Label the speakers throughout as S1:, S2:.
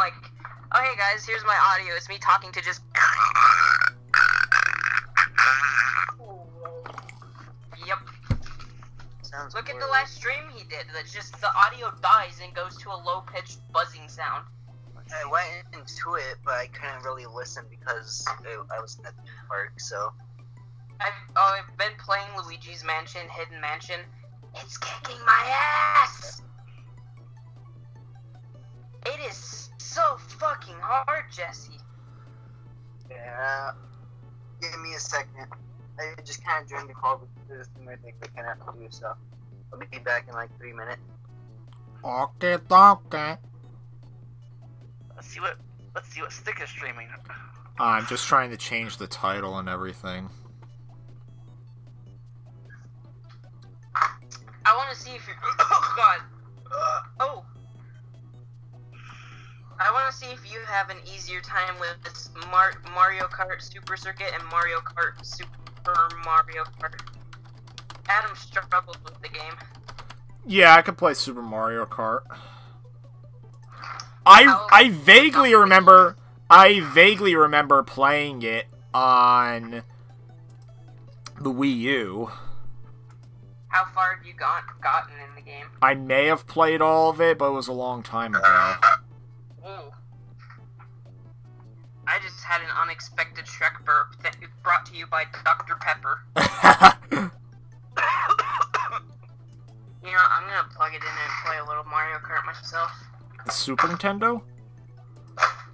S1: like, oh hey guys, here's my audio. It's me talking to just. Yep.
S2: Sounds
S1: Look at
S2: weird.
S1: the last stream he did. That's just the audio dies and goes to a low-pitched buzzing sound.
S2: I went into it, but I couldn't really listen because I was in the theme park, so.
S1: I've been playing Luigi's Mansion, Hidden Mansion. It's kicking my ass! It is so fucking hard, Jesse.
S2: Yeah. Give me a second. I just kind of joined the call, but there's too many things I kind of have to do, so. I'll be back in like 3 minutes.
S3: Okay.
S4: Let's see what Stick is streaming.
S3: I'm just trying to change the title and everything.
S1: I want to see if you. Oh God. Oh. I want to see if you have an easier time with this Mario Kart Super Circuit and Mario Kart Super Mario Kart. Adam struggled with the game.
S3: Yeah, I could play Super Mario Kart. I vaguely remember playing it on the Wii U.
S1: How far have you gotten in the game?
S3: I may have played all of it, but it was a long time ago.
S1: Ooh. I just had an unexpected Shrek burp that brought to you by Dr. Pepper. You know, I'm gonna plug it in and play a little Mario Kart myself.
S3: The Super Nintendo?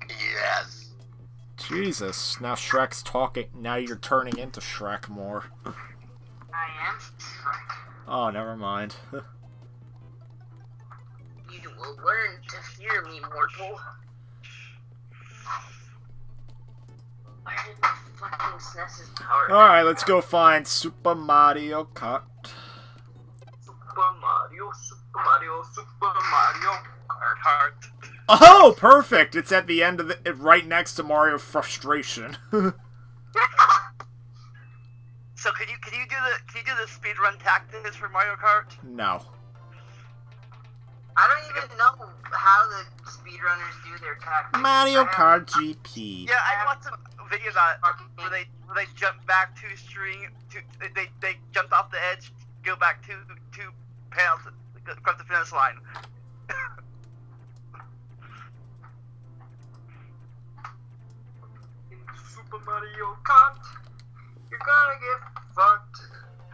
S4: Yes.
S3: Jesus, now Shrek's talking. Now you're turning into Shrek more.
S1: I am Shrek.
S3: Oh, never mind.
S1: You will learn to fear me, mortal. Where did my fucking SNES's power?
S3: Alright, let's go find Super Mario Kart.
S1: Super Mario
S4: Kart.
S3: Oh, perfect! It's at the end of the... right next to Mario Frustration.
S4: So can you do the speedrun tactics for Mario Kart?
S3: No.
S1: I don't even know how the speedrunners do their tactics.
S3: Mario Kart GP.
S4: Yeah, I watched some videos on it where they jump back two they jumped off the edge, go back two panels across the finish line.
S1: In Super Mario Kart, you're gonna get fucked.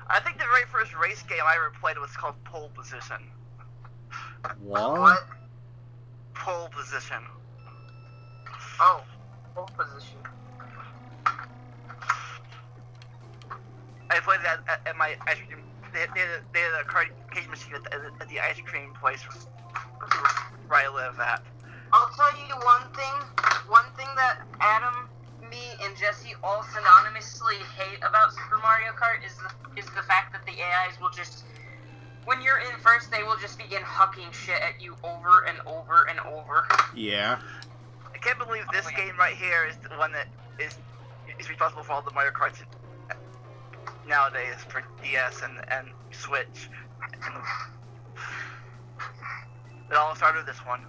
S4: I think the very first race game I ever played was called Pole Position.
S3: What?
S4: Pole Position.
S1: Oh, pole position.
S4: I played that at my ice cream. They had a arcade machine at the ice cream place where I live at.
S1: I'll tell you one thing. One thing that Adam, me, and Jesse all synonymously hate about Super Mario Kart is the fact that the AIs will just, when you're in first, they will just begin hucking shit at you over and over and over.
S3: Yeah.
S4: I can't believe this game right here is the one that is responsible for all the Mario Karts nowadays for DS and Switch. It all started with this one.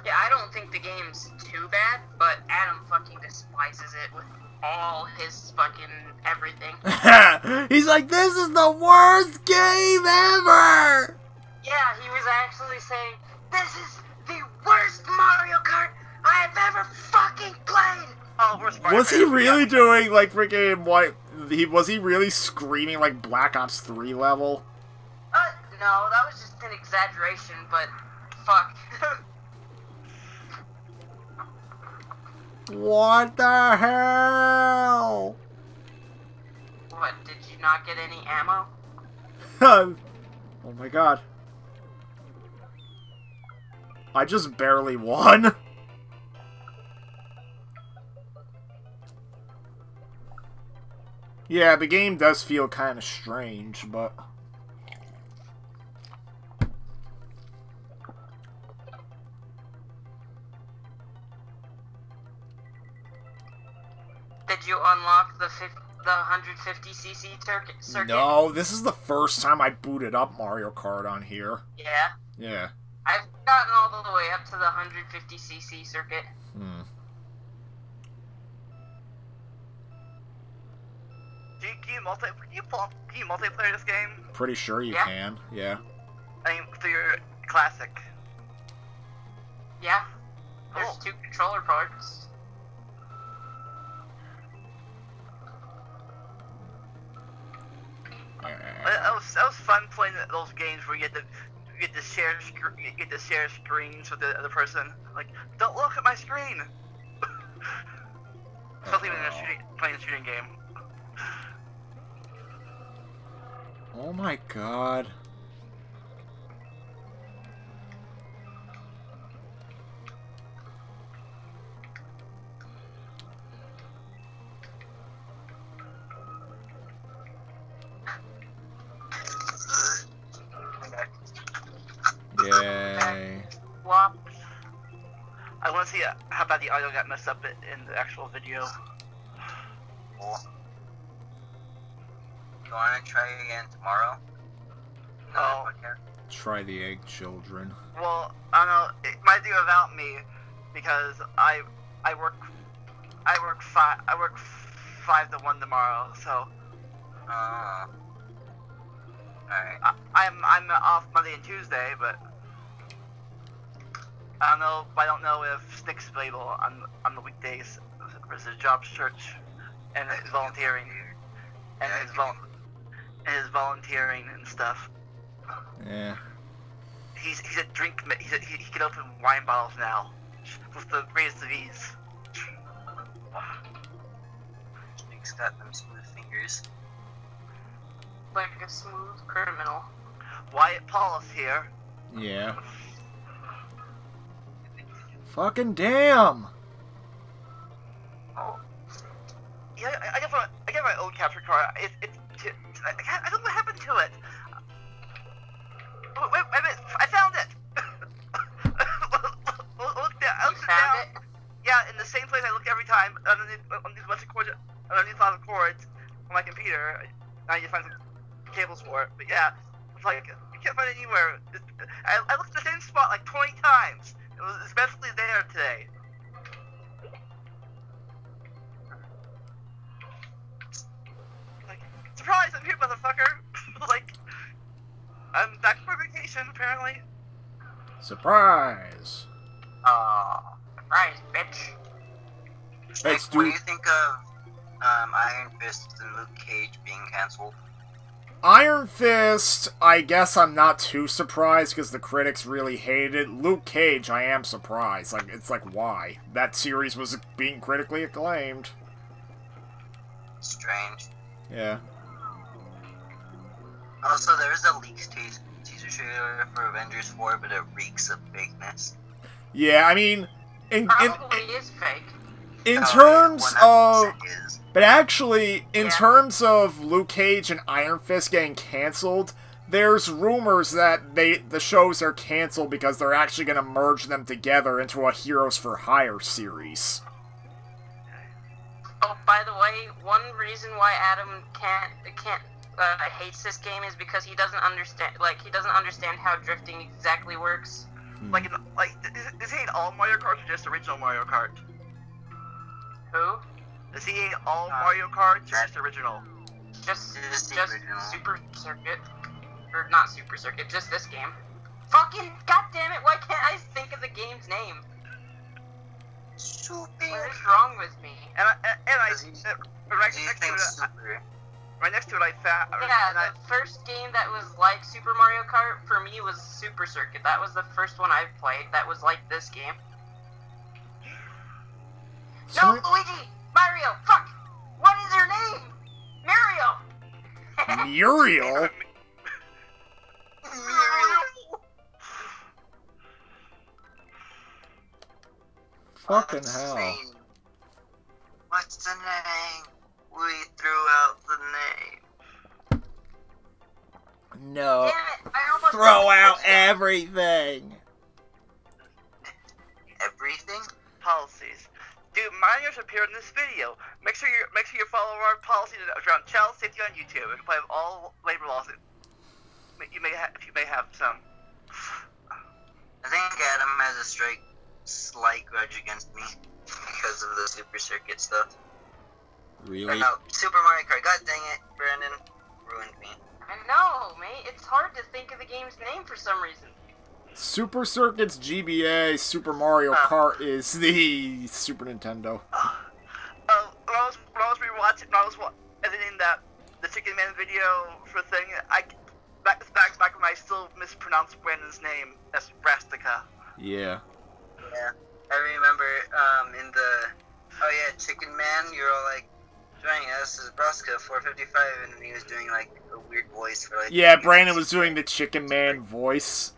S1: Yeah, I don't think the game's too bad, but Adam fucking despises it with all his fucking everything.
S3: He's like, this is the worst game ever!
S1: Yeah, he was actually saying, this is the worst Mario Kart I've ever fucking played!
S4: Oh, worst part.
S3: Was he really doing, like, freaking, what? Was he really screaming, like, Black Ops 3 level?
S1: No, that was just an exaggeration, but fuck.
S3: What the hell?
S1: What, did you not get any ammo?
S3: Oh my god. I just barely won. Yeah, the game does feel kind of strange, but...
S1: Did you unlock the 150cc circuit?
S3: No, this is the first time I booted up Mario Kart on here.
S1: Yeah?
S3: Yeah.
S1: I've gotten all the way up to the 150cc circuit.
S3: Hmm.
S4: Can you multiplayer this game?
S3: Pretty sure you can. Yeah.
S4: I mean, through your classic.
S1: Yeah. There's
S4: Cool.
S1: 2 controller ports.
S4: That was fun playing those games where you get to share screens with the other person. Like, don't look at my screen. Especially when you're playing a shooting game.
S3: Oh my god. Yay.
S1: Flop.
S4: I want to see how bad the audio got messed up in the actual video.
S2: Cool. You want to try again tomorrow?
S4: Oh.
S3: Try the egg children.
S4: Well, I don't know. It might be without me because I work 5 to 1 tomorrow. So.
S2: Alright.
S4: I'm off Monday and Tuesday, but I don't know. I don't know if Snick's available on the weekdays versus job search and his volunteering and his volunteering and stuff.
S3: Yeah.
S4: He can open wine bottles now with the greatest of ease.
S2: Nick's got them smooth fingers.
S1: Like a smooth criminal.
S4: Wyatt Paulus here.
S3: Yeah. Fucking damn!
S1: Oh.
S4: Yeah, I get my old capture card. I don't know what happened to it. Wait a minute, I found it. Look down.
S1: You found it?
S4: Yeah, in the same place I look every time. Underneath a bunch of cords, underneath a lot of cords on my computer. I need to find some cables for it. But yeah, it's like you can't find it anywhere. I looked at the same spot like 20 times. It's basically there today. Like, surprise! I'm here, motherfucker. Like, I'm back from vacation apparently.
S3: Surprise!
S1: Surprise, bitch.
S2: Nick, what do you think of Iron Fist and Luke Cage being cancelled?
S3: Iron Fist, I guess I'm not too surprised because the critics really hated it. Luke Cage, I am surprised. Like, it's like, why? That series was being critically acclaimed.
S2: Strange.
S3: Yeah.
S2: Also, there is a leaked teaser trailer for Avengers 4, but it reeks of fakeness.
S3: Yeah, I mean,
S1: Probably is fake.
S3: in terms of...
S2: 100% is.
S3: But actually, in
S1: Yeah.
S3: terms of Luke Cage and Iron Fist getting cancelled, there's rumors that the shows are cancelled because they're actually going to merge them together into a Heroes for Hire series.
S1: Oh, by the way, one reason why Adam hates this game is because he doesn't understand how drifting exactly works.
S4: Like, is he in all Mario Kart or just original Mario Kart?
S1: Who?
S4: Is he in all Mario Kart or just original?
S1: Just
S2: the original.
S1: Super Circuit. Or not Super Circuit, just this game. Fucking goddammit, why can't I think of the game's name?
S2: Super.
S1: What is wrong with me?
S4: Right next to it, I found.
S1: Yeah, the first game that was like Super Mario Kart for me was Super Circuit. That was the first one I've played that was like this game. No, Luigi! Mario! Fuck! What is your name? Mario!
S3: Muriel? Fucking hell.
S2: What's the name? We threw out the name.
S3: No.
S1: Damn it! I almost
S3: Throw
S1: said
S3: out
S1: it.
S3: everything.
S2: Everything?
S4: Policies. Dude, minors appear in this video. Make sure you follow our policies around child safety on YouTube. And play with all labor laws. You may have some.
S2: I think Adam has a slight grudge against me because of the Super Circuit stuff.
S3: Really?
S2: Or no, Super Mario Kart. God dang it, Brandon ruined me.
S1: I know, mate. It's hard to think of the game's name for some reason.
S3: Super Circuit's GBA, Super Mario Kart is the Super Nintendo.
S4: When I was rewatching, when I was editing the Chicken Man video for thing, back when I still mispronounced Brandon's name as Rastica.
S3: Yeah.
S2: Yeah, I remember in the Chicken Man, you're all like, joining us is Brasca 455, and then he was doing like a weird voice for like.
S3: Yeah, Brandon was doing the Chicken Man voice.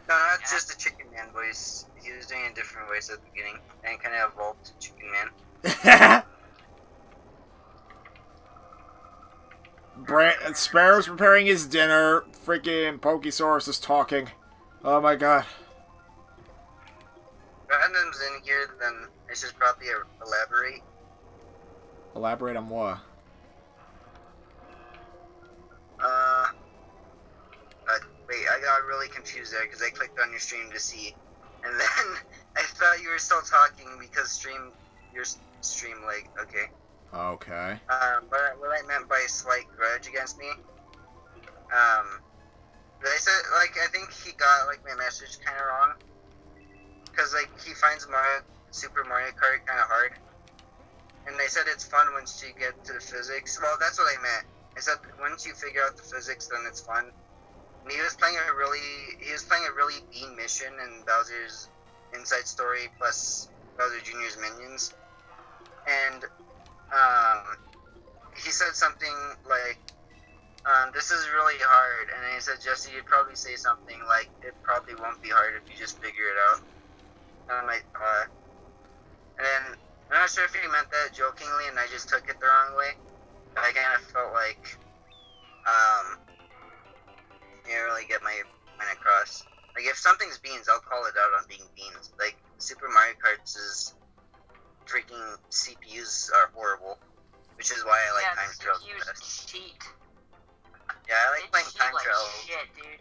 S2: No, not just the Chicken Man voice. He was doing a different voice at the beginning, and kind of evolved to Chicken Man.
S3: Sparrow's preparing his dinner. Freaking Pokesaurus is talking. Oh my god.
S2: Brandon's in here, then I should probably elaborate.
S3: Elaborate on what?
S2: Wait, I got really confused there because I clicked on your stream to see, and then I thought you were still talking because your stream like, okay.
S3: Okay.
S2: But what I meant by slight grudge against me, I said, like, I think he got, like, my message kind of wrong, because, like, he finds Super Mario Kart kind of hard, and they said it's fun once you get to the physics. Well, that's what I meant. I said once you figure out the physics, then it's fun. And he was playing a really bean mission in Bowser's Inside Story plus Bowser Jr.'s minions, and he said something like, this is really hard, and then he said, Jesse, you'd probably say something like, it probably won't be hard if you just figure it out. And I'm like, and then, I'm not sure if he meant that jokingly, and I just took it the wrong way, but I kind of felt like, you didn't really get my point across. Like, if something's beans, I'll call it out on being beans. Like, Super Mario Kart's freaking CPUs are horrible, which is why I like time trial the best.
S1: Cheat.
S2: Yeah, I like playing time
S1: like
S2: trial.
S1: Shit, dude.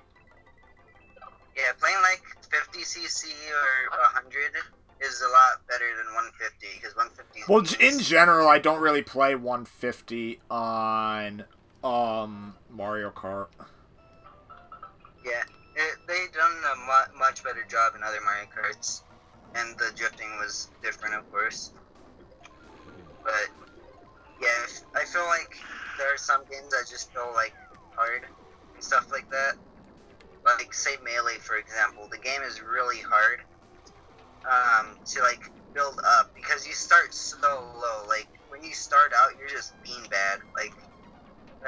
S2: Yeah, playing like 50cc or 100 is a lot better than 150 because 150.
S3: Well, in general, I don't really play 150 on Mario Kart.
S2: Yeah, they've done a much better job in other Mario Karts, and the drifting was different, of course. But yeah, I feel like there are some games that just feel like hard and stuff like that. Like, say Melee, for example. The game is really hard to, like, build up, because you start so low. Like, when you start out, you're just being bad. Like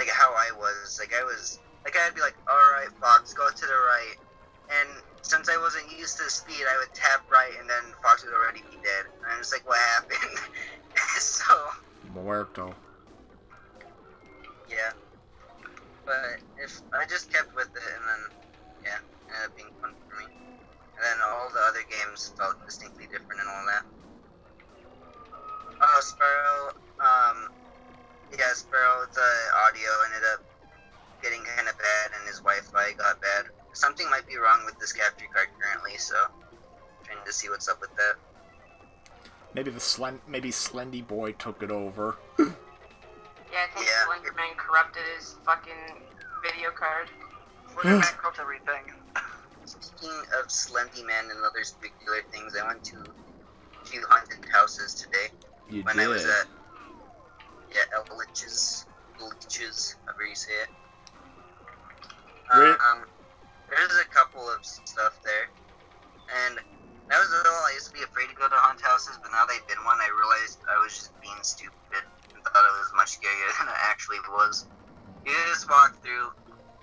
S2: how I was. I'd be like, alright, Fox, go to the right. And since I wasn't used to the speed, I would tap right, and then Fox would already be dead. And I was like, what happened? So...
S3: Muerto.
S2: Yeah. But if I just kept with it, and then, yeah, it ended up being fun for me. And then all the other games felt distinctly different and all that. Oh, Sparrow, yeah, Sparrow, the audio ended up getting kind of bad, and his Wi-Fi got bad. Something might be wrong with this capture card currently, so I'm trying to see what's up with that.
S3: Maybe Slendy Boy took it over.
S1: Yeah, I think Slenderman corrupted his fucking video card.
S4: Slenderman corrupts everything.
S2: Speaking of Slendy Man and other spectacular things, I went to a few haunted houses today.
S3: You
S2: when
S3: did?
S2: I was at, Liches, however you say it. There's a couple of stuff there, and when I was little, I used to be afraid to go to haunted houses, but now that I've been one, I realized I was just being stupid and thought it was much scarier than it actually was. You just walk through,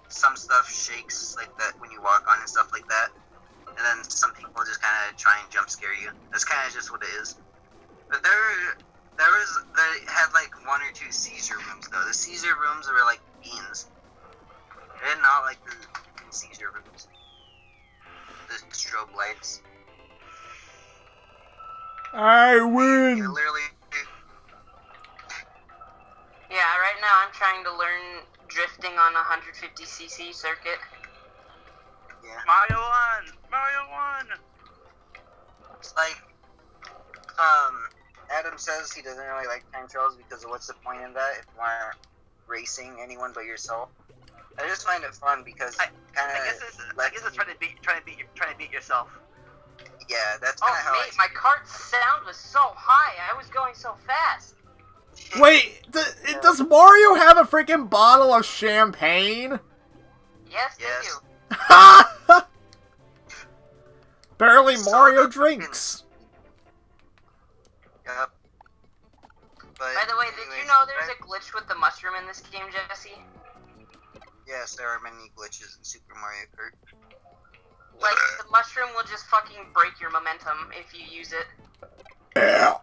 S2: some stuff shakes like that when you walk on and stuff like that, and then some people just kind of try and jump scare you. That's kind of just what it is. But they had like 1 or 2 seizure rooms though. The seizure rooms were like beans. I did not like the seizure rooms. The strobe lights.
S3: I win!
S2: You literally...
S1: Yeah, right now I'm trying to learn drifting on a 150cc circuit.
S2: Yeah.
S4: Mario 1! Mario won.
S2: It's like, Adam says he doesn't really like time trials because what's the point in that if you aren't racing anyone but yourself? I just find it fun because
S4: I guess it's trying to beat yourself.
S2: Yeah, that's kind of how.
S1: Mate, my cart's sound was so high. I was going so fast.
S3: Wait, does Mario have a freaking bottle of champagne?
S1: Yes, they
S2: Yes.
S1: do.
S3: Ha! Barely
S2: So
S3: Mario
S2: the
S3: drinks.
S2: Yep. But
S1: By the way, did you know there's a glitch with the mushroom in this game, Jesse?
S2: Yes, there are many glitches in Super Mario Kart.
S1: Like, the mushroom will just fucking break your momentum if you use it.
S3: Yeah.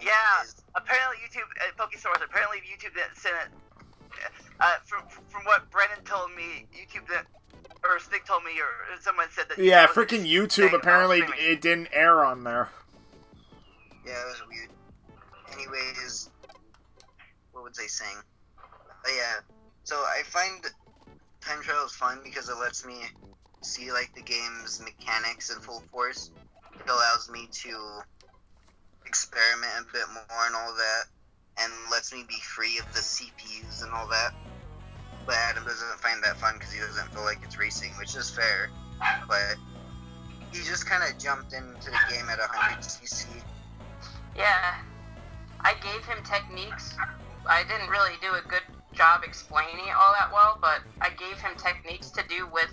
S4: Yeah, apparently YouTube, PokeSource, apparently YouTube didn't send it. From what Brennan told me, YouTube didn't, or Snick told me, or someone said that.
S3: Yeah,
S4: YouTube wasn't
S3: freaking
S4: saying
S3: YouTube,
S4: about
S3: apparently
S4: streaming.
S3: it didn't air on there.
S2: Yeah, it was weird. Anyways, what was I saying? Yeah, so I find time trials fun because it lets me see like the game's mechanics in full force. It allows me to experiment a bit more and all that, and lets me be free of the CPUs and all that. But Adam doesn't find that fun because he doesn't feel like it's racing, which is fair. But he just kind of jumped into the game at 100cc.
S1: Yeah. I gave him techniques. I didn't really do a good job explaining it all that well, but I gave him techniques to do with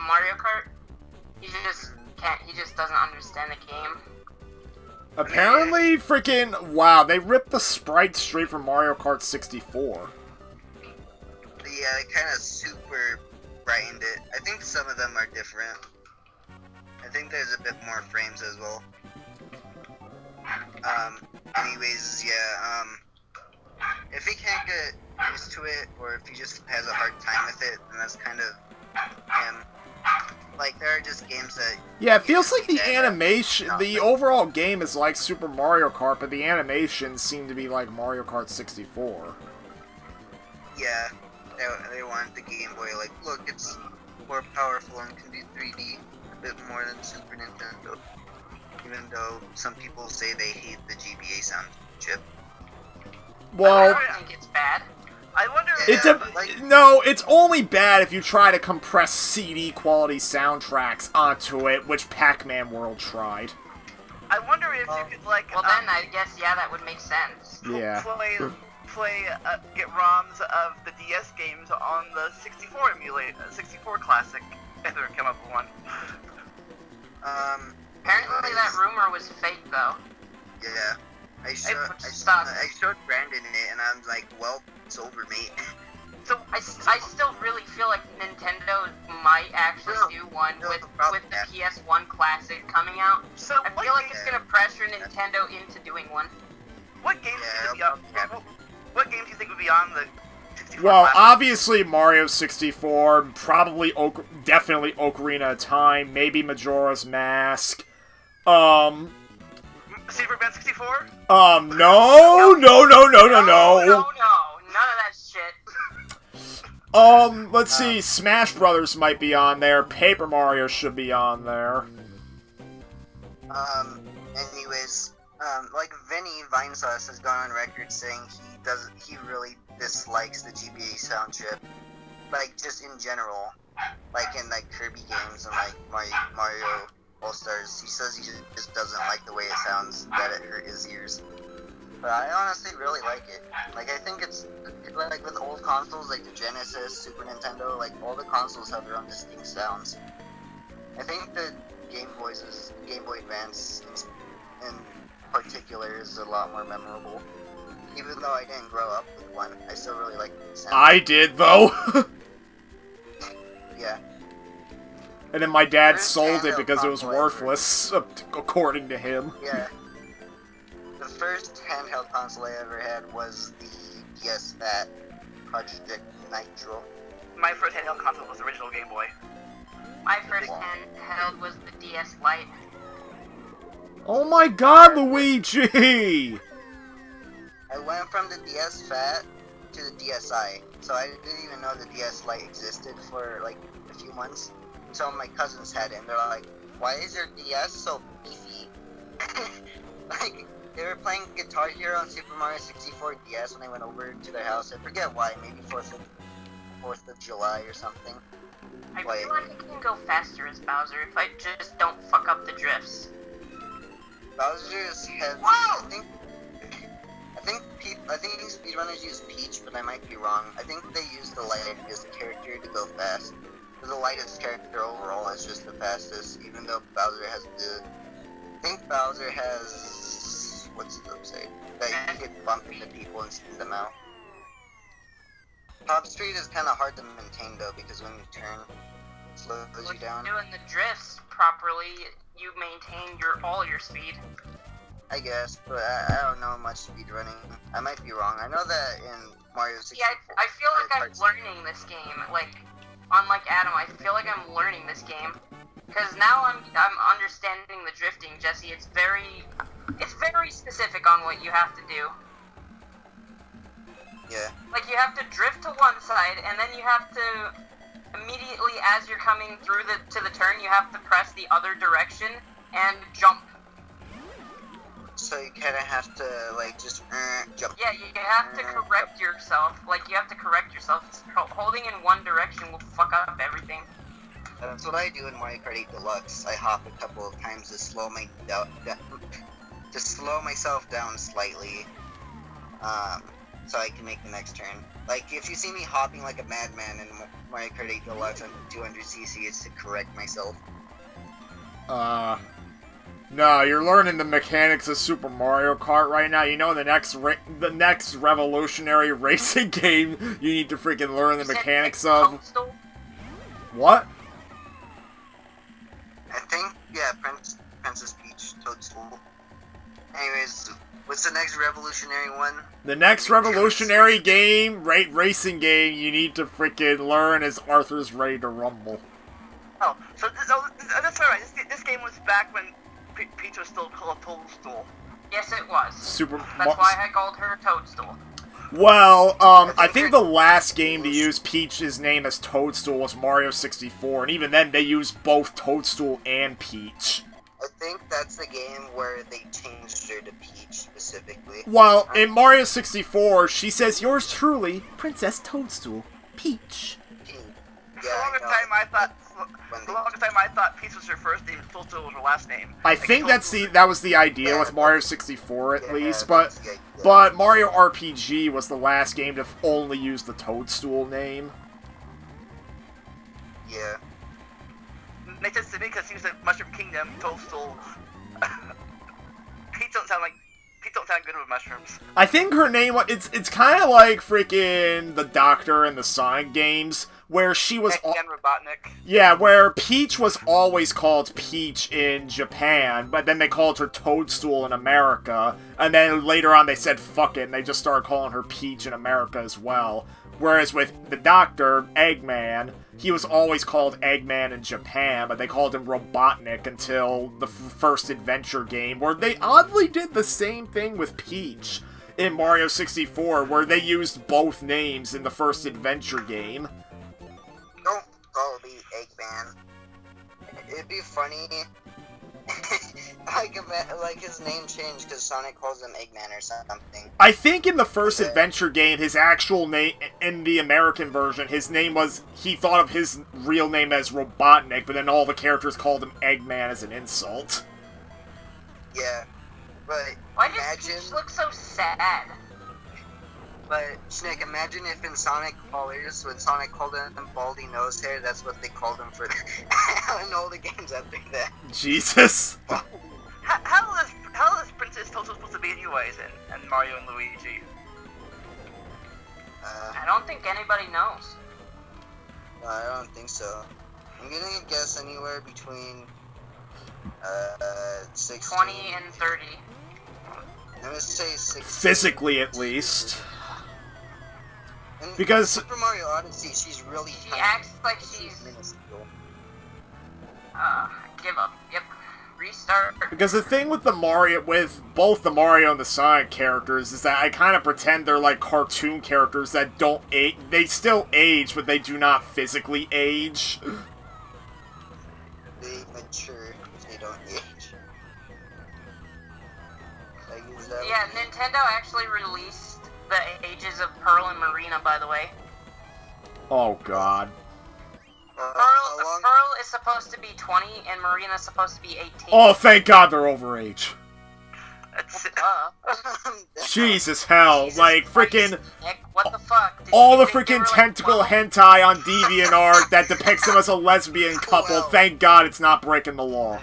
S1: Mario Kart. He just doesn't understand the game.
S3: Apparently, freaking, wow, they ripped the sprite straight from Mario Kart 64.
S2: Yeah, they kind of super brightened it. I think some of them are different. I think there's a bit more frames as well. Anyways, yeah, if he can't get used to it, or if he just has a hard time with it, then that's kind of him. Like, there are just games that...
S3: Yeah, it feels like the animation, the overall game is like Super Mario Kart, but the animations seem to be like Mario Kart 64.
S2: Yeah, they wanted the Game Boy, like, look, it's more powerful and can do 3D a bit more than Super Nintendo. Even though some people say they hate the GBA sound chip.
S3: Well,
S1: I don't think it's bad.
S4: I wonder
S3: no, it's only bad if you try to compress CD quality soundtracks onto it, which Pac-Man World tried.
S4: I wonder if you could, like...
S1: Well, then I guess, yeah, that would make sense.
S3: Yeah.
S4: Get ROMs of the DS games on the 64 emulator, 64 Classic, if they come up with one.
S1: Apparently that rumor was fake, though.
S2: Yeah. I showed Brandon it, and I'm like, well, it's over, mate.
S1: So I still really feel like Nintendo might actually do one with the PS1 Classic coming out.
S4: So
S1: I feel like it's gonna pressure Nintendo into doing one.
S4: What games what games do you think would be on the 64
S3: Well,
S4: Classic?
S3: obviously Mario 64, probably definitely Ocarina of Time, maybe Majora's Mask.
S4: Super Band 64?
S3: No,
S1: No, none of that shit.
S3: Let's see, Smash Brothers might be on there, Paper Mario should be on there.
S2: Anyways, like Vinny Vinesauce has gone on record saying he really dislikes the GBA sound chip. Like, just in general. Like, in, like, Kirby games and, like, Mario All-Stars. He says he just doesn't like the way it sounds, that it hurt his ears. But I honestly really like it. Like, I think it's, like, with old consoles, like the Genesis, Super Nintendo, like, all the consoles have their own distinct sounds. I think the Game Boy Advance, in particular, is a lot more memorable. Even though I didn't grow up with one, I still really like the sound.
S3: I did, though.
S2: Yeah.
S3: And then my dad
S2: First
S3: sold it
S2: handheld
S3: because it was
S2: console
S3: worthless, according to him.
S2: Yeah. The first handheld console I ever had was the DS Fat Project Nitro.
S4: My first handheld console was the original Game Boy.
S1: My first handheld was the DS Lite.
S3: Oh my god, Luigi!
S2: I went from the DS Fat to the DSi, so I didn't even know the DS Lite existed for like a few months. some of my cousins had it, and they're like, "Why is your DS so beefy?" Like, they were playing Guitar Hero on Super Mario 64 DS when I went over to their house. I forget why, maybe 4th of July or something.
S1: I feel like I can go faster as Bowser if I just don't fuck up the drifts.
S2: Bowser's heavy.
S1: Wow!
S2: I think speedrunners use Peach, but I might be wrong. I think they use the lightest character to go fast. The lightest character overall is just the fastest, even though Bowser has the... I think Bowser has... what's the say? That you can bump into people and spin them out. Top Street is kind of hard to maintain though, because when you turn, it slows you down.
S1: Doing the drifts properly, you maintain all your speed.
S2: I guess, but I don't know much speedrunning. I might be wrong. I know that in Mario 64...
S1: Yeah, I feel like I'm learning this game. Like, unlike Adam, I feel like I'm learning this game. Because now I'm understanding the drifting, Jesse. It's very specific on what you have to do.
S2: Yeah. Like,
S1: you have to drift to one side, and then you have to immediately, as you're coming through to the turn, you have to press the other direction and jump.
S2: So you kind of have to, like, just jump.
S1: Yeah, you have to correct yourself. Like, you have to correct yourself. Holding in one direction will fuck up everything.
S2: That's what I do in Mario Kart 8 Deluxe. I hop a couple of times to slow myself down slightly, so I can make the next turn. Like, if you see me hopping like a madman in Mario Kart 8 Deluxe on 200cc, it's to correct myself.
S3: No, you're learning the mechanics of Super Mario Kart right now. You know the next revolutionary racing game you need to freaking learn the mechanics of.
S1: Toadstool?
S3: What?
S2: I think, yeah, Princess Peach, Toadstool. Anyways, what's the next revolutionary one?
S3: The next revolutionary game, racing game you need to freaking learn is Arthur's Ready to Rumble.
S4: Oh, so that's alright. This game was back when Peach was still called Toadstool.
S1: Yes, it was.
S3: That's
S1: why I called her Toadstool.
S3: Well, I think the last game to use Peach's name as Toadstool was Mario 64, and even then they used both Toadstool and Peach.
S2: I think that's the game where they changed her to Peach specifically.
S3: Well, in Mario 64, she says, "Yours truly, Princess Toadstool, Peach."
S2: Yeah,
S4: for the longest time I thought Peach was her first name, Toadstool was her last name.
S3: I think that was the idea with Mario 64 at least, but Mario RPG was the last game to only use the Toadstool name.
S2: Yeah.
S4: Makes sense to me because he was at Mushroom Kingdom, Toadstool. Peach don't sound good with mushrooms.
S3: I think her name, it's kind of like freaking the Doctor in the Sonic games, where she was...
S4: And Robotnik.
S3: Yeah, where Peach was always called Peach in Japan, but then they called her Toadstool in America, and then later on they said fuck it, and they just started calling her Peach in America as well. Whereas with the Doctor, Eggman, he was always called Eggman in Japan, but they called him Robotnik until the first adventure game, where they oddly did the same thing with Peach in Mario 64, where they used both names in the first adventure game.
S2: Don't call me Eggman. It'd be funny, like his name changed because Sonic calls him Eggman or something.
S3: I think in the first adventure game, his actual name, in the American version, his name was, he thought of his real name as Robotnik, but then all the characters called him Eggman as an insult.
S2: Yeah, but
S1: why does Peach look so sad?
S2: But, Shnick, imagine if in Sonic Colors, when Sonic called him Baldy Nose Hair, that's what they called him for in all the games after that.
S3: Jesus!
S4: How is Princess Toadstool supposed to be anyways in Mario and Luigi?
S1: I don't think anybody knows.
S2: No, I don't think so. I'm gonna guess anywhere between 16...
S1: 20 and 30.
S2: I'm gonna say 16.
S3: Physically, at least.
S2: And
S3: because
S2: Super Mario Odyssey, she's really
S1: She
S2: tiny.
S1: acts like she's...
S2: minuscule.
S1: Give up. Yep. Restart.
S3: Because the thing with with both the Mario and the Sonic characters is that I kind of pretend they're like cartoon characters that don't age. They still age, but they do not physically age.
S2: mature if they don't age. Like, is that
S1: Yeah,
S2: what you mean?
S1: Nintendo actually released the ages of Pearl and Marina, by the way.
S3: Oh god.
S2: How long?
S1: Pearl is supposed to be 20 and Marina's supposed to be 18.
S3: Oh, thank god they're overage.
S4: That's
S3: Jesus hell,
S1: Jesus
S3: like
S1: Christ,
S3: freaking
S1: Nick, what the fuck? Did
S3: all
S1: you
S3: the
S1: think they
S3: freaking
S1: were, like,
S3: tentacle
S1: 12?
S3: hentai on DeviantArt that depicts them as a lesbian couple.
S2: Wow.
S3: Thank god it's not breaking the law.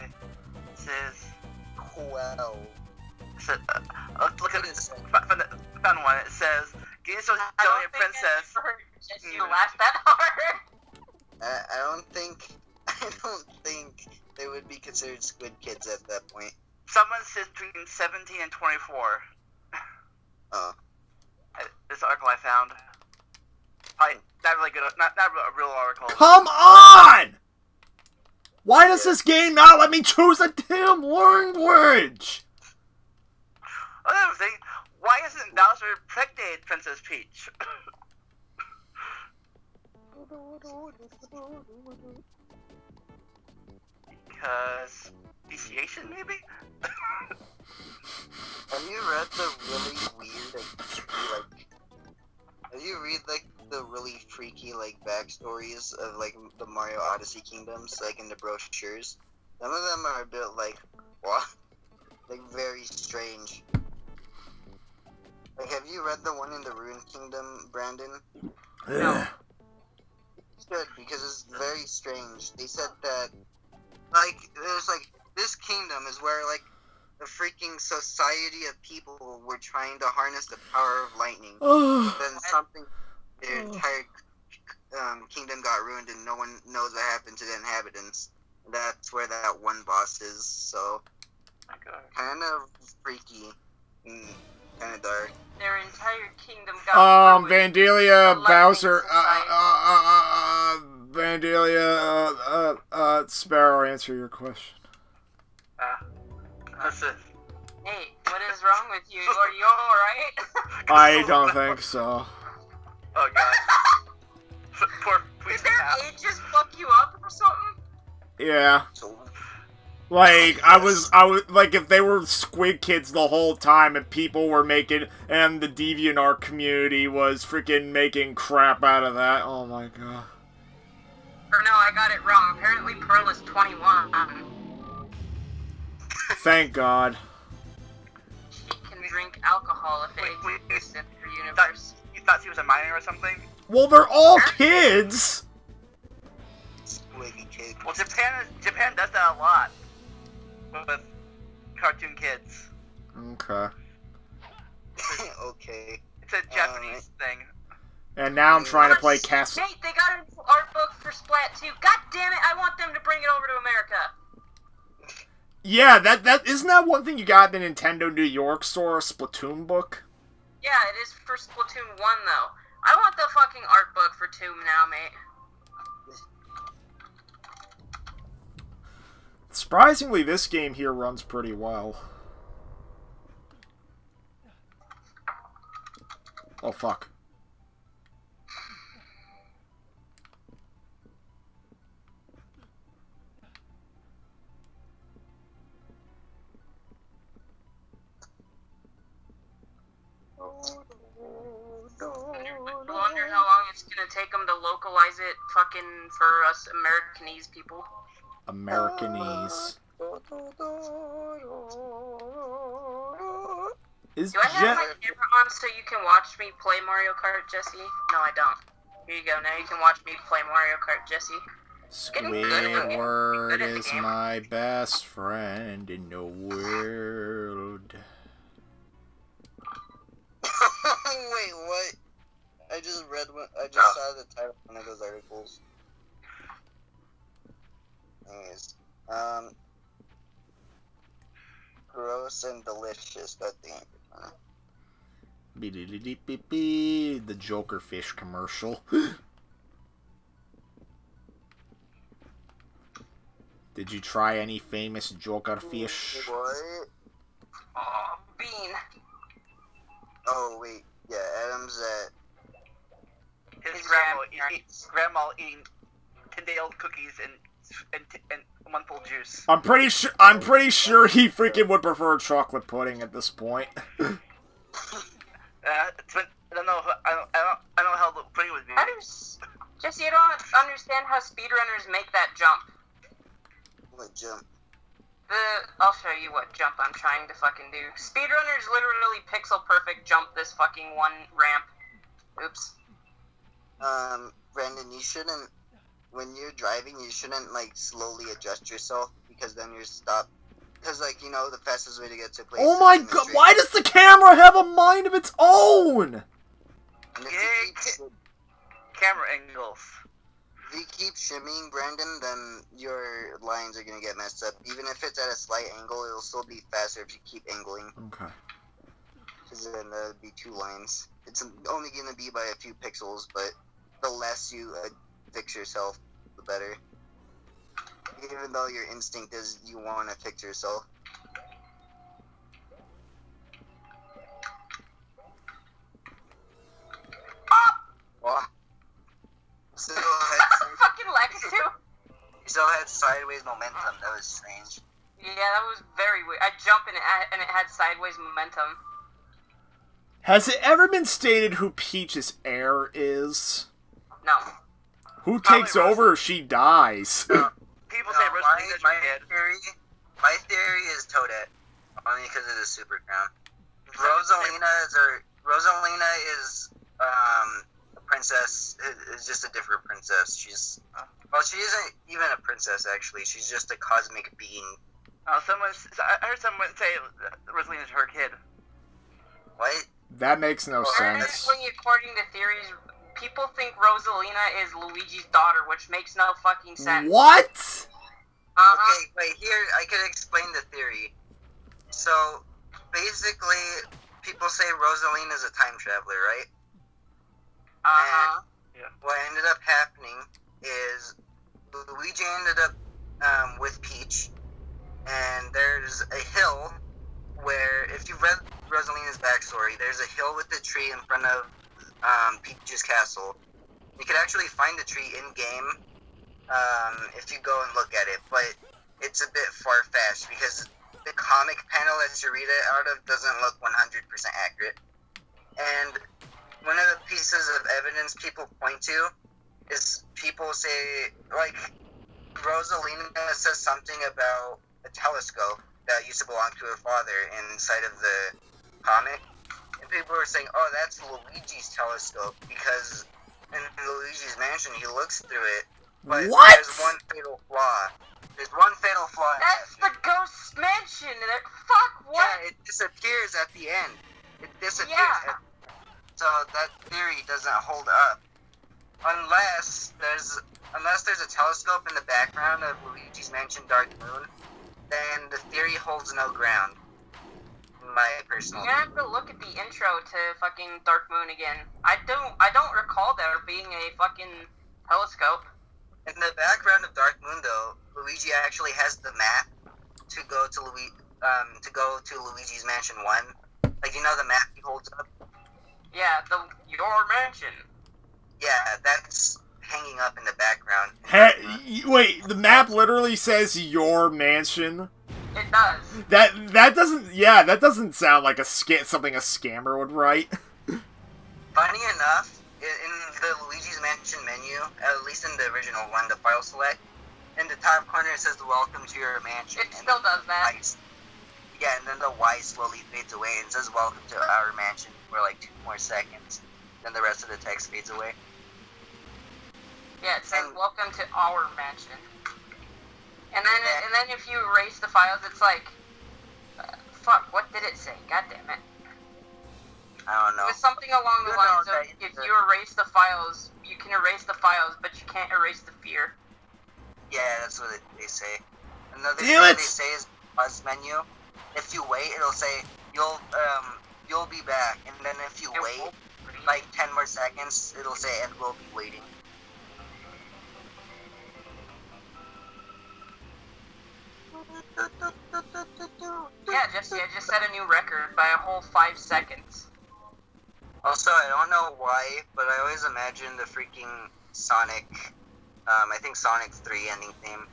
S4: says.
S2: Wow.
S4: Look at this. Found one. It says, "Getting so
S1: I
S4: jelly
S1: don't
S4: a
S1: think
S4: princess."
S1: I've ever heard you laugh that hard.
S2: I don't think they would be considered squid kids at that point.
S4: Someone says between 17 and 24.
S2: Oh.
S4: This article I found. Probably not really good. Not a real article.
S3: Come on! Why does this game not let me choose a damn language?
S4: Another thing, why isn't Bowser impregnated Princess Peach? Because speciation, maybe?
S2: Have you read the really weird and creepy, like... Have you read, like, the really freaky, like, backstories of, like, the Mario Odyssey kingdoms, like, in the brochures? Some of them are a bit, like, what? Like, very strange. Like, have you read the one in the Ruined Kingdom, Brandon?
S1: No.
S2: It's good, because it's very strange. They said that, like, there's, like, this kingdom is where, like, the freaking society of people were trying to harness the power of lightning. Then something, their entire kingdom got ruined and no one knows what happened to the inhabitants. That's where that one boss is, so kind of freaky, kind of dark.
S1: Their entire kingdom got ruined.
S3: Vandalia,
S1: The
S3: Bowser,
S1: lightning
S3: Vandalia, Sparrow, answer your question.
S4: Listen.
S1: Hey, what is wrong with you? Are you alright?
S3: I don't think so.
S4: Oh god. Poor
S1: Did
S4: police
S1: their
S4: half.
S1: age just fuck you up or something?
S3: Yeah.
S2: So,
S3: Like, I was, like, if they were Squid Kids the whole time and people were making, and the DeviantArt community was freaking making crap out of that, oh my god.
S1: Or no, I got it wrong. Apparently Pearl is 21.
S3: Thank god.
S1: She can drink alcohol if it
S4: Wait,
S1: exists in her universe.
S4: You thought she was a minor or something?
S3: Well, they're all kids!
S2: squiggy kid.
S4: Well, Japan does that a lot with cartoon kids.
S3: Okay.
S2: Okay.
S4: It's a Japanese thing.
S3: And now I'm trying to play Castle.
S1: Nate, they got an art book for Splat 2. God damn it, I want them to bring it over to America.
S3: Yeah, that isn't that one thing you got in the Nintendo New York store, a Splatoon book?
S1: Yeah, it is for Splatoon 1, though. I want the fucking art book for 2 now, mate.
S3: Surprisingly, this game here runs pretty well. Oh, fuck.
S1: I wonder how long it's gonna take them to localize it fucking for us Americanese people.
S3: Americanese. Is
S1: Do I have my camera on so you can watch me play Mario Kart, Jesse? No, I don't. Here you go, now you can watch me play Mario Kart, Jesse.
S3: Squidward is my best friend in the world.
S2: Wait, what? I just read one. I just saw the title of one of those articles. Anyways, gross and delicious. That's the answer.
S3: The Joker fish commercial. Did you try any famous Joker fish?
S2: What?
S1: Aw, Bean.
S2: Oh wait, yeah, Adam's at.
S4: His
S1: His
S4: grandma
S1: grandparents.
S4: grandma eating 10-day-old cookies and and a month old juice.
S3: I'm pretty sure he freaking would prefer chocolate pudding at this point.
S4: It's been, I don't know how the pudding would be.
S1: Jesse, I don't understand how speedrunners make that jump.
S2: What jump?
S1: I'll show you what jump I'm trying to fucking do. Speedrunners literally pixel perfect jump this fucking one ramp. Oops.
S2: Brandon, you shouldn't, when you're driving, you shouldn't, like, slowly adjust yourself, because then you're stopped. Because, like, you know, the fastest way to get to places.
S3: Oh my god, why does the camera have a mind of its own?
S4: Camera angles.
S2: If you keep shimmying, Brandon, then your lines are gonna get messed up. Even if it's at a slight angle, it'll still be faster if you keep angling.
S3: Okay.
S2: Because then there'll be 2 lines. It's only gonna be by a few pixels, but the less you fix yourself, the better. Even though your instinct is you want to fix yourself. What? Still had
S1: Fucking Lex too.
S2: You still had sideways momentum. That was strange.
S1: Yeah, that was very weird. I jumped and it had sideways momentum.
S3: Has it ever been stated who Peach's heir is?
S1: No.
S3: Who takes over if she dies?
S4: People say Rosalina's your kid.
S2: My theory is Toadette, only because of the super crown. Rosalina is a princess. Is just a different princess. She isn't even a princess actually. She's just a cosmic being.
S4: I heard someone say Rosalina's her kid.
S2: What?
S3: That makes no sense.
S1: Honestly, according to theories, people think Rosalina is Luigi's daughter, which makes no fucking sense.
S3: What?
S2: Okay, wait, here, I could explain the theory. So, basically, people say Rosalina's a time traveler, right? And what ended up happening is Luigi ended up with Peach, and there's a hill where, if you've read Rosalina's backstory, there's a hill with a tree in front of Peach's castle. You could actually find the tree in-game if you go and look at it, but it's a bit far-fetched because the comic panel that you read it out of doesn't look 100% accurate. And one of the pieces of evidence people point to is people say, like, Rosalina says something about a telescope that used to belong to her father inside of the comic. And people were saying, oh, that's Luigi's telescope because in Luigi's mansion he looks through it. But
S3: what?
S2: There's one fatal flaw. There's one fatal flaw.
S1: That's the ghost mansion. Fuck, what?
S2: Yeah, it disappears at the end. It disappears.
S1: Yeah.
S2: So that theory doesn't hold up. Unless there's a telescope in the background of Luigi's Mansion Dark Moon, then the theory holds no ground. In my personal
S1: You're gonna have to look at the intro to fucking Dark Moon again. I don't recall there being a fucking telescope.
S2: In the background of Dark Moon, though, Luigi actually has the map to go to Luigi's Mansion 1. Like, you know the map he holds up?
S1: Yeah, your mansion.
S2: Yeah, that's hanging up in the background.
S3: Wait, the map literally says your mansion?
S1: It does.
S3: That doesn't sound like something a scammer would write.
S2: Funny enough, in the Luigi's Mansion menu, at least in the original one, the file select, in the top corner it says welcome to your mansion.
S1: It still does that.
S2: Yeah, and then the Y slowly fades away and says welcome to our mansion for like 2 more seconds. Then the rest of the text fades away.
S1: Yeah, it says welcome to our mansion. And then if you erase the files, it's like, fuck, what did it say? God damn it.
S2: I don't know.
S1: It was something along the lines of, if you erase the files, you can erase the files, but you can't erase the fear.
S2: Yeah, that's what they say. Another thing they say is pause menu. If you wait, it'll say you'll be back, and then if you wait like 10 more seconds, it'll say and we'll be waiting.
S1: Yeah, Jesse, I just set a new record by a whole 5 seconds.
S2: Also, I don't know why, but I always imagine the freaking Sonic I think Sonic 3 ending theme.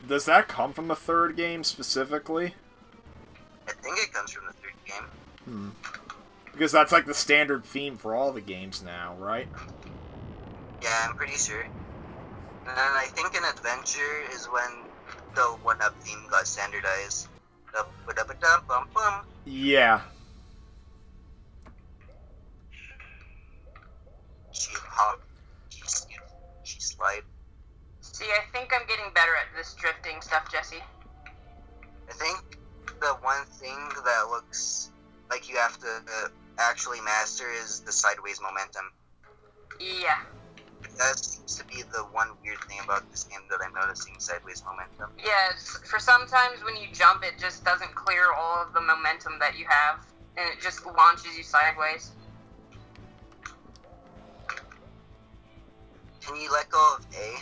S3: Does that come from the third game specifically?
S2: I think it comes from the third game.
S3: Hmm. Because that's like the standard theme for all the games now, right?
S2: Yeah, I'm pretty sure. And then I think an adventure is when the 1-up theme got standardized.
S3: Yeah.
S2: She hop. She slide.
S1: See, I think I'm getting better at this drifting stuff, Jesse.
S2: I think the one thing that looks like you have to actually master is the sideways momentum.
S1: Yeah.
S2: That seems to be the one weird thing about this game that I'm noticing, sideways momentum.
S1: Yeah, for sometimes when you jump, it just doesn't clear all of the momentum that you have, and it just launches you sideways.
S2: Can you let go of A?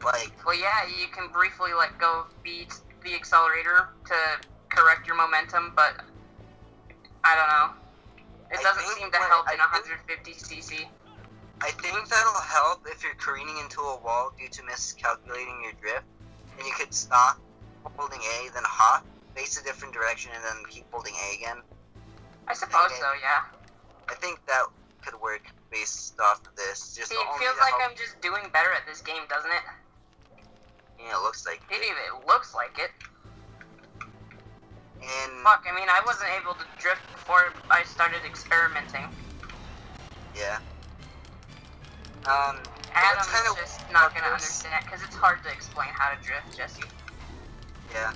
S2: Like,
S1: well, yeah, you can briefly let go of B, the accelerator, to correct your momentum, but I don't know. It doesn't seem to help in 150cc.
S2: I think that'll help if you're careening into a wall due to miscalculating your drift, and you could stop holding A, then hop, face a different direction, and then keep holding A again.
S1: I suppose so, yeah.
S2: I think that could work based off of this. Just
S1: see, it feels like I'm just doing better at this game, doesn't it?
S2: Yeah, it looks like it.
S1: It looks like it.
S2: And
S1: fuck, I mean, I wasn't able to drift before I started experimenting.
S2: Yeah.
S1: Adam's just not gonna understand, because it's hard to explain how to drift, Jesse.
S2: Yeah.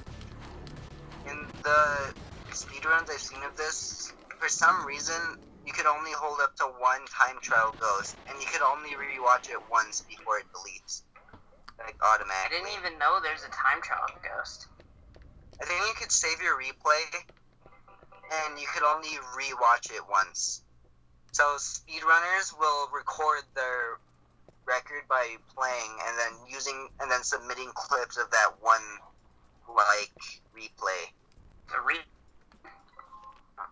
S2: In the speedruns I've seen of this, for some reason, you could only hold up to one time trial ghost, and you could only rewatch it once before it deletes. Like, automatically.
S1: I didn't even know there's a time trial ghost.
S2: I think you could save your replay, and you could only rewatch it once. So speedrunners will record their record by playing and then submitting clips of that one replay.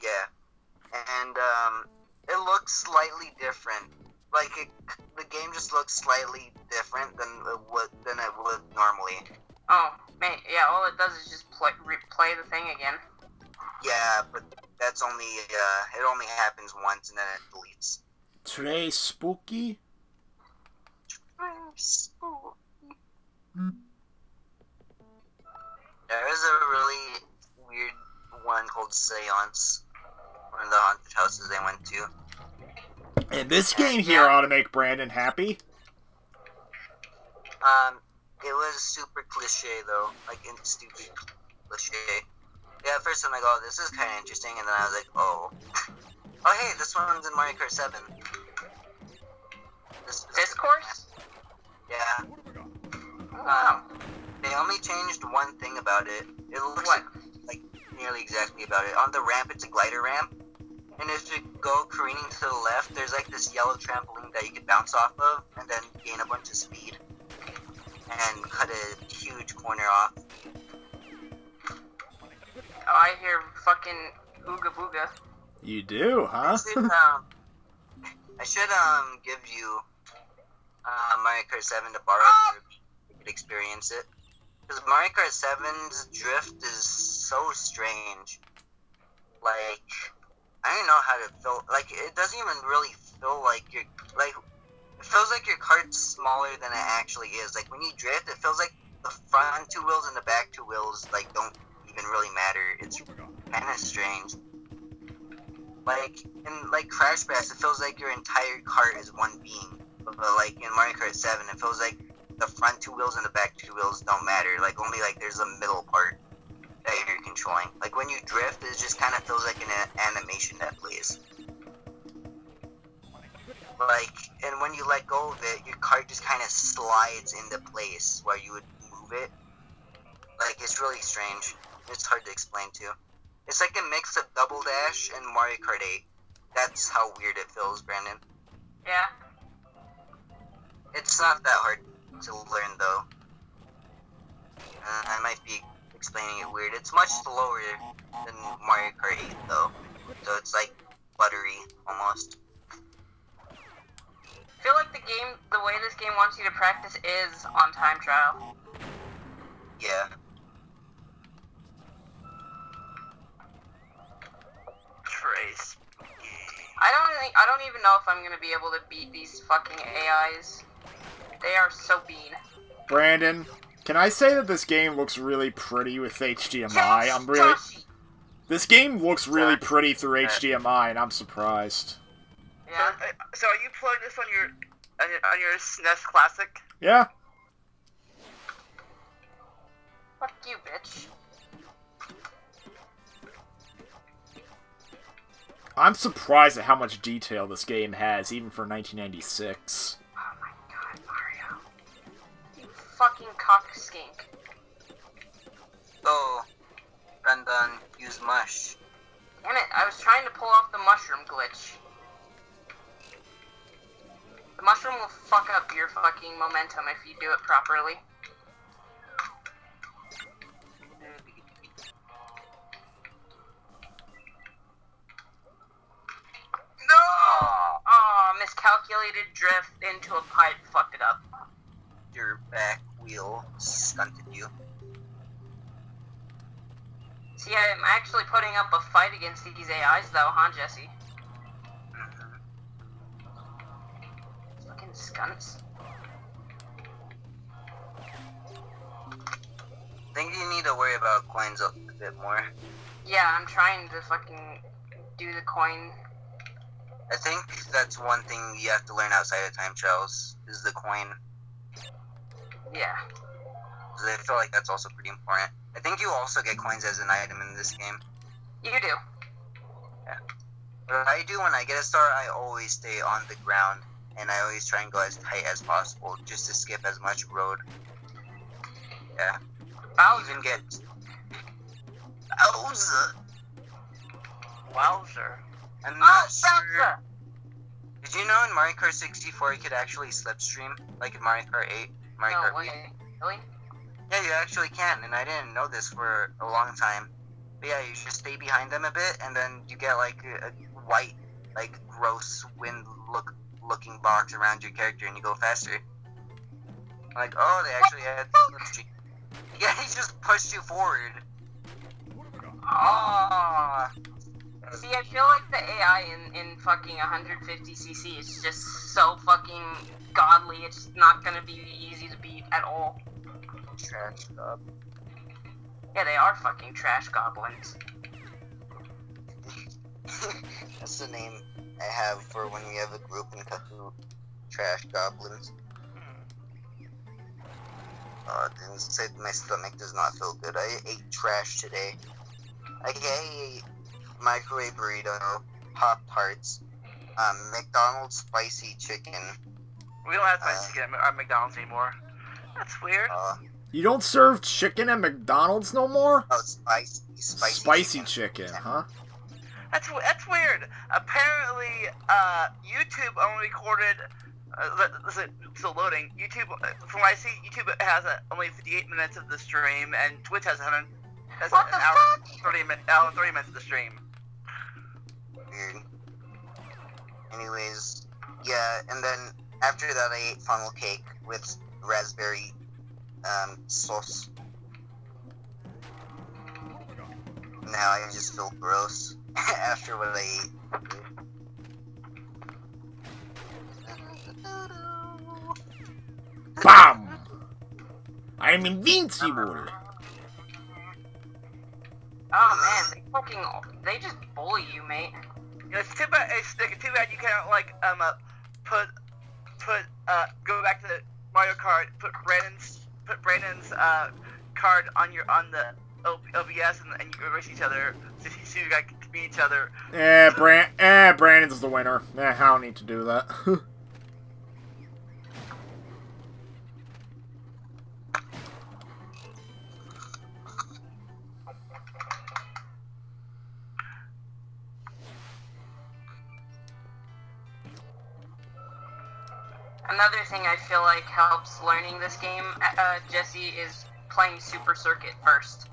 S2: Yeah. And it looks slightly different. The game just looks slightly different than it would normally.
S1: Oh, man, yeah, all it does is just replay the thing again.
S2: Yeah, but that's only, it only happens once and then it deletes.
S3: Trey Spooky?
S2: There is a really weird one called Seance. One of the haunted houses I went to.
S3: And this game here ought to make Brandon happy.
S2: It was super cliche though, stupid cliche. Yeah, at first I'm like, oh, this is kind of interesting, and then I was like, oh. Oh, hey, this one's in Mario Kart 7.
S1: This course?
S2: Yeah.
S1: Wow.
S2: They only changed one thing about it. It looks like nearly exactly about it. On the ramp, it's a glider ramp. And if you go careening to the left, there's like this yellow trampoline that you can bounce off of, and then gain a bunch of speed. And cut a huge corner off.
S1: Oh, I hear fucking ooga booga.
S3: You do, huh?
S2: I should give you Mario Kart 7 to borrow so you could experience it. Because Mario Kart 7's drift is so strange. Like, I don't know how to feel. Like, it doesn't even really feel like you're it feels like your kart's smaller than it actually is. Like, when you drift, it feels like the front two wheels and the back two wheels, don't even really matter. It's kind of strange. Like, in, Crash Bash, it feels like your entire kart is one being. But, in Mario Kart 7, it feels like the front two wheels and the back two wheels don't matter. Only, there's a middle part that you're controlling. When you drift, it just kind of feels like an animation that plays. And when you let go of it, your cart just kind of slides into place where you would move it. It's really strange. It's hard to explain too. It's like a mix of Double Dash and Mario Kart 8. That's how weird it feels, Brandon.
S1: Yeah.
S2: It's not that hard to learn though. I might be explaining it weird. It's much slower than Mario Kart 8 though. So it's buttery almost.
S1: feel like the way this game wants you to practice is on time trial.
S2: Yeah.
S4: Trace.
S1: I don't even know if I'm gonna be able to beat these fucking AIs. They are so bean.
S3: Brandon, can I say that this game looks really pretty with HDMI? This game looks really pretty through HDMI, and I'm surprised.
S1: Yeah.
S4: So are you playing this on your SNES Classic?
S3: Yeah.
S1: Fuck you, bitch.
S3: I'm surprised at how much detail this game has, even for 1996.
S1: Oh my god, Mario. You fucking cock skink.
S2: Oh, Brendan, use mush.
S1: Damn it, I was trying to pull off the mushroom glitch. The mushroom will fuck up your fucking momentum if you do it properly. Miscalculated drift into a pipe fucked it up.
S2: Your back wheel stunted you.
S1: See, I'm actually putting up a fight against these AIs though, huh, Jesse? Fucking skunts.
S2: I think you need to worry about coins a bit more.
S1: Yeah, I'm trying to fucking do the coin.
S2: I think that's one thing you have to learn outside of time trials, is the coin.
S1: Yeah.
S2: So I feel like that's also pretty important. I think you also get coins as an item in this game.
S1: You do.
S2: Yeah. What I do when I get a star, I always stay on the ground, and I always try and go as tight as possible, just to skip as much road. Yeah.
S1: Bowser.
S2: Even get... Bowser!
S4: Wowzer.
S2: I'm not sure.
S1: Bowser!
S2: Did you know in Mario Kart 64 you could actually slipstream, like in Mario Kart 8, Mario Kart
S1: No
S2: Wii?
S1: way. Really?
S2: Yeah, you actually can, and I didn't know this for a long time. But yeah, you just stay behind them a bit, and then you get like a white, like gross wind looking box around your character, and you go faster. Like, oh, they actually had slipstream. Yeah, he just pushed you forward. Oh.
S1: See, I feel like the AI in fucking 150cc is just so fucking godly, it's not gonna be easy to beat at all.
S2: Trash gob.
S1: Yeah, they are fucking trash goblins.
S2: That's the name I have for when we have a group in Cthulhu. Trash goblins. Oh, it didn't say my stomach does not feel good. I ate trash today. I ate microwave burrito, Pop-Tarts, McDonald's spicy chicken.
S4: We don't have spicy chicken at McDonald's anymore. That's weird.
S3: You don't serve chicken at McDonald's no more?
S2: Oh, spicy chicken,
S3: huh?
S4: That's weird. Apparently, YouTube only recorded. Still loading. YouTube, from what I see, YouTube has only 58 minutes of the stream, and Twitch has an hour, 30 minutes of the stream.
S2: Weird. Anyways, yeah, and then after that I ate funnel cake with raspberry sauce. Now I just feel gross after what I ate.
S3: BAM! I'm invincible!
S1: Oh man, they just bully you, mate.
S4: It's too bad. It's too bad you can't like go back to Mario Kart. Put Brandon's card on the OBS and you race each other. So you guys can beat each other.
S3: Brandon's the winner. I don't need to do that.
S1: Another thing I feel like helps learning this game, Jesse, is playing Super Circuit first.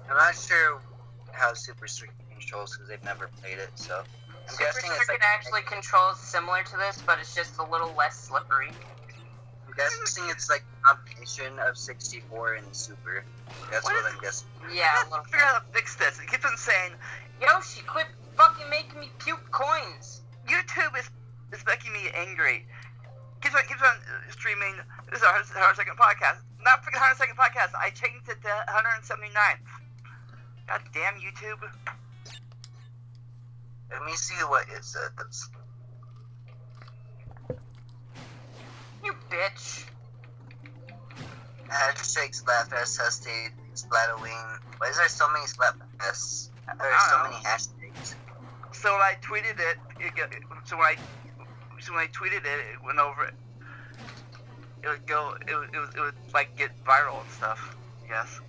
S2: I'm not sure how Super Street controls because they've never played it, so. I'm
S1: Super
S2: guessing it's
S1: Circuit
S2: like
S1: actually controls similar to this, but it's just a little less slippery.
S2: I'm guessing it's like a combination of 64 and Super. That's what I'm guessing.
S1: Yeah,
S4: I
S1: a
S4: have
S1: little
S4: to figure out how to fix this. It keeps on saying
S1: Yoshi, quit fucking making me puke coins.
S4: YouTube is making me angry. Keeps on streaming. This is our 100-second podcast. Not freaking 100-second podcast. I changed it to 179. God damn YouTube.
S2: Let me see what it says.
S1: You bitch.
S2: Hashtag Splatfest has stayed Splatowing. Why is there so many Splatfests? There are so many hashtags.
S4: So when I tweeted it, so when I tweeted it, it went over it. It would go. It would like get viral and stuff. Yes.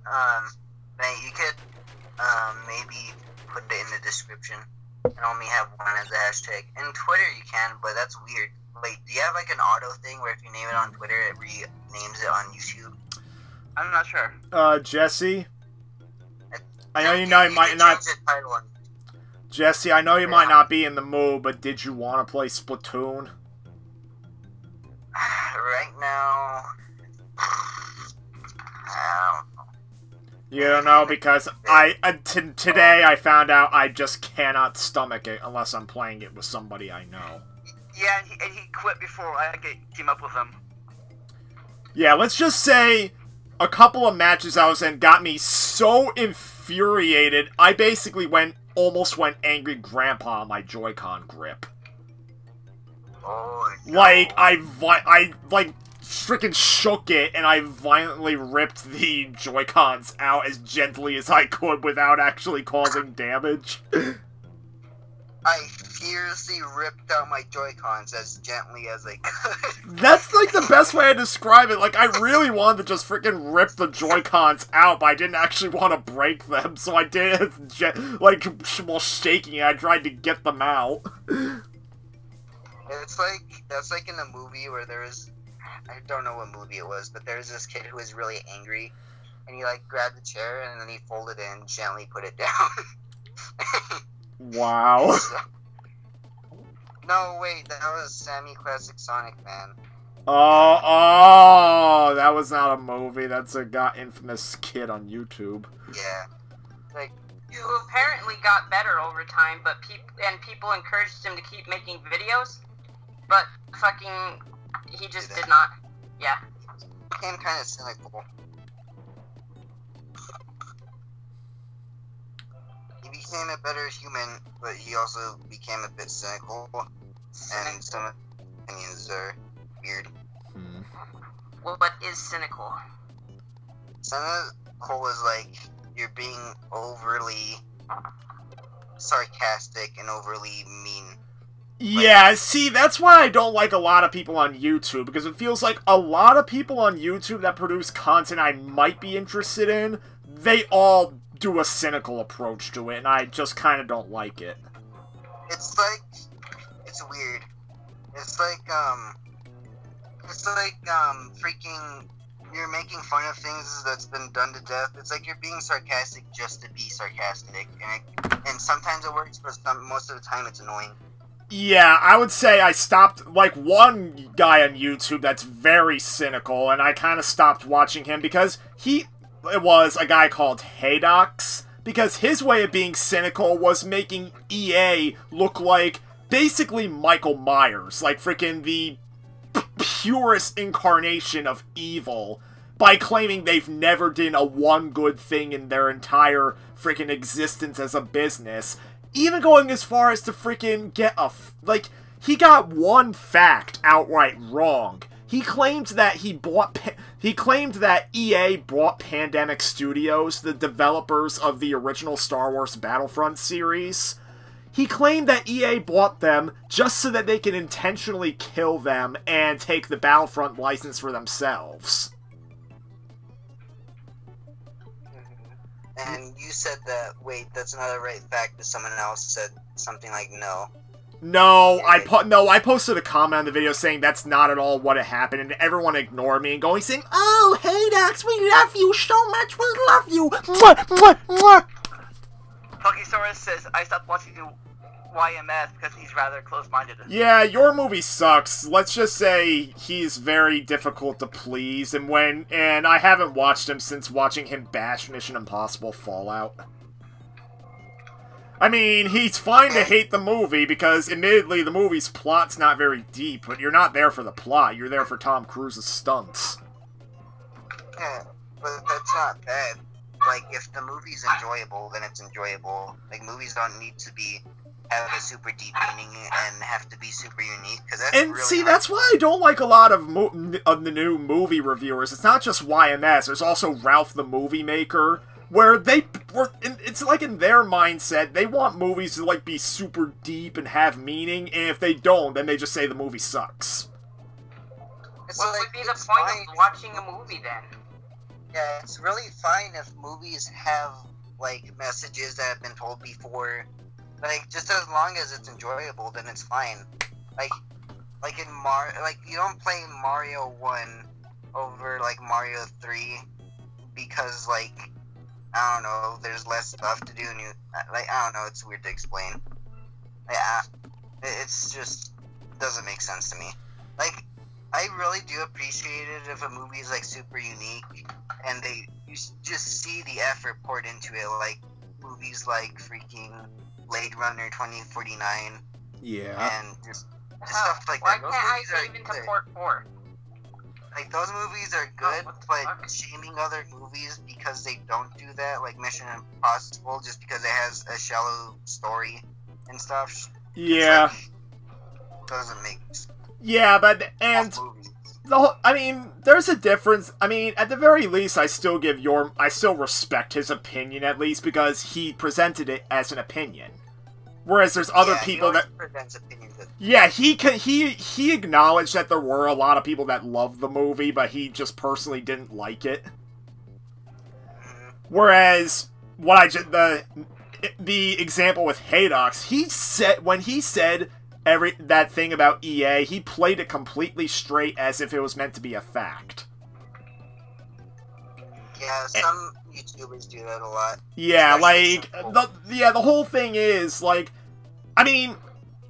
S2: Man, you could maybe put it in the description and only have one as a hashtag. In Twitter you can, but that's weird. Wait, do you have like an auto thing where if you name it on Twitter, it renames it on YouTube?
S4: I'm not sure.
S3: Jesse? I know you
S2: can
S3: might not...
S2: change the title on...
S3: Jesse, I know you might not be in the mood, but did you want to play Splatoon?
S2: Right now... I don't know.
S3: You don't know, because today I found out I just cannot stomach it unless I'm playing it with somebody I know.
S4: Yeah, and he quit before I could team up with him.
S3: Yeah, let's just say a couple of matches I was in got me so infuriated, I basically almost went angry grandpa on my Joy-Con grip.
S2: Oh, no.
S3: Like, I freaking shook it, and I violently ripped the Joy-Cons out as gently as I could without actually causing damage.
S2: I fiercely ripped out my Joy-Cons as gently as I could.
S3: That's, like, the best way to describe it. Like, I really wanted to just freaking rip the Joy-Cons out, but I didn't actually want to break them, so I did it, like, while shaking, I tried to get them out.
S2: That's like in a movie where there was... I don't know what movie it was, but there was this kid who was really angry, and he, like, grabbed the chair, and then he folded it and gently put it down.
S3: Wow.
S2: No, wait, that was Sammy Classic Sonic, man.
S3: Oh, that was not a movie. That's a infamous kid on YouTube.
S2: Yeah. Like,
S1: You apparently got better over time, but people encouraged him to keep making videos, but fucking, he just did not. Yeah.
S2: became kind of cynical. He became a better human, but he also became a bit cynical, and some opinions are weird.
S1: Well, what is cynical?
S2: Cynical is like you're being overly sarcastic and overly mean.
S3: Yeah, see, that's why I don't like a lot of people on YouTube, because it feels like a lot of people on YouTube that produce content I might be interested in, they all do a cynical approach to it, and I just kind of don't like it.
S2: It's like, it's weird. It's like, freaking, you're making fun of things that's been done to death. It's like you're being sarcastic just to be sarcastic, and sometimes it works, but most of the time it's annoying.
S3: Yeah, I would say I stopped, like, one guy on YouTube that's very cynical, and I kind of stopped watching him because it was a guy called Haydox, because his way of being cynical was making EA look like basically Michael Myers, like freaking the purest incarnation of evil, by claiming they've never done a one good thing in their entire freaking existence as a business. Even going as far as to freaking get he got one fact outright wrong. He claimed that EA bought Pandemic Studios, the developers of the original Star Wars Battlefront series. He claimed that EA bought them just so that they can intentionally kill them and take the Battlefront license for themselves.
S2: And you said that, wait, that's not a right fact, but someone else said something like no.
S3: No, I posted a comment on the video saying that's not at all what had happened, and everyone ignored me and saying, "Oh, Haydox, we love you so much, we love you! Mwah, mwah, mwah."
S4: Funkysaurus says, I stopped watching YMS because he's rather close-minded.
S3: Yeah, your movie sucks. Let's just say he's very difficult to please, and I haven't watched him since watching him bash Mission Impossible Fallout. I mean, he's fine to hate the movie, because admittedly the movie's plot's not very deep, but you're not there for the plot, you're there for Tom Cruise's stunts.
S2: Yeah, but that's not bad. Like, if the movie's enjoyable, then it's enjoyable. Like, movies don't need to have a super deep meaning and have to be super unique, because that's
S3: and
S2: really
S3: see,
S2: hard.
S3: that's why I don't like a lot of the new movie reviewers. It's not just YMS, there's also Ralph the Movie Maker, where it's like in their mindset, they want movies to, like, be super deep and have meaning, and if they don't, then they just say the movie sucks.
S1: What would be the point of watching a movie, then?
S2: Yeah, it's really fine if movies have, like, messages that have been told before. Like, just as long as it's enjoyable, then it's fine. Like in you don't play Mario 1 over, like, Mario 3 because, like, I don't know, there's less stuff to do, and I don't know, it's weird to explain. Yeah, it's just, doesn't make sense to me. Like, I really do appreciate it if a movie is, like, super unique, and you just see the effort poured into it, like, movies like freaking Blade Runner 2049.
S3: Yeah.
S2: And just stuff like
S1: why
S2: that.
S1: Why can't I save into Port 4?
S2: Like, those movies are good, but
S1: fuck?
S2: shaming other movies because they don't do that, like Mission Impossible, just because it has a shallow story and stuff.
S3: Yeah.
S2: Like, doesn't make sense.
S3: Yeah, but, and I mean, there's a difference. I mean, at the very least, I still respect his opinion, at least, because he presented it as an opinion. Whereas there's other people that
S2: presents opinions.
S3: Yeah, he acknowledged that there were a lot of people that loved the movie, but he just personally didn't like it. Whereas the example with Haydox, when he said that thing about EA, he played it completely straight as if it was meant to be a fact.
S2: Yeah, some YouTubers do that a lot.
S3: Yeah, like, the whole thing is, like, I mean,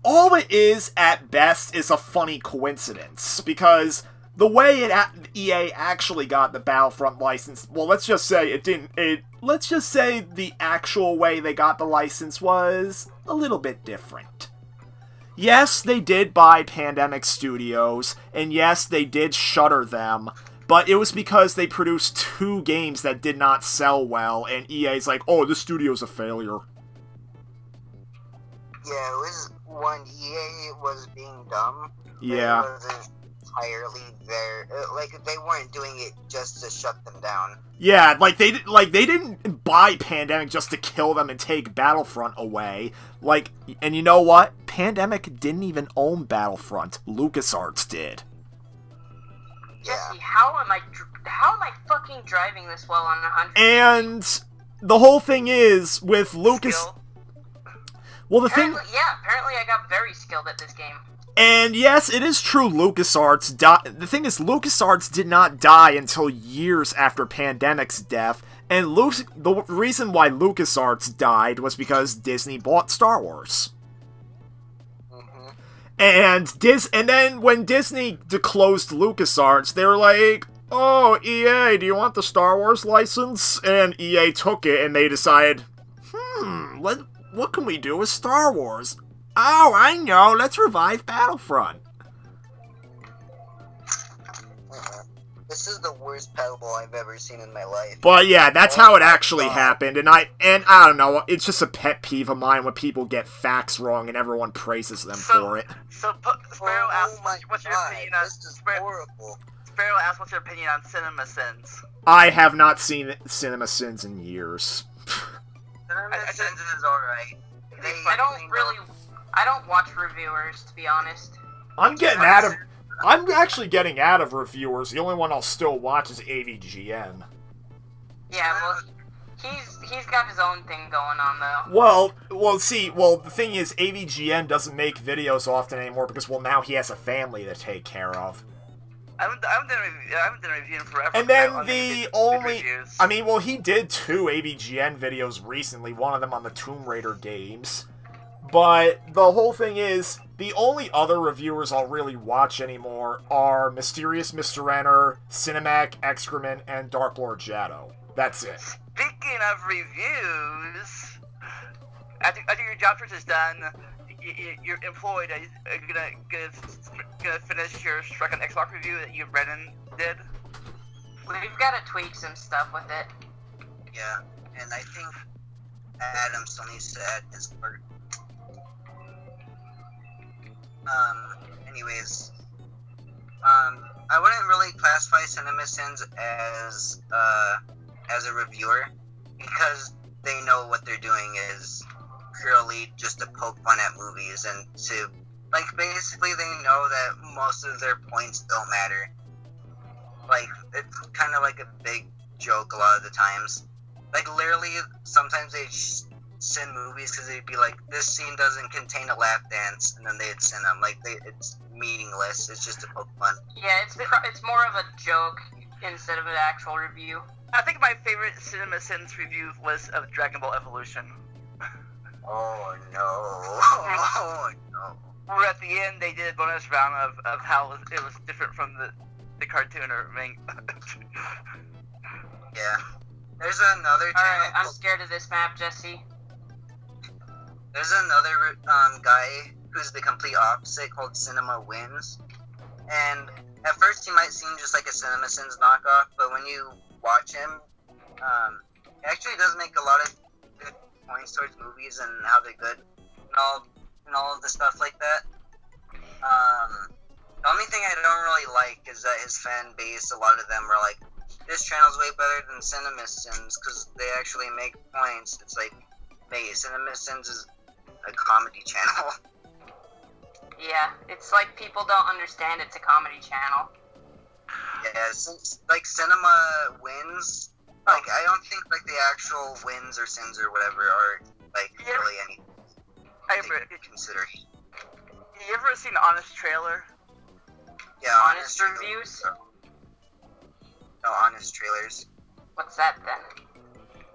S3: all it is, at best, is a funny coincidence, because the way EA actually got the Battlefront license, well, let's just say let's just say the actual way they got the license was a little bit different. Yes, they did buy Pandemic Studios, and yes, they did shutter them, but it was because they produced 2 games that did not sell well, and EA's like, oh, this studio's a failure.
S2: Yeah, it was when EA was being dumb.
S3: Yeah.
S2: It wasn't entirely there. Like, they weren't doing it just to shut them down.
S3: Yeah, they didn't buy Pandemic just to kill them and take Battlefront away. Like, and you know what? Pandemic didn't even own Battlefront. LucasArts did.
S1: Jesse, how am I fucking driving this well on 100?
S3: And the whole thing is with Lucas.
S4: Skill.
S3: Well,
S1: apparently I got very skilled at this game.
S3: And yes, it is true LucasArts died. The thing is, LucasArts did not die until years after Pandemic's death, and the reason why LucasArts died was because Disney bought Star Wars. And then when Disney closed LucasArts, they were like, oh, EA, do you want the Star Wars license? And EA took it, and they decided, what can we do with Star Wars? Oh, I know, let's revive Battlefront.
S2: This is the worst Pebble I've ever seen in my life.
S3: But yeah, that's how it actually happened, and I don't know, it's just a pet peeve of mine when people get facts wrong and everyone praises them for it.
S4: So Sparrow asked, what's your opinion on
S2: this is horrible.
S4: Sparrow asked, what's your opinion on Cinema Sins?
S3: I have not seen Cinema Sins in years.
S2: Cinema Sins is alright.
S1: I don't watch reviewers, to be honest.
S3: I'm actually getting out of reviewers. The only one I'll still watch is AVGN.
S1: Yeah, well, he's got his own thing going on, though.
S3: Well, the thing is, AVGN doesn't make videos often anymore because, well, now he has a family to take care of.
S4: I haven't done a review in forever.
S3: And then
S4: on
S3: the
S4: big
S3: only...
S4: reviews.
S3: I mean, well, he did 2 AVGN videos recently, one of them on the Tomb Raider games. But the whole thing is, the only other reviewers I'll really watch anymore are Mysterious Mr. Enter, Cinemac, Excrement, and Dark Lord Shadow. That's it.
S4: Speaking of reviews, after your job search is done, you're employed. Are you gonna finish your Shrek on Xbox review that you and Brennan did?
S1: We've got to tweak some stuff with it.
S2: Yeah, and I think Adam still needs to add his part. Anyways, I wouldn't really classify CinemaSins as a reviewer, because they know what they're doing is purely just to poke fun at movies, and to, like, basically they know that most of their points don't matter. Like, it's kind of like a big joke a lot of the times. Like, literally, sometimes they send movies because they'd be like, this scene doesn't contain a lap dance, and then they'd send them. Like, it's meaningless. It's just to poke fun.
S1: Yeah, it's more of a joke instead of an actual review.
S4: I think my favorite CinemaSins review was of Dragon Ball Evolution.
S2: Oh no! Oh no!
S4: Where at the end they did a bonus round of how it was different from the cartoon or main.
S2: Yeah. There's another channel.
S1: Alright, I'm scared of this map, Jesse.
S2: There's another guy who's the complete opposite called Cinema Wins. And at first he might seem just like a CinemaSins knockoff, but when you watch him, he actually does make a lot of good points towards movies and how they're good and all of the stuff like that. The only thing I don't really like is that his fan base, a lot of them are like, this channel's way better than CinemaSins because they actually make points. It's like, hey, CinemaSins is a comedy channel.
S1: Yeah, it's like people don't understand it's a comedy channel.
S2: Yeah, since, like, Cinema Wins, like, I don't think, like, the actual wins or sins or whatever are, like, really anything to consider.
S4: You ever seen Honest Trailer?
S2: Yeah,
S1: Honest reviews?
S2: No, Honest Trailers.
S1: What's that then?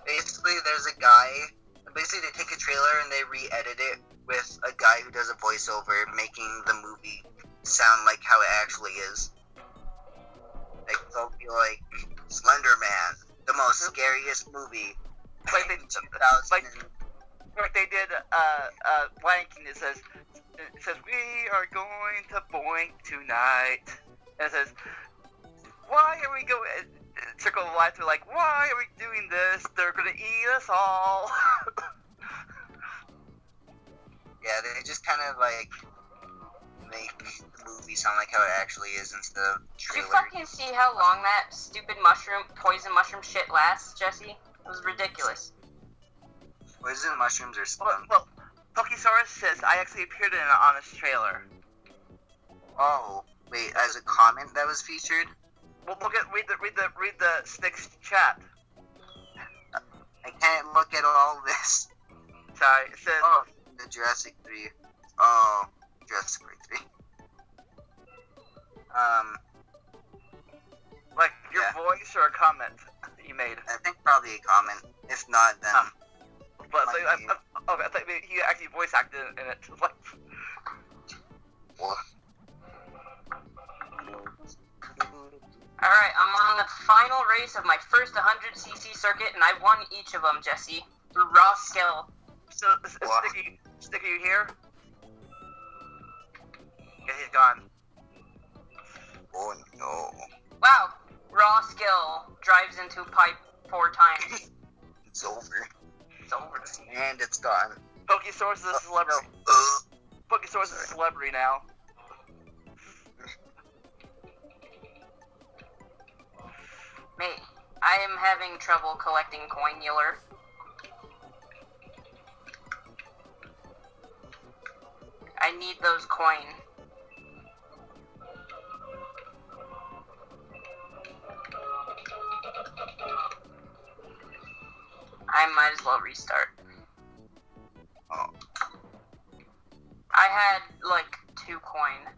S2: Basically, there's a guy, basically they take a trailer and they re-edit it with a guy who does a voiceover, making the movie sound like how it actually is. Like, they'll be like, Slender Man, the most scariest movie.
S4: Like they, like they did Lion King. It says we are going to boink tonight, and it says, why are we going? Circle of Life. They're like, why are we doing this? They're gonna eat us all.
S2: Yeah, they just kind of like make the movie sound like how it actually is instead of trailer.
S1: Did you fucking see how long that stupid poison mushroom shit lasts, Jesse? It was ridiculous.
S2: Poison mushrooms are fun.
S4: Well, Pokesaurus says I actually appeared in an Honest Trailer.
S2: Oh, wait, as a comment that was featured?
S4: Well, read the Snick's chat.
S2: I can't look at all this.
S4: Sorry, it says.
S2: Oh, the Jurassic 3. Oh, Jurassic Park 3.
S4: Like your voice or a comment that you made?
S2: I think probably a comment. If not, then.
S4: But so, I thought maybe he actually voice acted in it. Like.
S2: What?
S1: Alright, I'm on the final race of my first 100cc circuit, and I won each of them, Jesse, through raw skill.
S4: So, Sticky, you here? Yeah, he's gone.
S2: Oh no.
S1: Wow, raw skill drives into pipe 4 times.
S2: It's over.
S1: It's over.
S2: And it's gone.
S4: Pokesaurus is a celebrity.
S2: No.
S4: Pokesaurus is a celebrity now.
S1: Mate, I am having trouble collecting coinular. I need those coin. I might as well restart.
S2: Oh.
S1: I had, like, 2 coin.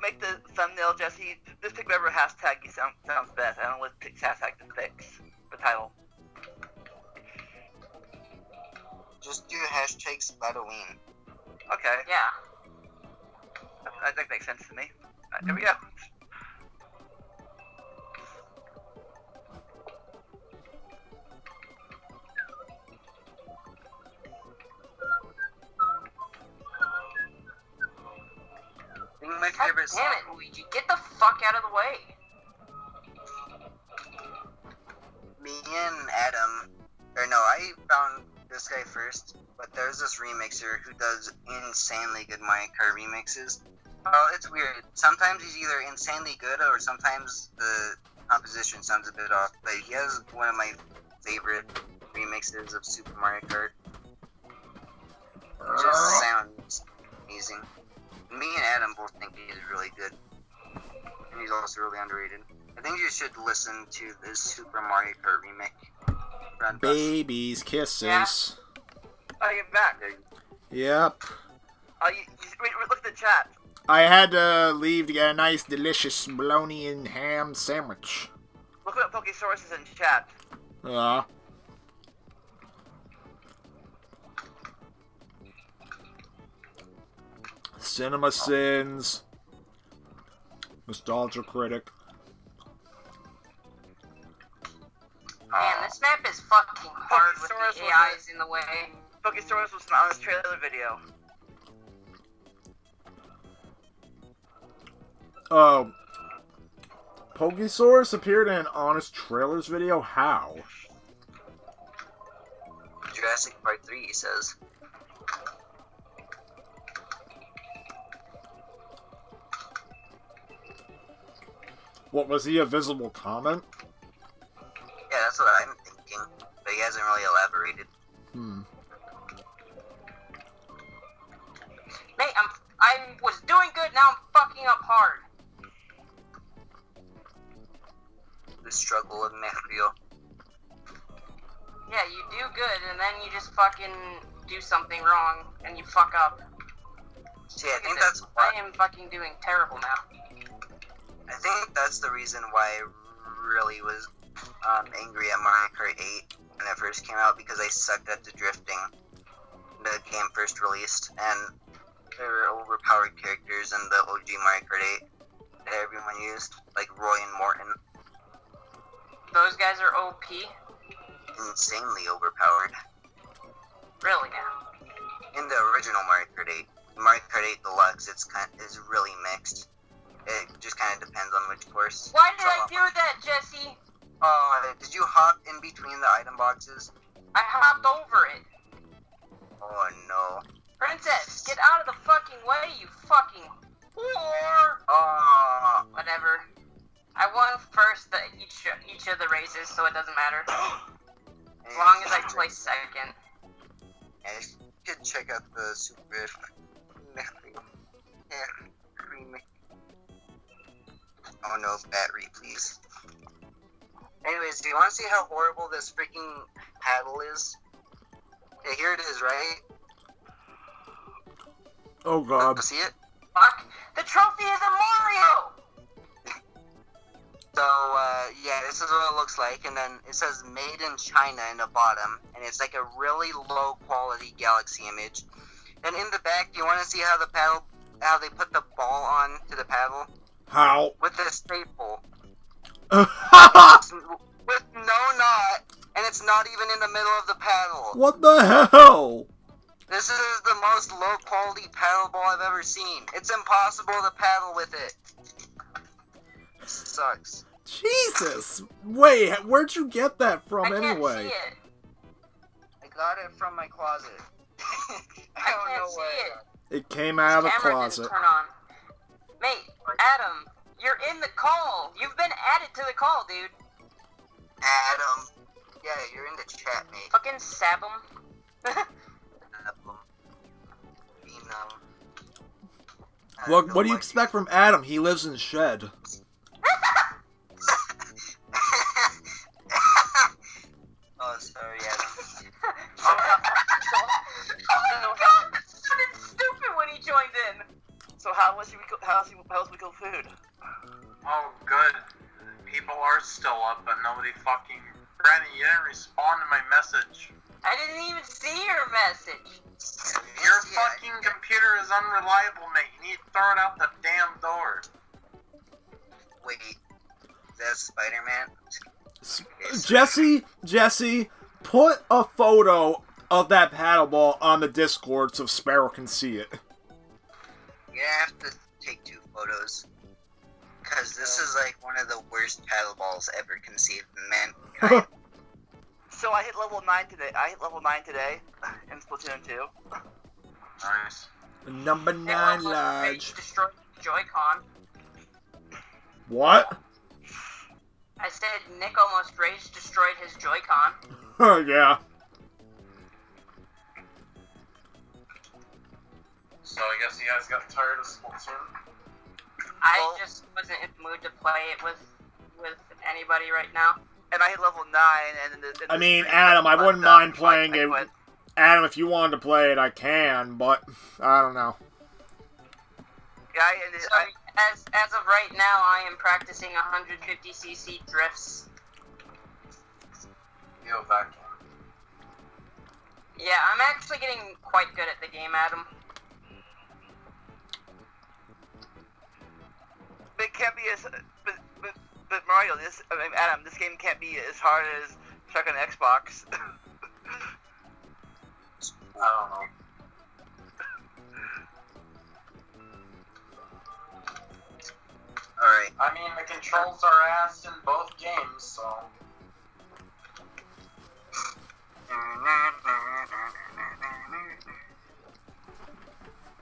S4: make the thumbnail, Jesse, just pick whatever hashtag you sounds best. I don't know what hashtag to pick the title.
S2: Just do hashtag Splatoween.
S4: Okay.
S1: Yeah.
S4: I think that makes sense to me. Alright, here we go.
S2: My
S1: God
S2: favorite
S1: damn it, Luigi. Get the fuck out of the way.
S2: Me and Adam, or no, I found this guy first, but there's this remixer who does insanely good Mario Kart remixes. Well, it's weird. Sometimes he's either insanely good or sometimes the composition sounds a bit off, but he has one of my favorite remixes of Super Mario Kart. It just sounds amazing. Me and Adam both think he's really good, and he's also really underrated. I think you should listen to this Super Mario Kart remake.
S3: Babies, kisses.
S1: Yeah.
S4: Oh, you're back.
S3: Yep.
S4: Oh, wait, look at the chat.
S3: I had to leave to get a nice, delicious bologna and ham sandwich.
S4: Look what Pokesaurus is in chat.
S3: Cinema Sins. Nostalgia Critic.
S1: Man, this map is fucking hard with
S4: Pokesaurus
S1: the
S4: was
S1: AIs in the way.
S4: Pokesaurus was on this trailer video.
S3: Pokesaurus appeared in an Honest Trailers video? How?
S2: Jurassic Park 3, he says.
S3: What, was he a visible comment?
S2: Yeah, that's what I'm thinking, but he hasn't really elaborated.
S1: Mate, I was doing good, now I'm fucking up hard.
S2: The struggle of Mario.
S1: Yeah, you do good, and then you just fucking do something wrong, and you fuck up.
S2: See, I
S1: Look
S2: think
S1: at
S2: that's
S1: this.
S2: why.
S1: I am fucking doing terrible now.
S2: I think that's the reason why I really was angry at Mario Kart 8 when it first came out, because I sucked at the drifting. The game first released, and there were overpowered characters in the OG Mario Kart 8 that everyone used, like Roy and Morton.
S1: Those guys are OP?
S2: Insanely overpowered.
S1: Really now?
S2: In the original Mario Kart 8. Mario Kart 8 Deluxe, is really mixed. It just kind of depends on which course.
S1: Why did I do that, Jesse?
S2: Did you hop in between the item boxes?
S1: I hopped over it.
S2: Oh no.
S1: Princess, get out of the fucking way, you fucking whore! Whatever. I won first each of the races, so it doesn't matter. As long as I place second.
S2: Yeah, you should check out the Super remake. Oh no, battery, please. Anyways, do you want to see how horrible this freaking paddle is? Okay, here it is, right?
S3: Oh god.
S2: See it?
S1: Fuck! The trophy is a Mario!
S2: So, yeah, this is what it looks like, and then it says made in China in the bottom, and it's like a really low quality Galaxy image. And in the back, do you want to see how how they put the ball on to the paddle?
S3: How?
S2: With a staple. With no knot, and it's not even in the middle of the paddle.
S3: What the hell?
S2: This is the most low quality paddle ball I've ever seen. It's impossible to paddle with it. It sucks.
S3: Jesus! Wait, where'd you get that from
S1: I
S3: anyway?
S1: can't see it.
S2: I got it from my closet.
S1: I can't see it.
S3: It came out of the
S1: Camera
S3: closet.
S1: didn't turn on. Mate, Adam, you're in the call. You've been added to the call, dude.
S2: Adam. Yeah, you're in the chat, mate.
S1: Fucking sab him.
S3: What do you expect from Adam? He lives in shed.
S2: Oh, sorry, Adam.
S1: Oh my god, that sounded stupid when he joined in.
S4: So how how's we go food?
S5: Oh, good. People are still up, but nobody fucking... Granny, you didn't respond to my message.
S1: I didn't even see your message.
S5: Your fucking computer is unreliable, mate. You need to throw it out the damn door.
S2: Wait, is that Spider-Man?
S3: Jesse, put a photo of that paddleball on the Discord so Sparrow can see it.
S2: You have to take 2 photos. Because this is like one of the worst paddleballs ever conceived in mankind.
S4: So I hit level 9 today. In Splatoon 2.
S5: Nice.
S3: Number 9 large.
S1: Destroyed the Joy-Con.
S3: What?
S1: I said Nick almost rage destroyed his Joy-Con.
S3: Oh, yeah.
S5: So I guess you guys got tired of Splatoon?
S1: I just wasn't in the mood to play it with anybody right now.
S4: And I hit level 9, and
S3: I mean, Adam, I wouldn't mind playing it. Adam, if you wanted to play it, I can, but I don't know.
S4: Yeah,
S1: as of right now, I am practicing 150cc drifts.
S5: Yo, back.
S1: Yeah, I'm actually getting quite good at the game, Adam.
S4: But it can't be as... But Mario, Adam, this game can't be as hard as Chuck on Xbox.
S5: I don't know.
S2: Alright.
S5: I mean, the controls are ass in both games, so...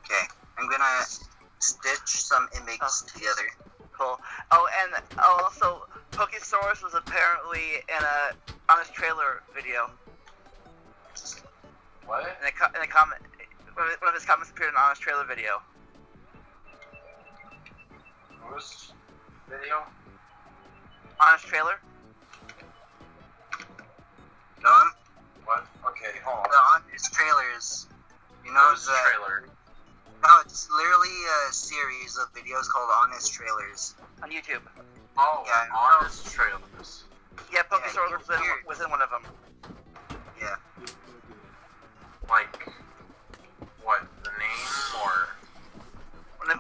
S2: Okay, I'm gonna stitch some images together.
S4: Cool. Oh, and also, Pokesaurus was apparently in a Honest Trailer video.
S5: What?
S4: In a comment, one of his comments appeared in an Honest Trailer video.
S5: Whose video?
S4: Honest Trailer?
S2: Done?
S5: What? Okay, hold on.
S2: The Honest Trailers. You know
S5: Whose
S2: the...
S5: trailer?
S2: No, it's literally a series of videos called Honest Trailers.
S4: On YouTube.
S5: Oh,
S2: Yeah,
S5: Honest Trailers.
S4: Yeah, Pokesaurus was in one of them.
S2: Yeah.
S5: Like, what, the name, or...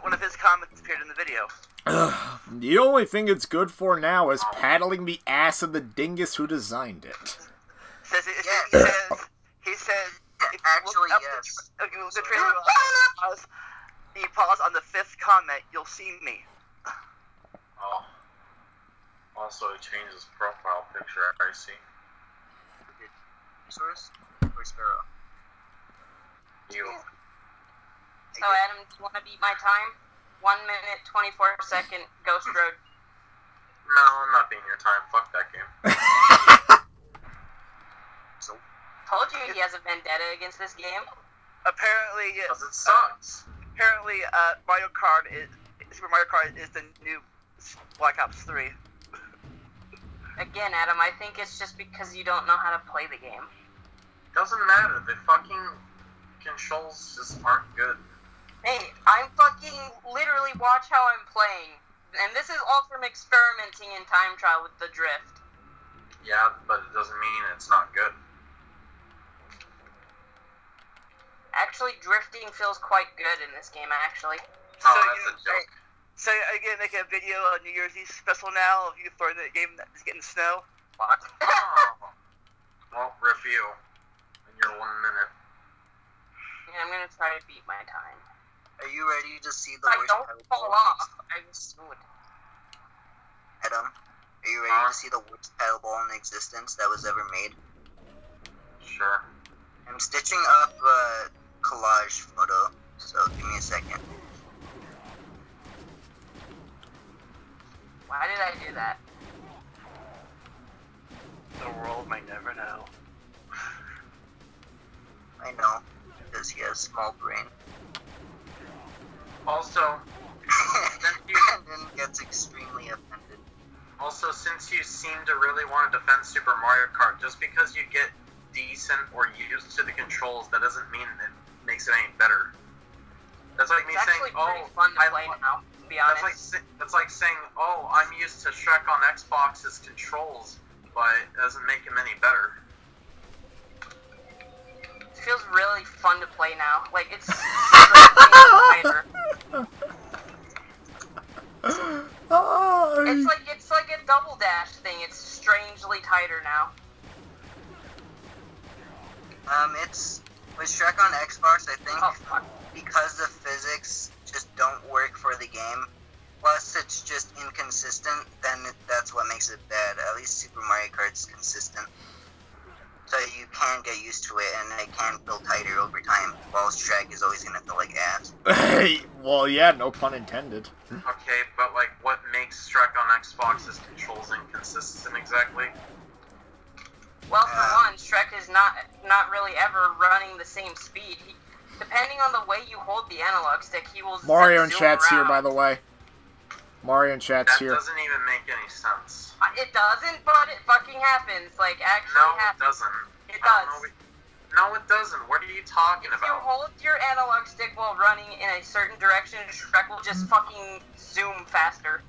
S4: One of his comments appeared in the video.
S3: The only thing it's good for now is paddling the ass of the dingus who designed it.
S4: He says,
S2: Actually, yes.
S4: If you look at the trailer, you pause on the 5th comment, you'll see me.
S5: Oh. Also, he changed his profile picture, I see.
S2: Source or Sparrow?
S5: You.
S1: So, Adam, do you want to beat my time? 1 minute, 24-second Ghost Road.
S5: No, I'm not beating your time. Fuck that game.
S2: So,
S1: Told you he has a vendetta against this game.
S4: Apparently,
S5: Because it sucks.
S4: Apparently, Super Mario Kart is the new Black Ops 3.
S1: Again, Adam, I think it's just because you don't know how to play the game.
S5: Doesn't matter. The fucking controls just aren't good.
S1: Hey, I'm fucking literally watch how I'm playing. And this is all from experimenting in time trial with the drift.
S5: Yeah, but it doesn't mean it's not good.
S1: Actually, drifting feels quite good in this game, actually.
S5: Oh, that's a joke.
S4: So are you gonna make a video on New Year's Eve special now of you throwing the game that's getting snow?
S1: What?
S5: Oh. Well, rip you. In your 1 minute.
S1: Yeah, I'm gonna try to beat my time.
S2: are you ready to see the
S1: I
S2: worst
S1: don't fall off. I just would.
S2: Adam, are you ready to see the worst paddleball in existence that was ever made?
S5: Sure.
S2: I'm stitching up a collage photo, so give me a second.
S1: Why did I do that?
S4: The world might never know.
S2: I know, because he has small brain.
S5: Also,
S2: Brandon gets extremely offended.
S5: since you seem to really want to defend Super Mario Kart, just because you get decent or used to the controls, that doesn't mean it makes it any better. That's like me
S1: It's
S5: saying,
S1: actually
S5: oh,
S1: pretty fun to play now, to be honest.
S5: That's like saying, oh, I'm used to Shrek on Xbox's controls, but it doesn't make him any better.
S1: It feels really fun to play now. Like, it's tighter. It's like a double dash thing. It's strangely tighter now.
S2: It's with Shrek on Xbox, I think,
S1: Oh, fuck.
S2: because the physics just don't work for the game. Plus, it's just inconsistent. Then that's what makes it bad. At least Super Mario Kart's consistent, so you can get used to it, and it can feel tighter over time. While Shrek is always gonna feel like ass.
S3: Well, yeah, no pun intended.
S5: Okay, but like, what makes Shrek on Xbox's controls inconsistent exactly?
S1: Well, for one, Shrek is not really ever running the same speed. Depending on the way you hold the analog stick, he will
S3: Mario in
S1: zoom
S3: chat's
S1: around.
S3: here, by the way. Mario in chat's
S5: That
S3: here.
S5: doesn't even make any sense.
S1: It doesn't, but it fucking happens. Like, actually
S5: No, it
S1: happens.
S5: doesn't.
S1: It
S5: I don't
S1: does.
S5: know No, it doesn't. What are you talking
S1: If you
S5: about?
S1: hold your analog stick while running in a certain direction, Shrek will just fucking zoom faster.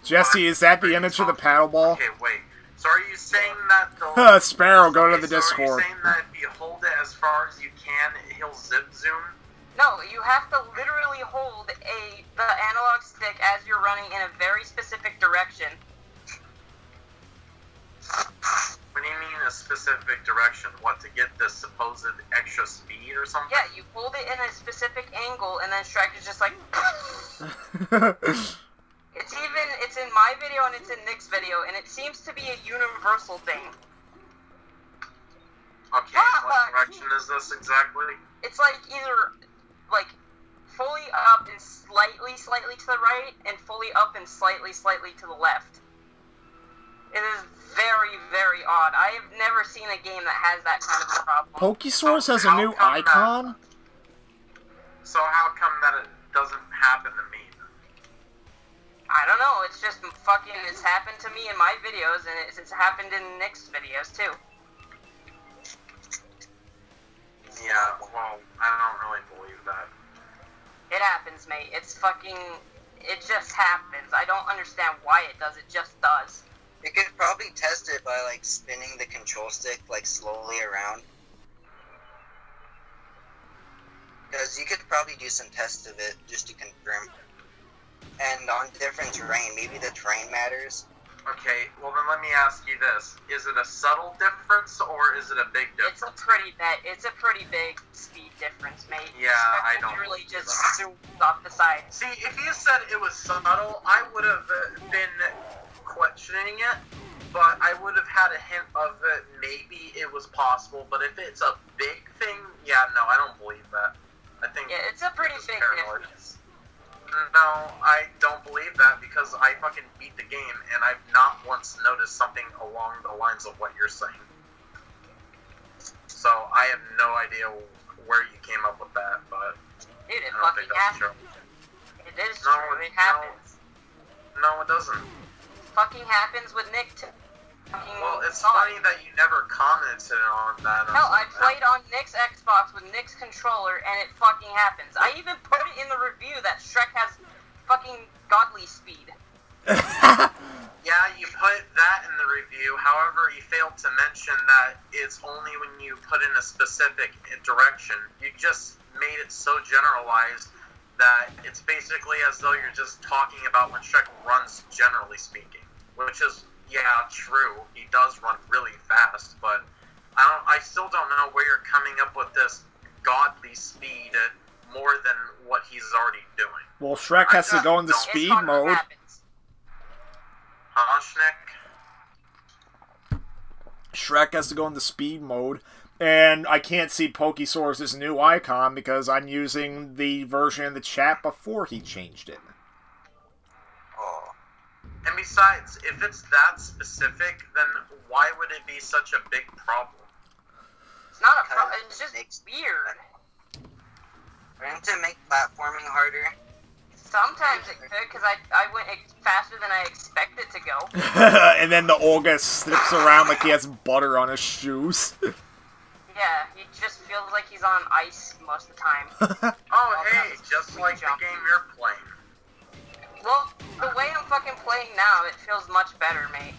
S3: Jesse, is that the image of the paddle ball?
S5: Okay, wait. So are you saying that the...
S3: Sparrow, go to the
S5: So are
S3: Discord.
S5: you saying that if you hold it as far as you can, he'll zip zoom?
S1: No, you have to literally hold the analog stick as you're running in a very specific direction.
S5: What do you mean a specific direction? What, to get the supposed extra speed or something?
S1: Yeah, you hold it in a specific angle, and then Shrek is just like... It's in my video and it's in Nick's video, and it seems to be a universal thing.
S5: Okay, what direction is this exactly?
S1: It's like either, like, fully up and slightly to the right, and fully up and slightly to the left. It is very, very odd. I have never seen a game that has that kind of a problem.
S3: Pokesaurus has a new icon?
S5: So how come that it doesn't happen to me?
S1: I don't know, it's just fucking, it's happened to me in my videos, and it's happened in Nick's videos, too.
S5: Yeah, well, I don't really believe that.
S1: It happens, mate. It's fucking, it just happens. I don't understand why it does, it just does.
S2: You could probably test it by, like, spinning the control stick, like, slowly around. Because you could probably do some tests of it, just to confirm. And on different terrain, maybe the terrain matters.
S5: Okay, well then let me ask you this. Is it a subtle difference, or is it a big difference?
S1: It's a pretty big speed difference, mate.
S5: Yeah, I don't
S1: literally
S5: believe
S1: just
S5: that.
S1: zooms off the side.
S5: See, if you said it was subtle, I would have been questioning it, but I would have had a hint of it. Maybe it was possible, but if it's a big thing, yeah, no, I don't believe that. I think
S1: Yeah, it's a pretty
S5: it's
S1: big
S5: paranoid.
S1: difference.
S5: No, I don't believe that because I fucking beat the game and I've not once noticed something along the lines of what you're saying. So I have no idea where you came up with that, but
S1: Dude, it
S5: I don't
S1: fucking
S5: think that's true.
S1: happens. It is
S5: No,
S1: true, it happens.
S5: No, it doesn't.
S1: It fucking happens with Nick, too.
S5: Well, it's funny that you never commented on that.
S1: Hell, I played on Nick's Xbox with Nick's controller, and it fucking happens. I even put it in the review that Shrek has fucking godly speed.
S5: Yeah, you put that in the review. However, you failed to mention that it's only when you put in a specific direction. You just made it so generalized that it's basically as though you're just talking about when Shrek runs, generally speaking, which is... Yeah, true. He does run really fast, but I still don't know where you're coming up with this godly speed more than what he's already doing.
S3: Well, Shrek has to go into speed mode.
S5: Huh, Shnick?
S3: Shrek has to go into speed mode, and I can't see Pokesaurus' new icon because I'm using the version in the chat before he changed it.
S5: And besides, if it's that specific, then why would it be such a big problem?
S1: It's not a problem, it's just weird.
S2: Wouldn't it make platforming harder?
S1: Sometimes it could, because I went faster than I expected to go.
S3: And then the Olga slips around like he has butter on his shoes.
S1: Yeah. he just feels like he's on ice most of the time.
S5: Oh, hey, just like the game you're playing.
S1: Well, the way I'm fucking playing now, it feels much better, mate.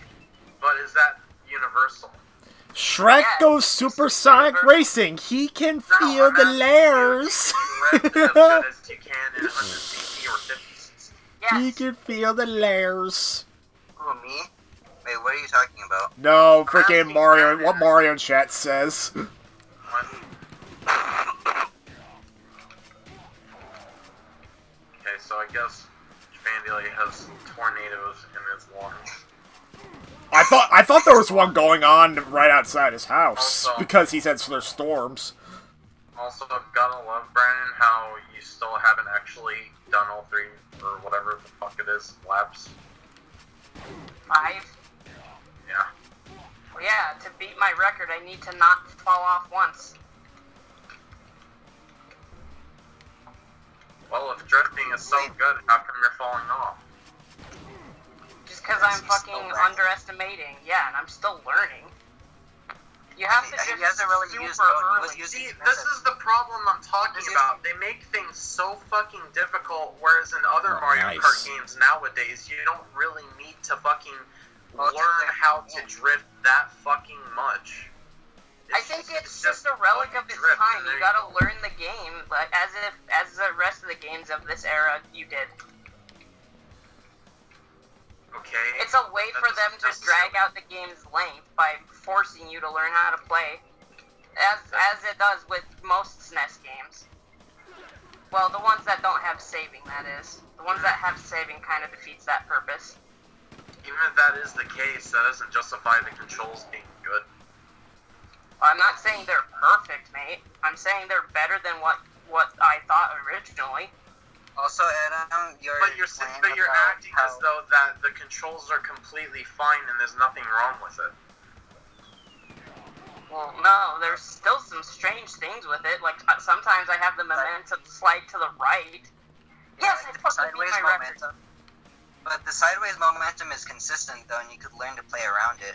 S5: But is that universal?
S3: Shrek
S1: Yeah,
S3: goes supersonic racing. He can feel the layers.
S5: As good as you can in 100 cc or 50
S1: Yes.
S3: He can feel the layers.
S2: Who, me? Wait, what are you talking about?
S3: No, freaking Mario. What Mario chat says.
S5: Okay, so I guess Vandalia has tornadoes in his lawn.
S3: I thought there was one going on right outside his house
S5: Also-
S3: because he said there's storms.
S5: Also, gotta love, Brandon, how you still haven't actually done all 3, or whatever the fuck it is, laps.
S1: 5.
S5: Yeah.
S1: Well, yeah, to beat my record, I need to not fall off once.
S5: Well, if drifting is so good, how come you're falling off?
S1: Just because I'm fucking underestimating. Yeah, and I'm still learning. You have to
S2: He
S1: just
S2: hasn't really
S1: super
S2: used code. He was
S1: early.
S2: using
S5: See, this is the problem I'm talking about. They make things so fucking difficult, whereas in other Mario Kart games nowadays, you don't really need to fucking learn how to drift that fucking much.
S1: I think it's just a relic of its time. You gotta learn the game, like as the rest of the games of this era you did.
S5: Okay.
S1: It's a way for them to drag out the game's length by forcing you to learn how to play, as it does with most SNES games. Well, the ones that don't have saving, that is. The ones that have saving kind of defeats that purpose.
S5: Even if that is the case, that doesn't justify the controls being good.
S1: I'm not saying they're perfect, mate. I'm saying they're better than what I thought originally.
S2: Also, Adam, you're
S5: acting as though that the controls are completely fine and there's nothing wrong with it.
S1: Well, no, there's still some strange things with it. Like, sometimes I have the momentum slide to the right. Yes, I fucking beat my record.
S2: But the sideways momentum is consistent, though, and you could learn to play around it.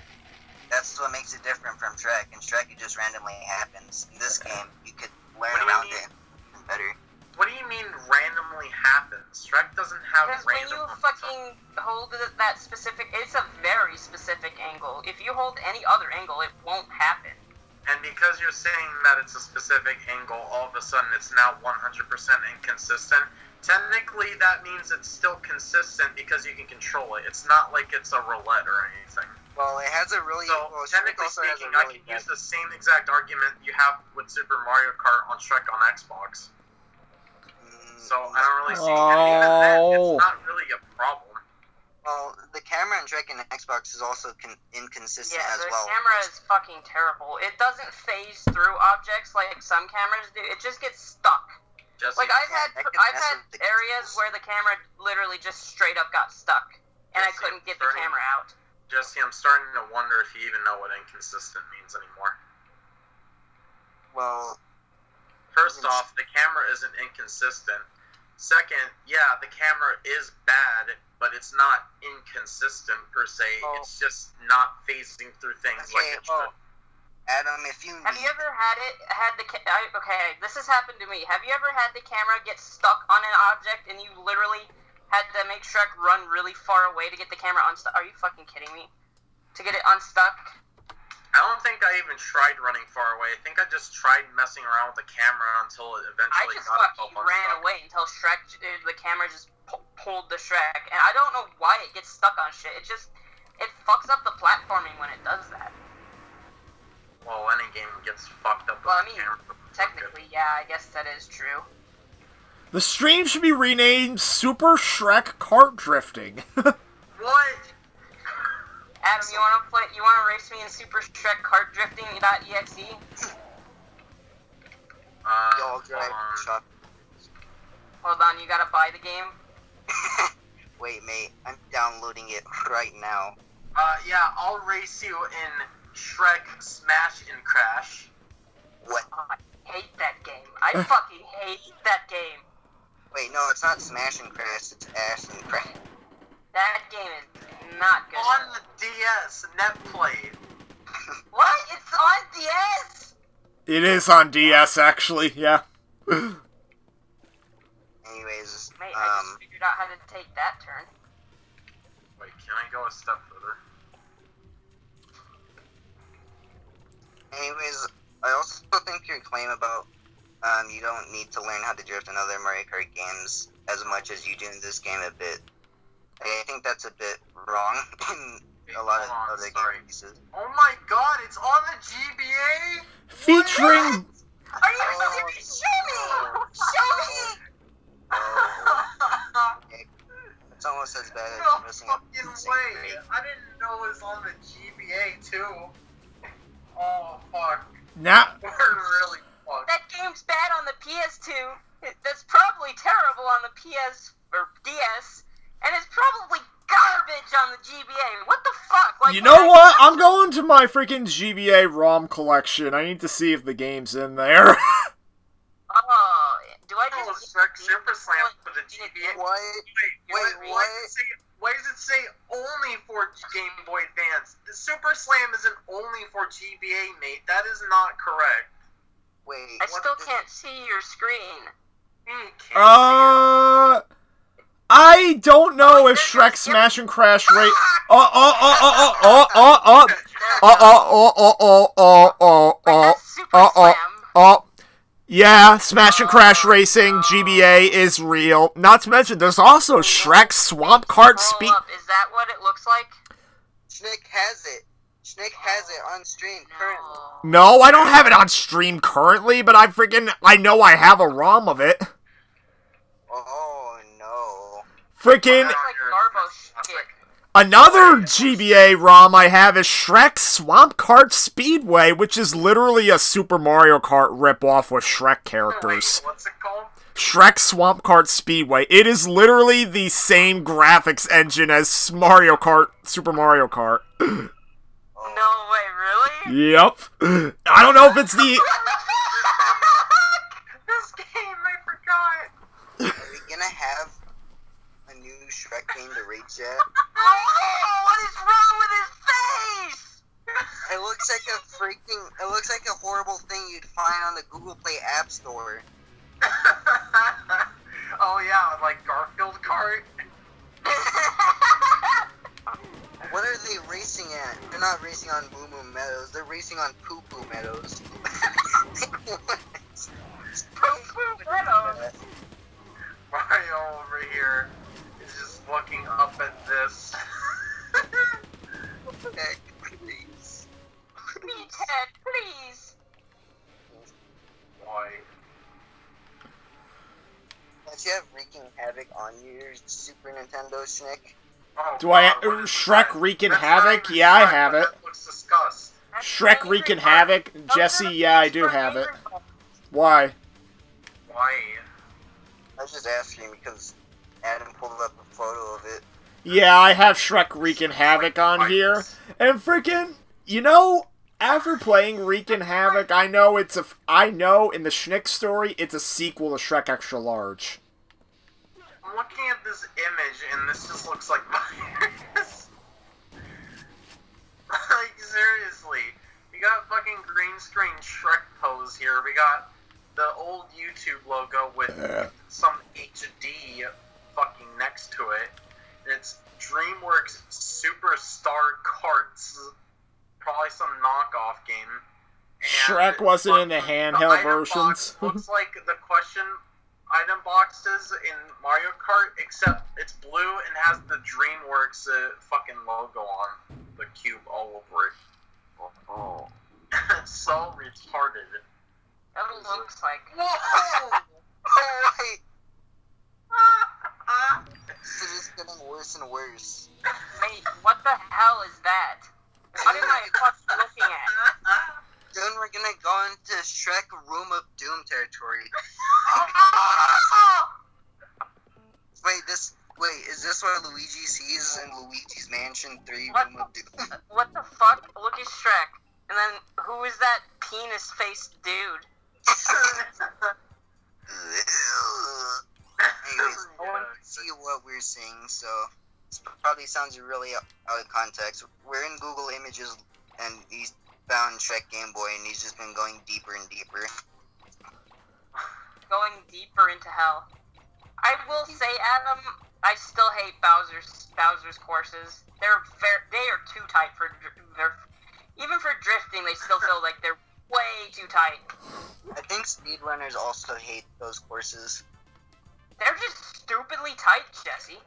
S2: That's what makes it different from Shrek. In Shrek, it just randomly happens. In this game, you could learn around it better.
S5: What do you mean randomly happens? Shrek doesn't have
S1: Because
S5: random
S1: when you
S5: momentum.
S1: fucking hold that specific, it's a very specific angle. If you hold any other angle, it won't happen.
S5: And because you're saying that it's a specific angle, all of a sudden it's now 100% inconsistent. Technically, that means it's still consistent because you can control it. It's not like it's a roulette or anything.
S2: Well, it has a really...
S5: So,
S2: well,
S5: technically speaking, I can use the same exact argument you have with Super Mario Kart on Shrek on Xbox. So, I don't really see... And even then, it's not really a problem.
S2: Well, the camera in Shrek and Xbox is also inconsistent as well.
S1: Yeah, the camera is fucking terrible. It doesn't phase through objects like some cameras do. It just gets stuck. Like, I've had areas where the camera literally just straight up got stuck, and I couldn't get the camera out.
S5: Jesse, I'm starting to wonder if you even know what inconsistent means anymore.
S2: Well...
S5: First off, the camera isn't inconsistent. Second, yeah, the camera is bad, but it's not inconsistent per se. It's just not phasing through things like it should.
S2: Adam, if you...
S1: Have you ever okay, this has happened to me. Have you ever had the camera get stuck on an object and you literally had to make Shrek run really far away to get the camera unstuck? Are you fucking kidding me? To get it unstuck?
S5: I don't think I even tried running far away. I think I just tried messing around with the camera until it eventually got itself unstuck.
S1: Ran away until the camera just pulled the Shrek. And I don't know why it gets stuck on shit. It fucks up the platforming when it does that.
S5: Well, any game gets fucked up with the camera.
S1: Technically, yeah, I guess that is true.
S3: The stream should be renamed Super Shrek Kart Drifting.
S5: What?
S1: Adam, you wanna race me in Super Shrek Kart Drifting.exe? Hold on, you gotta buy the game?
S2: Wait, mate, I'm downloading it right now.
S5: Yeah, I'll race you in Shrek Smash and Crash.
S2: What?
S1: Oh, I hate that game. I fucking hate that game.
S2: Wait, no, it's not Smash and Crash, it's Ash and Crash.
S1: That game is not good.
S5: On the DS, net played.
S1: What? It's on DS?
S3: It is on DS, actually, yeah.
S2: Anyways,
S1: Mate, I just figured out how to take that turn.
S5: Wait, can I go a step further?
S2: anyways, I also think your claim about you don't need to learn how to drift in other Mario Kart games as much as you do in this game a bit. I think that's a bit wrong in a lot of other game pieces.
S5: Oh my god, it's on the GBA?
S3: Featuring...
S1: Are you serious? Show me! Show me!
S2: It's almost as bad as
S5: No
S2: missing up.
S5: fucking way! I didn't know it was on the GBA too. Oh fuck.
S3: Now...
S5: We're really fucked.
S1: That game's bad on the PS2. That's probably terrible on the PS or DS, and it's probably garbage on the GBA. What the fuck? Like,
S3: You know what? I'm going to my freaking GBA ROM collection. I need to see if the game's in there.
S1: Oh, do I
S5: Oh,
S1: just
S5: Super Slam for the GBA.
S2: What?
S5: Why does it say only for Game Boy Advance? The Super Slam isn't only for GBA, mate. That is not correct.
S2: Wait.
S1: I still can't see your screen.
S5: You can't
S3: I don't know if Shrek Smash and Crash Rate.
S1: That's Super Slam.
S3: Yeah, Smash and Crash Racing GBA is real. Not to mention, there's also Shrek Swamp Kart Speed.
S1: Hold up, is that what it looks like?
S2: Shnick has it. Shnick has it on stream currently.
S3: No, I don't have it on stream currently, but I know I have a ROM of it.
S2: Oh no.
S3: Freaking
S1: It's like Garbo shit.
S3: another GBA ROM I have is Shrek Swamp Kart Speedway, which is literally a Super Mario Kart ripoff with Shrek characters.
S5: Wait, what's it called?
S3: Shrek Swamp Kart Speedway. It is literally the same graphics engine as Mario Kart, Super Mario Kart.
S1: No way, really?
S3: Yep. I don't know if it's the...
S5: This game, I forgot.
S2: Are we gonna have a new Shrek game to rate yet?
S1: Oh, what is wrong with his face?
S2: It looks like a horrible thing you'd find on the Google Play App Store.
S5: Oh yeah, like Garfield Kart.
S2: What are they racing at? They're not racing on Moo Moo Meadows, they're racing on Poo Poo Meadows.
S5: Mario over here is just looking up at this.
S2: Heck, please.
S1: Meathead, please.
S5: Why?
S2: Don't you have wreaking havoc on your Super Nintendo, Shnick?
S5: Oh,
S3: Do I...
S5: God, what is
S3: Shrek
S5: that?
S3: Wreaking
S5: That's
S3: Havoc?
S5: not
S3: Yeah, I
S5: Shrek,
S3: have it.
S5: That looks disgust.
S3: Shrek Wreaking Havoc? Jesse, yeah, I do have it. Why?
S5: Why?
S2: I was just asking because Adam pulled up a photo of it.
S3: Yeah, I have Shrek Wreaking Havoc on here. And freaking, you know, after playing Wreaking Havoc, I know in the Shnick story, it's a sequel to Shrek Extra Large.
S5: I'm looking at this image and this just looks like virus. Like, seriously. We got fucking green screen Shrek pose here. We got the old YouTube logo with some HD fucking next to it. And it's DreamWorks Superstar Karts. Probably some knockoff game. And
S3: Shrek wasn't in the handheld
S5: item
S3: versions.
S5: box looks like the question item boxes in Mario Kart, except it's blue and has the DreamWorks fucking logo on the cube all over it. Oh. It's so retarded.
S1: That looks like.
S2: Whoa! Oh, wait! This is just getting worse and worse.
S1: Mate, what the hell is that? What am I fucking looking at?
S2: Then we're gonna go into Shrek Room of Doom territory. Wait, is this what Luigi sees in Luigi's Mansion 3
S1: What?
S2: Room of Doom?
S1: What the fuck? Look at Shrek. And then, who is that penis-faced dude?
S2: Anyways, I want to see what we're seeing, so this probably sounds really out of context. We're in Google Images, and found Shrek Game Boy, and he's just been going deeper and deeper.
S1: Going deeper into hell. I will say, Adam, I still hate Bowser's courses. They are too tight for even for drifting. They still feel like they're way too tight.
S2: I think speedrunners also hate those courses.
S1: They're just stupidly tight, Jesse.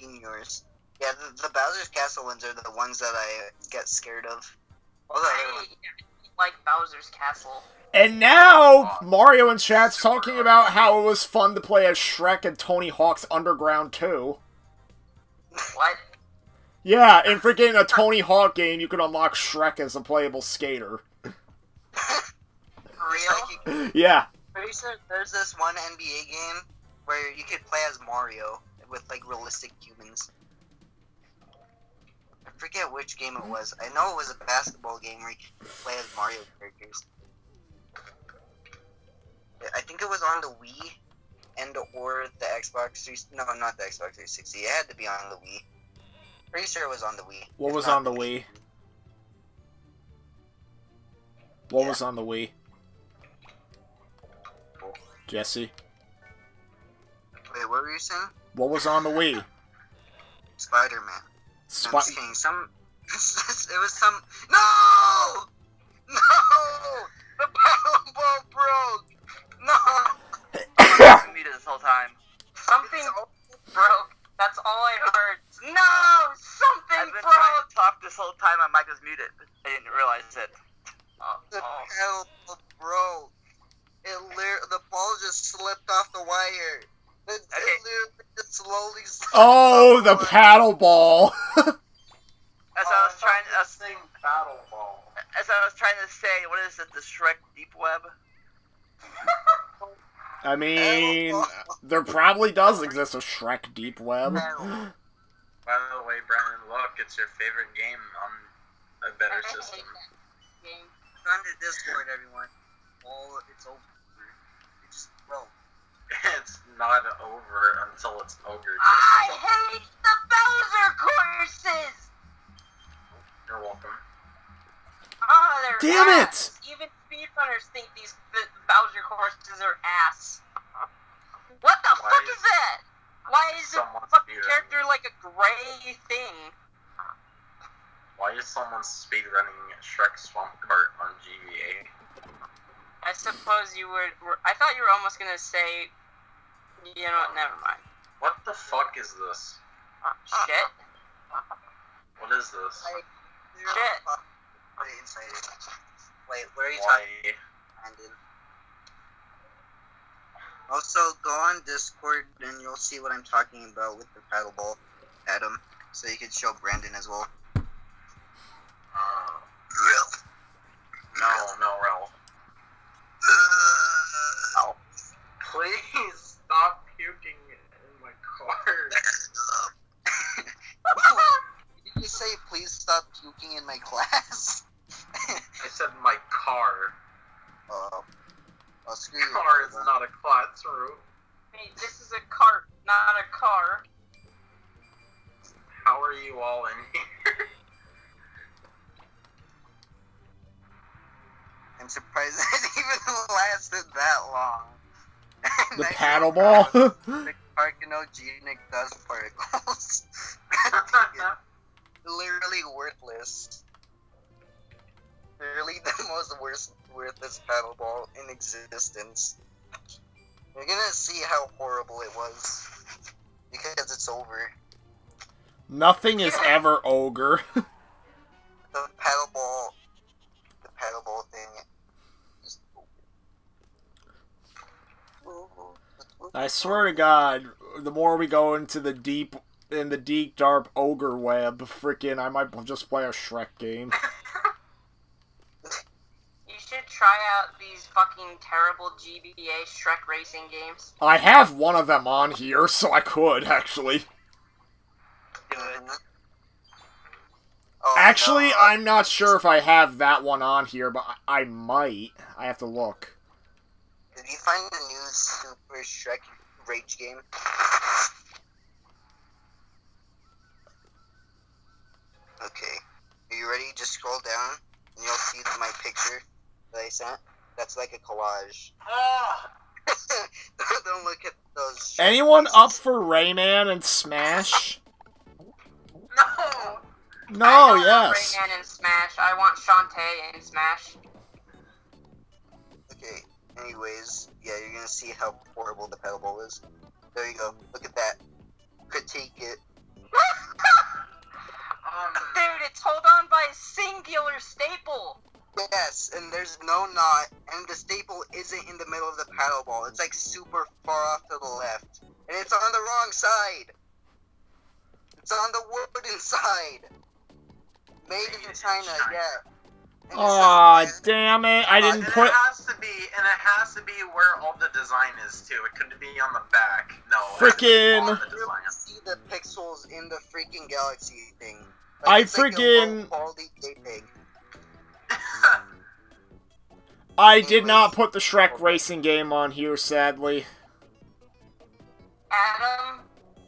S2: In yours. Yeah, the Bowser's Castle ones are the ones that I get scared of.
S1: I like Bowser's Castle.
S3: And now, Mario and chat's talking about how it was fun to play as Shrek and Tony Hawk's Underground 2.
S1: What?
S3: Yeah, in freaking a Tony Hawk game, you could unlock Shrek as a playable skater.
S1: For real?
S3: Yeah.
S2: Pretty sure there's this one NBA game where you could play as Mario with, like, realistic humans. I forget which game it was. I know it was a basketball game where you could play as Mario characters. I think it was on the Wii and or the Xbox 360. No, not the Xbox 360. It had to be on the Wii. Pretty sure it was on the Wii.
S3: What was on the Wii? What was on the Wii? Jesse?
S2: Wait, what were you saying?
S3: What was on the Wii?
S2: Spider-Man. No, I'm just kidding. It was some... No! No! The paddle ball broke! No!
S4: I was muted this whole time.
S1: Something broke. That's all I heard. No! Something
S4: I've been
S1: broke!
S4: trying to talk this whole time. My mic was muted. I didn't realize it.
S2: The paddle ball broke. The ball just slipped off the wire. It literally just slowly slipped
S3: Oh,
S2: off
S3: the
S2: wire.
S3: paddle ball!
S4: As I was trying to...
S5: Sing Battle Ball.
S4: As I was trying to say, what is it? The Shrek Deep Web?
S3: I mean, there probably does exist a Shrek Deep Web.
S5: By the way, Brandon, look, it's your favorite game on a better system.
S2: On the Discord, everyone. It's over. It's broke.
S5: It's not over until it's ogre.
S1: I hate the Bowser courses!
S5: You're welcome.
S1: Oh, they're
S3: Damn
S1: ass. Even speedrunners think these Bowser courses are ass. What the
S5: Why
S1: fuck
S5: is
S1: is that? Why is the
S5: someone's
S1: fucking
S5: speedrunning?
S1: character like a gray thing?
S5: Why is someone speedrunning Shrek Swamp Kart on GBA?
S1: I suppose you would... I thought you were almost gonna say... You know what, never mind.
S5: What the fuck is this?
S1: Shit.
S5: What is this?
S1: Shit.
S2: Wait, where are you
S5: Why?
S2: talking, Brandon? Also, go on Discord and you'll see what I'm talking about with the paddle ball, Adam. So you can show Brandon as well.
S5: No, Ralph.
S2: Oh.
S5: Please stop puking in my car.
S2: Did you say please stop puking in my class?
S5: I said my car.
S2: Oh, screw you.
S5: Car is not a classroom.
S1: Hey, this is a cart, not a car.
S5: How are you all in here?
S2: I'm surprised it even lasted that long.
S3: The paddle ball?
S2: The carcinogenic dust particles. Literally worthless. Literally the most worthless paddle ball in existence. You're gonna see how horrible it was. Because it's over.
S3: Nothing is ever ogre.
S2: The paddle ball thing. Just
S3: I swear to God, the more we go into the deep dark ogre web, frickin' I might just play a Shrek game.
S1: You should try out these fucking terrible GBA Shrek racing games.
S3: I have one of them on here, so I could, actually.
S2: Good. Oh,
S3: Actually,
S2: no.
S3: I'm not sure if I have that one on here, but I might. I have to look.
S2: Did you find the new Super Shrek Rage game? Okay. Are you ready? Just scroll down. and you'll see my picture that I sent. That's like a collage.
S5: Oh!
S2: Don't look at those.
S3: Anyone up for Rayman and Smash?
S5: No!
S3: No,
S1: I don't want
S3: yes.
S1: Rayman in Smash. I want Shantae in Smash.
S2: Okay, anyways, yeah, you're gonna see how horrible the pedal ball is. There you go. Look at that. Critique it.
S1: Dude, it's hold on by a singular staple.
S2: Yes, and there's no knot, and the staple isn't in the middle of the paddle ball. It's like super far off to the left. And it's on the wrong side. It's on the wooden side. Made in China, yeah. And
S3: Aw,
S2: it's
S3: damn it. I didn't
S5: And
S3: put...
S5: it has to be where all the design is too. It couldn't be on the back. No.
S3: Frickin'.
S5: On the
S2: you
S5: design.
S2: see the pixels in the freaking Galaxy thing.
S3: I
S2: it's like a
S3: freaking-
S2: low-quality JPEG.
S3: I did not put the Shrek racing game on here, sadly.
S1: Adam,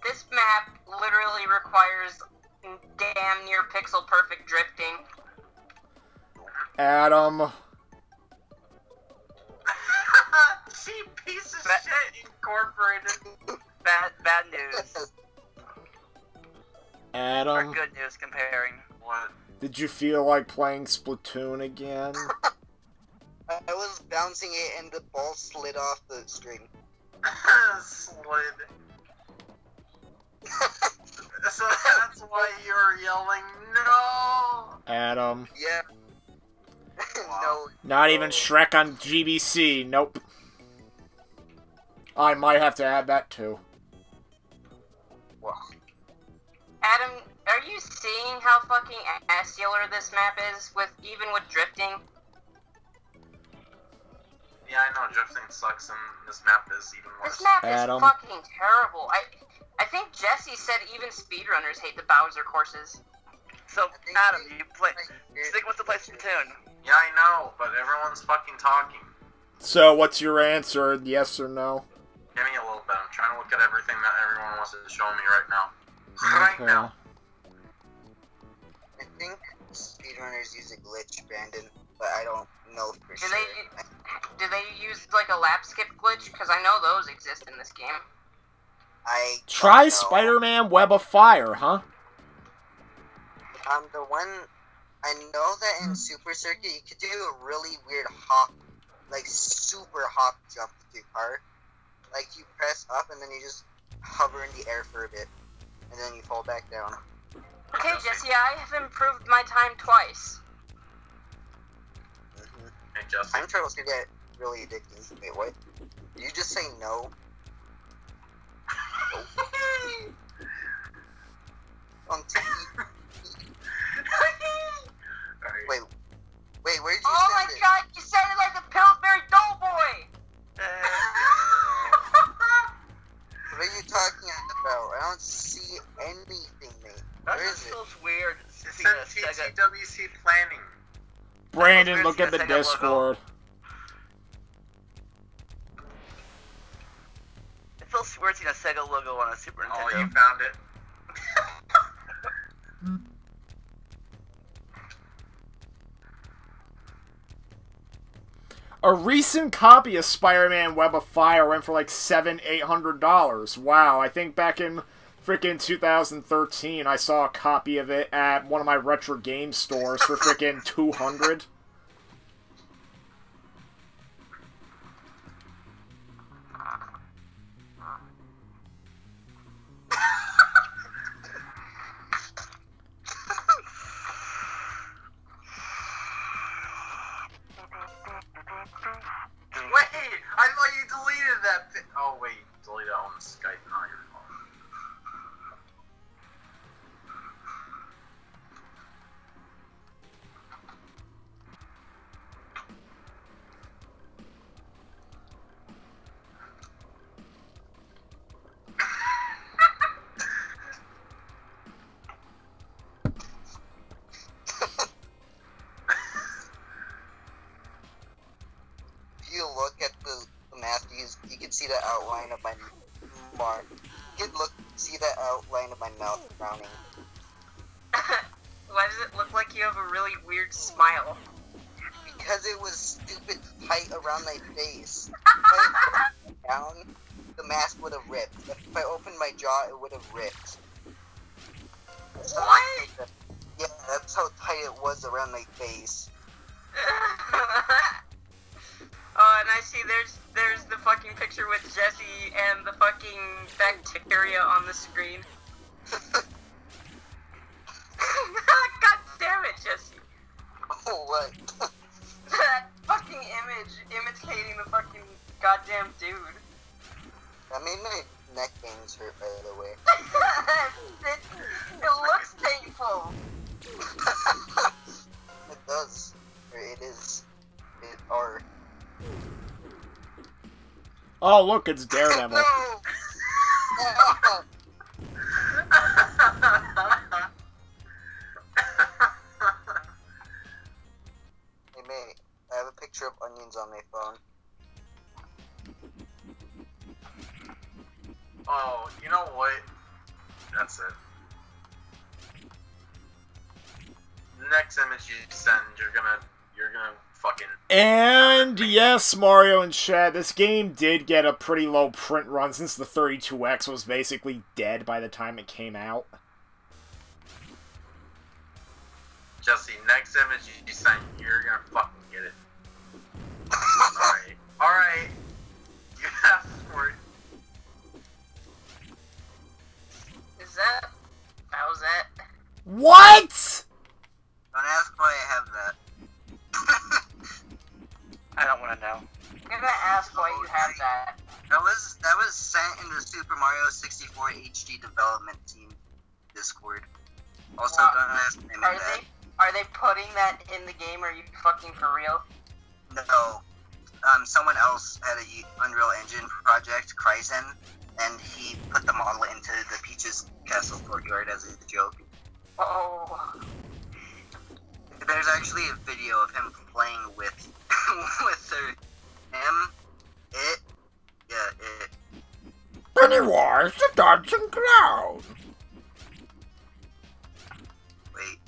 S1: this map literally requires damn near pixel perfect drifting.
S3: Adam.
S5: Cheap piece of shit incorporated.
S4: Bad news. Or
S3: Adam,
S4: good news comparing.
S5: What?
S3: did you feel like playing Splatoon again?
S2: I was bouncing it and the ball slid off the string.
S5: Slid. So that's why you're yelling, no!
S3: Adam.
S2: Yeah.
S5: Wow.
S3: Not even Shrek on GBC, nope. I might have to add that too.
S2: Well,
S1: Adam, are you seeing how fucking assular this map is, even with drifting?
S5: Yeah, I know drifting sucks and this map is even worse.
S1: This map
S3: Adam.
S1: is fucking terrible. I think Jesse said even speedrunners hate the Bowser courses.
S4: So,
S2: think
S4: Adam,
S2: we-
S4: you play. Stick with the play Splatoon.
S5: Yeah, I know, but everyone's fucking talking.
S3: So, what's your answer? Yes or no?
S5: Give me a little bit. I'm trying to look at everything that everyone wants to show me right now. Right
S3: Okay.
S5: now.
S2: I think speedrunners use a glitch, Brandon, but I don't know for
S1: Do
S2: sure.
S1: they use like a lap skip glitch? Because I know those exist in this game.
S2: I
S3: Try
S2: don't know.
S3: Spider-Man Web of Fire, huh?
S2: The one I know that in Super Circuit you could do a really weird hop, like super hop jump with your car. Like you press up and then you just hover in the air for a bit, and then you fall back down.
S1: Okay, Jesse, I have improved my time twice.
S5: Hey, Justin.
S2: Time trials can get really addicting. Wait, what? Did you just say no? On TV.
S5: Alright.
S2: Wait, where did you
S1: Oh my
S2: send it?
S1: god, you said it like a Pillsbury Doughboy!
S2: What are you talking about? I don't see anything, mate.
S4: That
S2: Where
S4: just
S2: is it?
S4: feels weird.
S5: It's
S4: Seeing a
S5: in
S4: Sega.
S5: TTWC planning.
S3: Brandon,
S4: Where's
S3: look
S4: the
S3: at the
S4: Sega logo?
S3: Discord.
S4: It feels weird seeing a Sega logo on a Super
S5: Oh,
S4: Nintendo.
S5: you found it.
S3: A recent copy of Spider-Man Web of Fire went for like $700-800. Wow, I think back in frickin' 2013, I saw a copy of it at one of my retro game stores for frickin' $200.
S5: Wait, I thought you deleted that. Oh wait, you deleted it on Skype, not your phone.
S2: If you look at the map, you can see the outline of my mark. You can see the outline of my mouth frowning.
S1: Why does it look like you have a really weird smile?
S2: Because it was stupid tight around my face. If I opened it down, the mask would have ripped. If I opened my jaw, it would have ripped.
S1: What?
S2: Yeah, that's how tight it was around my face.
S1: Oh, and I see there's the fucking picture with Jesse and the fucking bacteria on the screen. God damn it, Jesse.
S2: Oh, what?
S1: That fucking image imitating the fucking goddamn dude.
S2: That made my neck veins hurt, by the way.
S1: it looks painful.
S2: It does. Or it is. It are.
S3: Oh, look, it's Daredevil.
S2: No! Hey, mate. I have a picture of onions on my phone.
S5: Oh, you know what? That's it. The next image you send, you're gonna fucking...
S3: And yes, Mario and Chad, this game did get a pretty low print run since the 32X was basically dead by the time it came out.
S5: Jesse, next image you send, you're gonna fucking get it. Alright. Alright. You asked for it.
S1: Is that Bowsette?
S3: What?
S2: Don't ask why I have that.
S4: I don't want to know.
S1: I'm gonna ask why you have that.
S2: That was sent in the Super Mario 64 HD development team Discord. Also,
S1: Wow.
S2: don't ask me about that.
S1: Are they putting that in the game? Are you fucking for real?
S2: No. Someone else had a Unreal Engine project, Kryzen, and he put the model into the Peach's Castle courtyard as a joke.
S1: Oh.
S2: There's actually a video of him playing with it.
S3: Pennywise the dancing clown.
S2: Wait,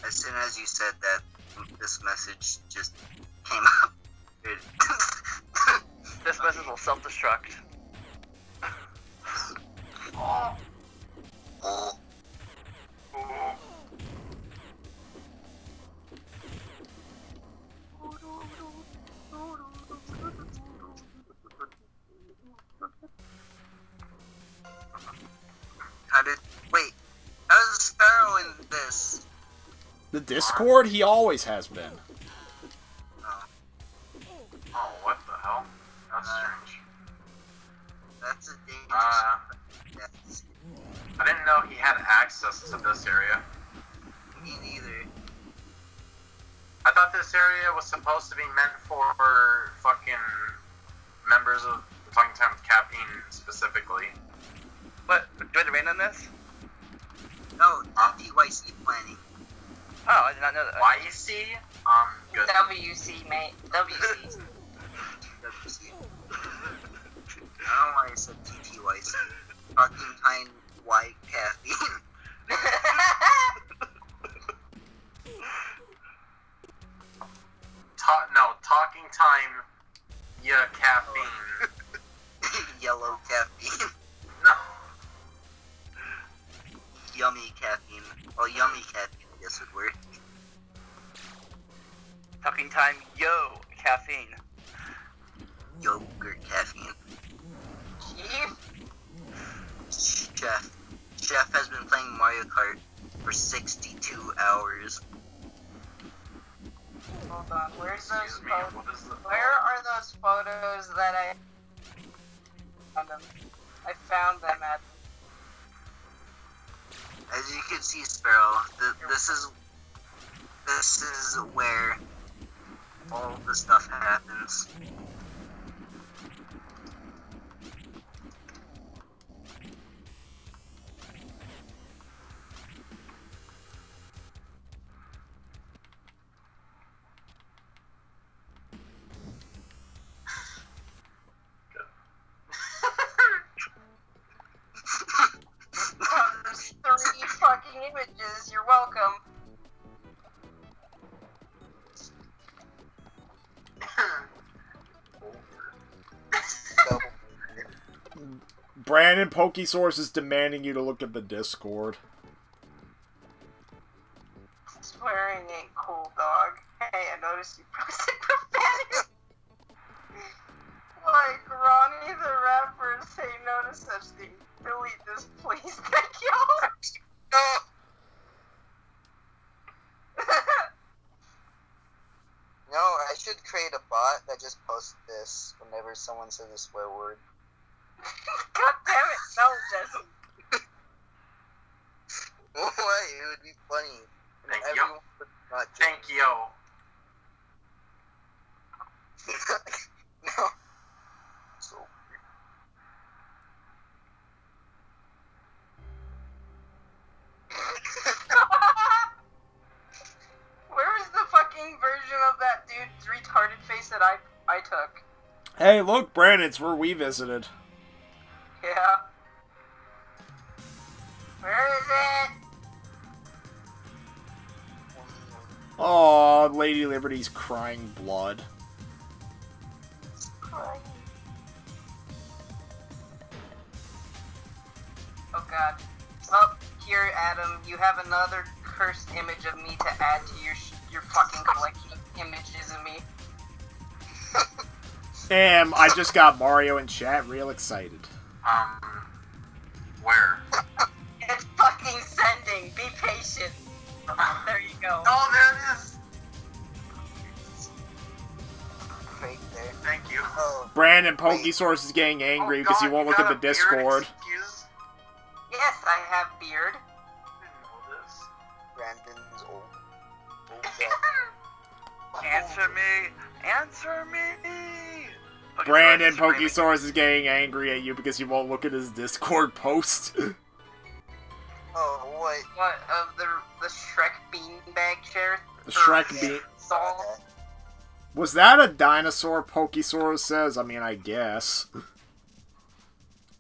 S2: as soon as you said that, this message just came up.
S4: This message will self-destruct.
S2: Oh. Wait, how's Sparrow in this?
S3: The Discord? He always has been.
S5: Oh, what the hell? That's strange.
S2: That's a dangerous. Yes.
S5: I didn't know he had access to this area.
S2: Me neither.
S5: I thought this area was supposed to be meant for fucking members of the Talking Time with Caffeine specifically.
S4: What? Do I have to rain on this?
S2: No, TYC planning.
S4: Oh, I did not know that.
S5: YEC? Good.
S1: WC, mate. WC.
S2: WC. I don't know why I said TTYC. Talking Time Y Caffeine.
S5: Talking Time, yeah, caffeine.
S2: Yellow caffeine.
S5: No.
S2: Yummy caffeine. Well, yummy caffeine, I guess would work.
S4: Talking time, yo, caffeine.
S2: Yogurt caffeine.
S1: Chief?
S2: Chef has been playing Mario Kart for 62 hours.
S1: Hold on. Where's those
S5: Excuse me,
S1: photos?
S5: what is the...
S1: Where are those photos that I found them? I found them at.
S2: As you can see, Sparrow, this is where all the stuff happens.
S1: There's 3 fucking images. You're welcome.
S3: Brandon Pokesource is demanding you to look at the Discord.
S1: Swearing ain't cool, dog. Hey, I noticed you posted profanity. Like, Ronnie the rapper say no to such things. Delete this, please. Thank y'all.
S2: No, I should create a bot that just posts this whenever someone says a swear word.
S1: God damn it, no, Jesse.
S2: Why? It would be funny.
S5: Thank
S2: Everyone
S5: you.
S2: would not
S5: Thank you.
S2: No. So
S1: Where is the fucking version of that dude's retarded face that I took?
S3: Hey, look, Brandon, it's where we visited.
S1: Yeah. Where is it?
S3: Aw, Lady Liberty's crying blood.
S1: Oh god. Up here, Adam, you have another cursed image of me to add to your fucking collection of images of me.
S3: Damn, I just got Mario in chat real excited.
S5: Where?
S1: It's fucking sending. Be patient. There you go.
S5: Oh, there it is.
S2: right there.
S5: Thank you.
S2: Oh,
S3: Brandon Pokesource is getting angry because he won't look at the Discord.
S1: Yes, I have beard.
S2: Brandon's old.
S4: Answer me! Answer me! Okay,
S3: Brandon
S4: sorry, screaming.
S3: Pokesaurus is getting angry at you because you won't look at his Discord post.
S2: Oh, what?
S1: What, of the Shrek beanbag chair?
S3: The Shrek bean.
S1: Doll?
S3: Was that a dinosaur, Pokesaurus says? I mean, I guess.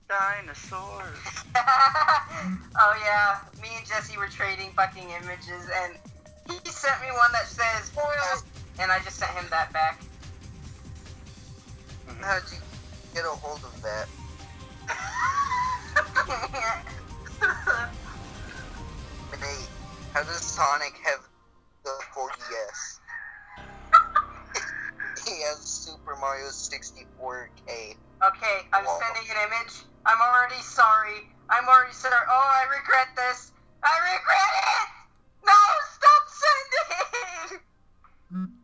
S4: Dinosaurs.
S1: Oh yeah, me and Jesse were trading fucking images, and he sent me one that says, and I just sent him that back.
S2: How'd you get a hold of that? Hey, how does Sonic have the 4DS? He has Super Mario 64K.
S1: Okay, I'm sending an image. I'm already sorry. Oh, I regret this. I regret it! No, stop sending!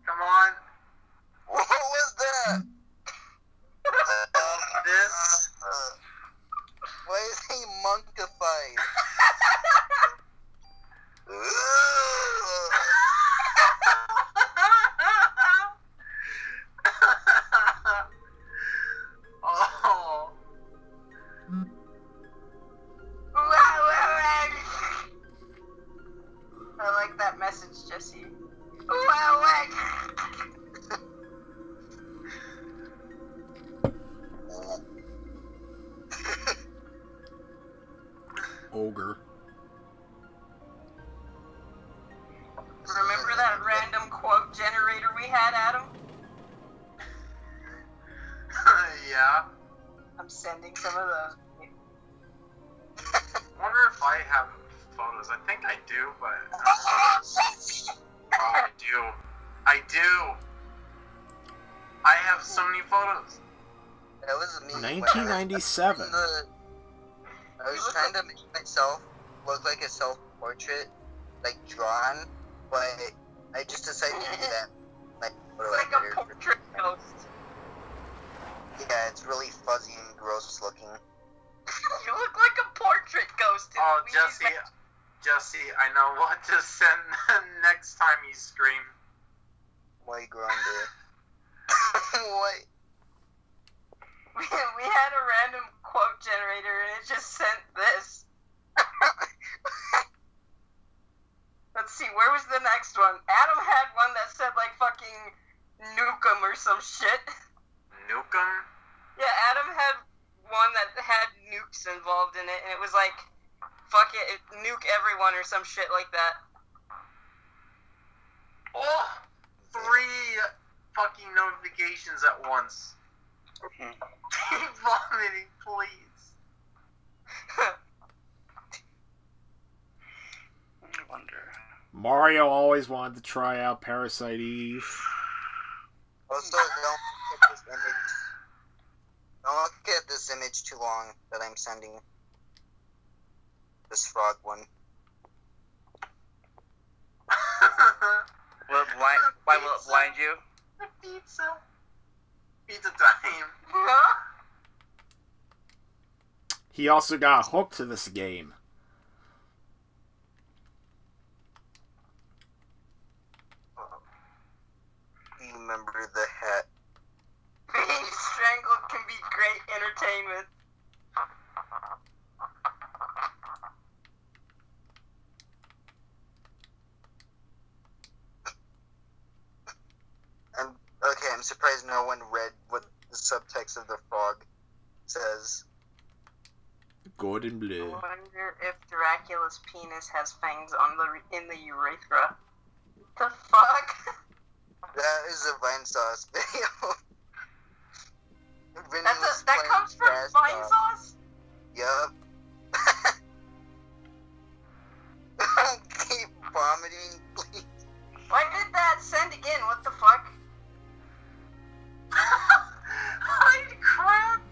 S5: Come on.
S2: What was that?
S5: This.
S2: Why is he monkified?
S5: Oh.
S1: I like that message, Jesse.
S3: Ogre.
S1: Remember that random quote generator we had, Adam?
S5: Yeah.
S1: I'm sending some of those.
S5: I wonder if I have photos. I think I do, but... Oh, I do. I do. I have so many photos.
S2: That was me.
S3: 1997.
S2: I was trying to make myself look like a self-portrait, like drawn, but I just decided to do that. Like
S1: Like a portrait ghost.
S2: Yeah, it's really fuzzy and gross looking.
S1: You look like a portrait ghost.
S5: Oh, Jesse, I know what to send next time you scream.
S2: Muy grande. What?
S1: We had a random quote generator and it just sent this. Let's see, where was the next one? Adam had one that said like fucking nuke 'em or some shit.
S5: Nuke 'em?
S1: Yeah, Adam had one that had nukes involved in it, and it was like, fuck it, nuke everyone or some shit like that.
S5: Oh! 3 fucking notifications at once. Vomiting, please.
S3: Mario always wanted to try out Parasite Eve.
S2: Also, don't look at this image. Don't look at this image too long that I'm sending. This frog one.
S4: Why will it blind you?
S5: Pizza. Pizza time.
S3: He also got hooked to this game.
S2: You remember the hat?
S1: Being strangled can be great entertainment.
S2: I'm surprised no one read what the subtext of the frog says.
S3: Good and
S1: I
S3: blue.
S1: wonder if Dracula's penis has fangs on in the urethra. The fuck?
S2: That is a Vine Sauce video.
S1: That comes from Vine Sauce?
S2: Yup. Don't keep vomiting, please.
S1: Why did that send again? What the fuck?
S5: Holy crap!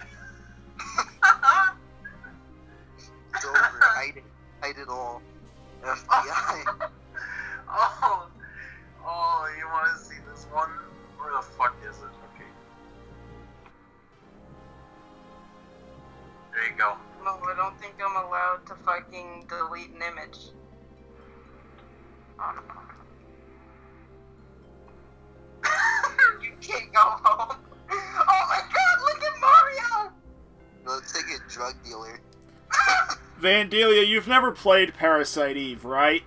S2: It's over. Hide it all. FBI.
S5: Oh, you want to see this one? Where the fuck is it? Okay. There you go.
S1: No, I don't think I'm allowed to fucking delete an image. You can't go home. Oh my god, look at Mario!
S2: It looks like a drug dealer.
S3: Vandelia, you've never played Parasite Eve, right?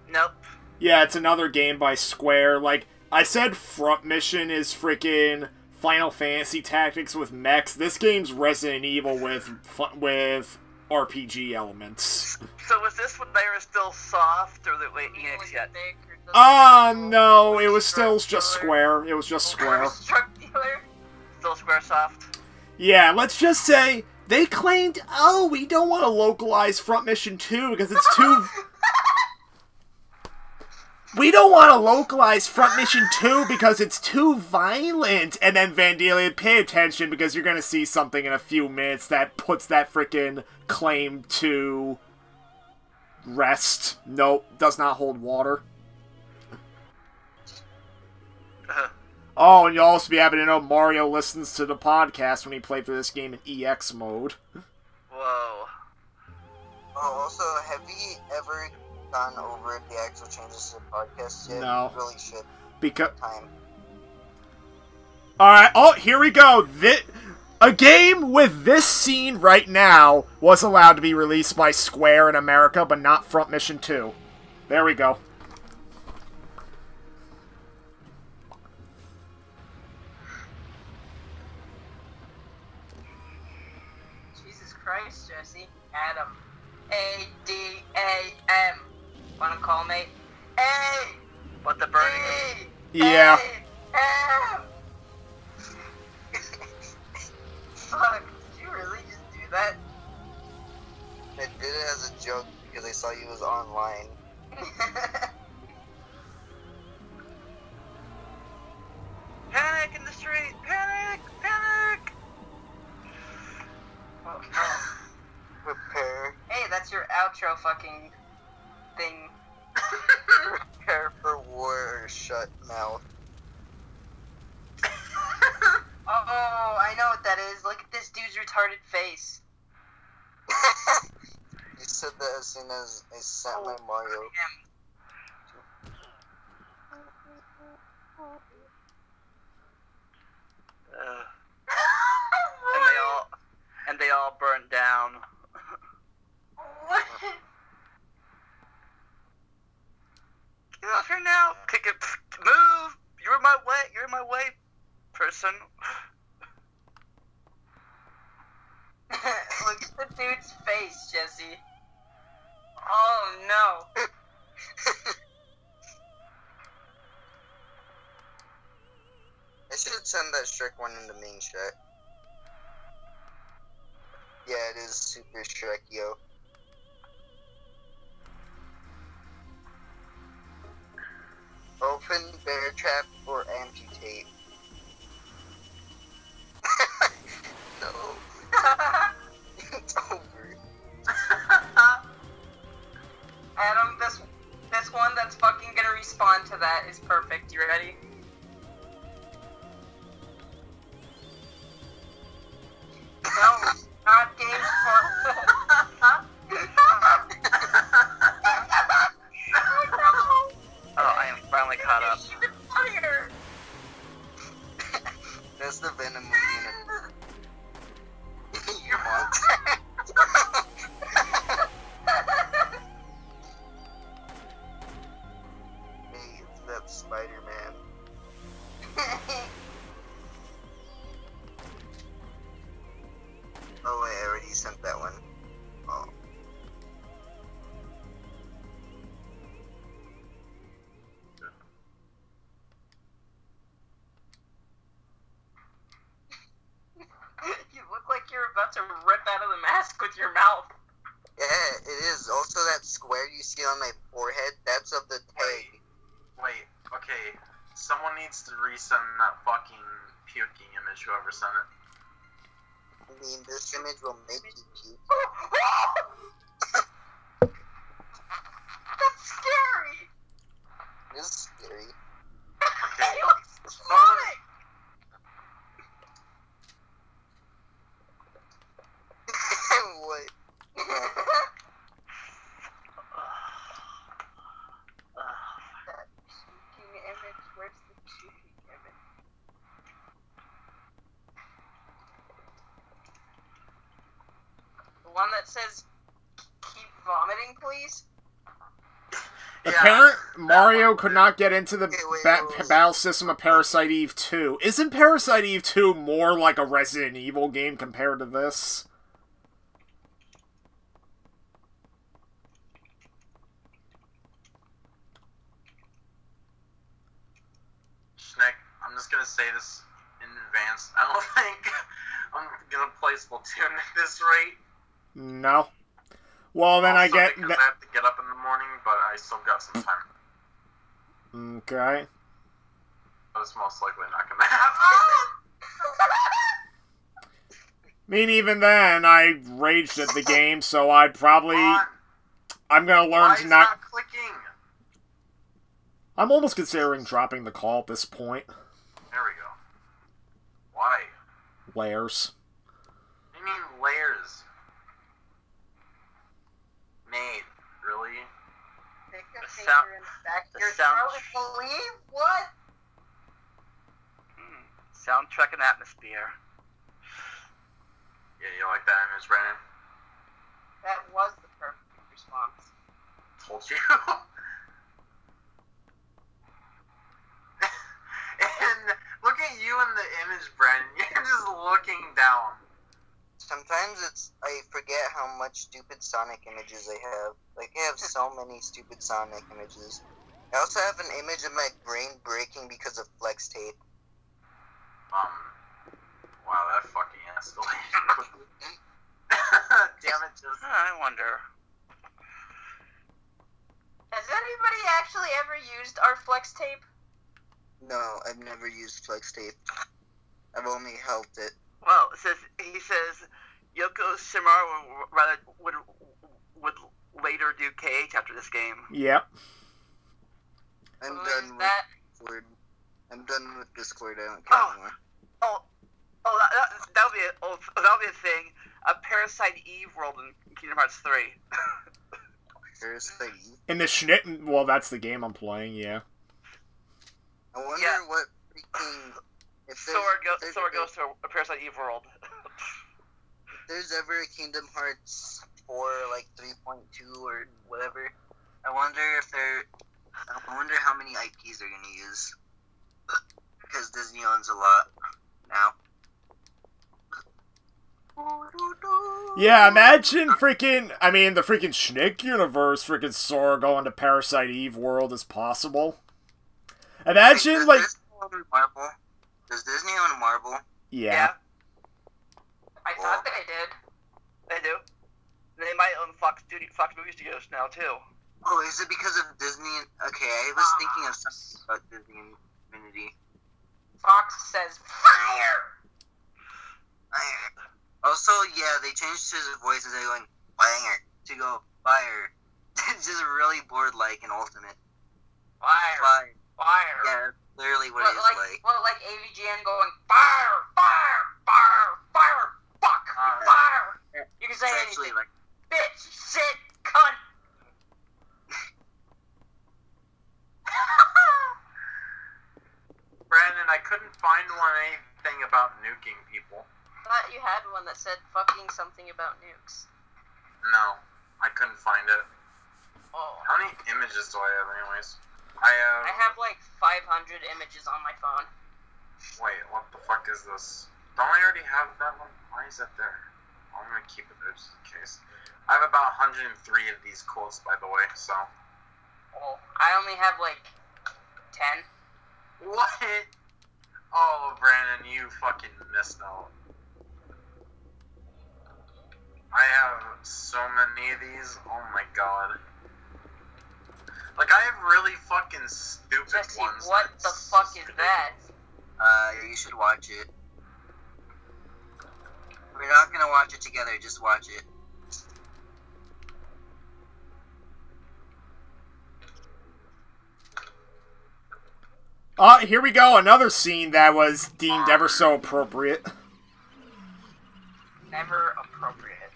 S4: Nope.
S3: Yeah, it's another game by Square. Like, I said Front Mission is freaking Final Fantasy Tactics with mechs. This game's Resident Evil with RPG elements.
S4: So was this when they were still soft, or they wait Enix yet?
S3: No, it was still just Square. It was just Square.
S1: Drug dealer?
S4: Still Square Soft?
S3: Yeah, let's just say they claimed, oh, we don't want to localize Front Mission 2 because it's too... We don't want to localize Front Mission 2 because it's too violent. And then Vandelia, pay attention because you're going to see something in a few minutes that puts that freaking claim to rest. Nope, does not hold water. Oh, and you'll also be happy to know Mario listens to the podcast when he played through this game in EX mode.
S4: Whoa.
S2: Oh, also, have we ever gone over the actual changes to the podcast yet?
S3: No.
S2: We really should.
S3: Because...
S2: Time.
S3: Alright, oh, here we go. A game with this scene right now was allowed to be released by Square in America, but not Front Mission 2. There we go.
S1: Jesus Christ, Jesse. Adam. A-D-A-M. Wanna call me? A!
S4: What the burning?
S3: Yeah.
S1: A-M! Fuck, did you really just do that?
S2: I did it as a joke because I saw you was online.
S4: Panic in the street! Panic! Panic!
S1: Oh, no.
S2: Prepare.
S1: Hey, that's your outro fucking thing.
S2: Prepare for war or shut mouth.
S1: Oh, I know what that is. Look at this dude's retarded face.
S2: You said that as soon as I sent my Mario.
S4: And they all burnt down.
S1: What?
S4: Get off here now! Kick it! Move! You're in my way! You're in my way, person.
S1: Look at the dude's face, Jesse. Oh no.
S2: I should send that Shrek one in the main chat. Yeah, it is Super Shrek, yo. Open bear trap or amputate. No. It's over.
S1: Adam, this one that's fucking gonna respond to that is perfect. You ready? No, not game for.
S4: Oh, I am finally caught up.
S1: Even funnier.
S2: That's the Venom movie. You want? Hey, it's that Spider-Man. Oh wait, I already sent that one. Oh.
S1: You look like you're about to rip out of the mask with your mouth.
S2: Yeah, it is. Also, that square you see on my forehead, that's of the tag.
S5: Wait, okay. Someone needs to resend that fucking puking image, whoever sent it.
S2: I mean, this image will make you puke.
S1: That's scary.
S2: It's scary.
S5: Okay.
S1: He looks Sonic.
S2: What?
S1: That puking image. Where's the puking image? The one that says, "Keep vomiting, please."
S3: Apparent Mario could not get into the
S2: wait.
S3: battle system of Parasite Eve 2. Isn't Parasite Eve 2 more like a Resident Evil game compared to this?
S5: Shnick, I'm just gonna say this in advance. I don't think I'm gonna play Splatoon at this rate.
S3: No. Well, then
S5: Also
S3: I get...
S5: because I have to get up in the morning, but I still got some time.
S3: Okay.
S5: But it's most likely not gonna happen.
S3: I mean, even then, I raged at the game, so I'd probably... I'm gonna learn
S5: Why
S3: to
S5: is
S3: not...
S5: not clicking?
S3: I'm almost considering dropping the call at this point.
S5: There we go. Why?
S3: Layers.
S5: What do you mean layers? Made. Really?
S1: Stick your
S4: The
S1: finger
S4: sound-
S1: in the back
S4: the
S1: of your
S4: sound-
S1: throat and believe what?
S4: Soundtrack and atmosphere.
S5: Yeah, you like that image, Brandon?
S1: That was the perfect response.
S5: Told you. And look at you in the image, Brandon. You're just looking down.
S2: Sometimes I forget how much stupid Sonic images I have. Like, I have so many stupid Sonic images. I also have an image of my brain breaking because of flex tape.
S5: Wow, that fucking escalated. Damn it, just...
S4: I wonder.
S1: Has anybody actually ever used our flex tape?
S2: No, I've never used flex tape. I've only helped it.
S4: Well, he says Yoko Shimura would later do KH after this game.
S3: Yep.
S2: I'm
S1: Who
S2: done
S1: is
S2: with
S1: that?
S2: Discord. I'm done with Discord. I don't care anymore.
S4: That'll be a thing. A Parasite Eve world in Kingdom Hearts 3.
S2: Parasite Eve.
S3: In the Schnitt... Well, that's the game I'm playing, yeah.
S2: I wonder
S4: Yeah.
S2: what freaking...
S4: Sora goes to a Parasite Eve world.
S2: If there's ever a Kingdom Hearts 4, like 3.2 or whatever, I wonder how many IPs they're gonna use. Because Disney owns a lot now.
S3: Yeah, imagine freaking... I mean, the freaking Schnick universe, freaking Sora going to Parasite Eve world is possible. Imagine,
S2: Wait,
S3: like...
S2: Does Disney own Marvel?
S3: Yeah.
S1: I thought they did.
S4: They do. They might own Fox Movie Studios now too.
S2: Oh, is it because of Disney? Okay, I was thinking of something about Disney Infinity.
S1: Fox says fire.
S2: Also, yeah, they changed his voices. They're going fire to go fire. It's just really bored-like in Ultimate.
S1: Fire. Fire.
S2: Yeah, literally what it is like.
S1: Well, like AVGN going fire, fire, fire, fire, fuck, fire. You can say
S2: It's
S1: anything.
S2: actually like,
S1: Bitch, shit, cunt.
S5: Brandon, I couldn't find anything about nuking people.
S1: I thought you had one that said fucking something about nukes.
S5: No, I couldn't find it.
S1: Oh.
S5: How many images do I have, anyways? I
S1: have like 500 images on my phone.
S5: Wait, what the fuck is this? Don't I already have that one? Why is it there? I'm gonna keep it there just in case. I have about 103 of these quotes, by the way, so.
S1: Oh, I only have like 10.
S5: What? Oh, Brandon, you fucking missed out. I have so many of these. Oh my god. Like, I have really fucking stupid
S1: Jesse,
S5: ones.
S1: what the fuck is that?
S2: you should watch it. We're not gonna watch it together, just watch it.
S3: Here we go, another scene that was deemed ever so appropriate.
S1: Never appropriate.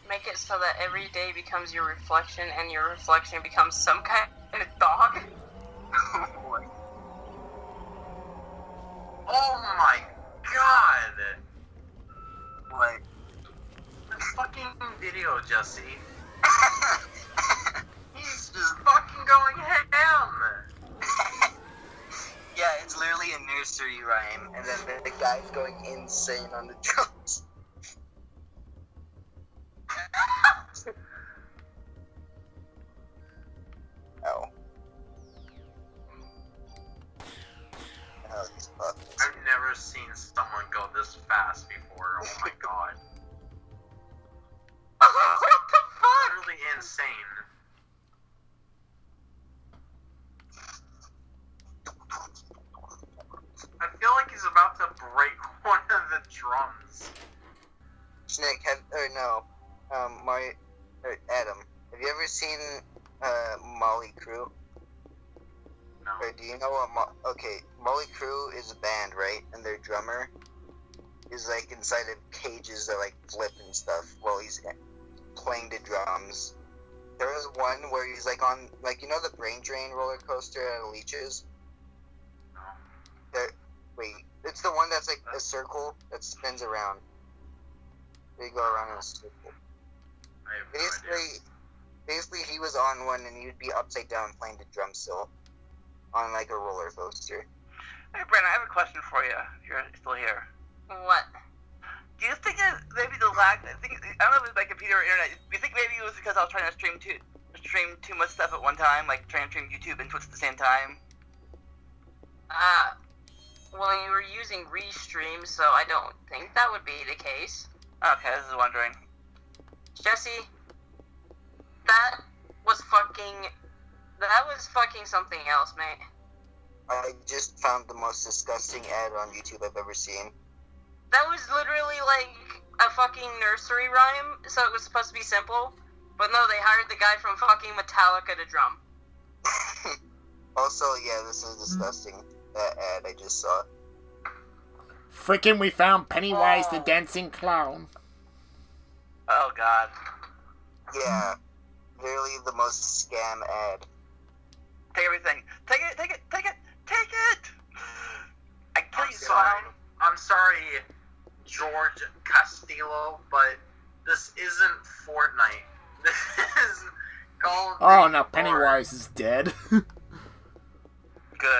S1: Make it so that every day becomes your reflection, and your reflection becomes some kind of dog.
S5: Oh my god!
S2: What?
S5: The fucking video, Jesse. He's just fucking going ham!
S2: Yeah, it's literally a nursery rhyme, and then the guy's going insane on the drums. Oh. Oh, these fuckers.
S5: I've never seen someone go this fast before. Oh my god.
S1: What the fuck?
S5: Literally insane. I feel like he's about to break one of the drums.
S2: Shnick, Adam, have you ever seen Molly Crew?
S5: No.
S2: Or do you know what okay, Molly Crew is a band, right? And their drummer is like inside of cages that like flip and stuff while he's playing the drums. There was one where he's like on, like, you know the brain drain roller coaster at Leech's?
S5: No.
S2: Wait, it's the one that's like a circle that spins around. They go around in a circle.
S5: I have no idea.
S2: Basically, he was on one and he'd be upside down playing the drum still on like a roller coaster.
S4: Hey, Brandon, I have a question for you. If you're still here.
S1: What?
S4: Do you think that maybe the lag? I don't know if it was my computer or internet. Do you think maybe it was because I was trying to stream too much stuff at one time, like trying to stream YouTube and Twitch at the same time?
S1: Well, you were using Restream, so I don't think that would be the case.
S4: Okay, this is wondering.
S1: Jesse, that was fucking something else, mate.
S2: I just found the most disgusting ad on YouTube I've ever seen.
S1: That was literally like a fucking nursery rhyme, so it was supposed to be simple. But no, they hired the guy from fucking Metallica to drum.
S2: Also, yeah, this is disgusting. That ad I just saw.
S3: Frickin' we found Pennywise the dancing clown.
S4: Oh god.
S2: Yeah, literally the most scam ad.
S4: Take everything. Take it. Take it. Take it. Take it. I kill you,
S5: I'm sorry, George Castillo, but this isn't Fortnite. This is called.
S3: Oh, now Pennywise is dead.
S4: Good.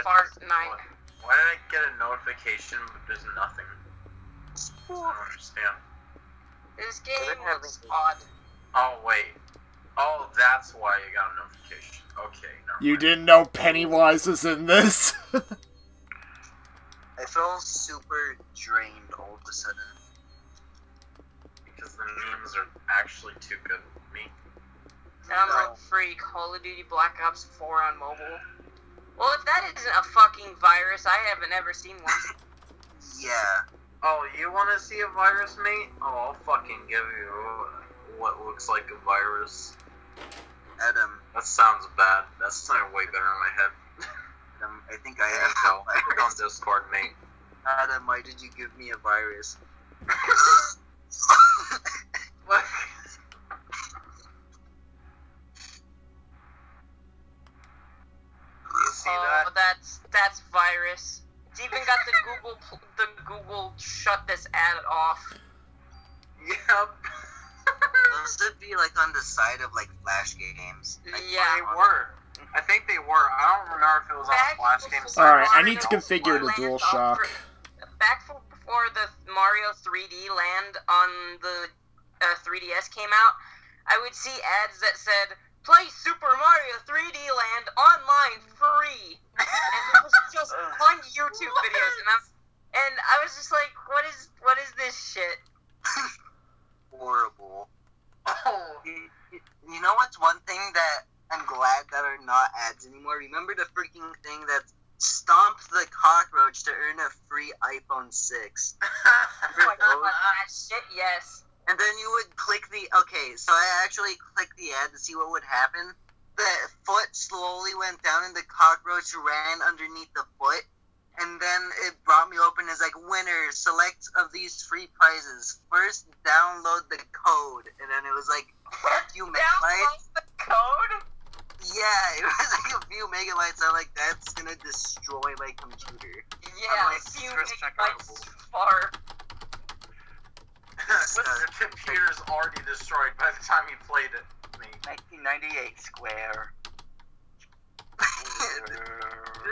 S1: Fortnite.
S5: Why did I get a notification but there's nothing? I don't understand.
S1: This game looks odd.
S5: Oh, wait. Oh, that's why you got a notification. Okay, never
S3: You
S5: mind.
S3: didn't know Pennywise was in this?
S2: I feel super drained all of a sudden.
S5: Because the memes are actually too good. me.
S1: Download free Call of Duty Black Ops 4 on mobile. Well, if that isn't a fucking virus, I haven't ever seen one.
S2: Yeah.
S5: Oh, you want to see a virus, mate? Oh, I'll fucking give you what looks like a virus.
S2: Adam.
S5: That sounds bad. That sounded way better in my head.
S2: Adam, I think I
S5: There
S2: have
S5: you go.
S2: a
S5: Look on
S2: virus.
S5: Discord, mate.
S2: Adam, why did you give me a virus?
S5: Look.
S4: You see
S1: Oh,
S4: that?
S1: that's virus. It's even got the Google shut this ad off.
S5: Yep.
S2: Those would be like on the side of like Flash games. Like,
S1: Yeah.
S5: They were. I think they were. I don't remember if it was on
S1: Back
S5: Flash Game
S1: before
S5: side.
S3: Alright, I
S1: Mario
S3: need to configure the
S1: Land
S3: DualShock.
S1: Back before the Mario 3D Land on the 3DS came out, I would see ads that said, "Play Super Mario 3D Land online free," and it was just on YouTube videos, and I was just like, "What is this shit?"
S2: horrible.
S5: Oh.
S2: You know what's one thing that I'm glad that are not ads anymore? Remember the freaking thing that stomped the cockroach to earn a free iPhone 6?
S1: Oh my god, that shit, yes.
S2: And then you would click the... Okay, so I actually clicked the ad to see what would happen. The foot slowly went down and the cockroach ran underneath the foot. And then it brought me open as like, winner, select of these free prizes. First, download the code. And then it was like a few megabytes.
S1: Download the code?
S2: Yeah, it was like a few megabytes. I'm like, that's gonna destroy my computer.
S1: Yeah,
S5: like,
S1: a few
S5: first check
S1: megabytes far.
S5: Your computer's already destroyed by the time you played it, mate.
S4: 1998 Square.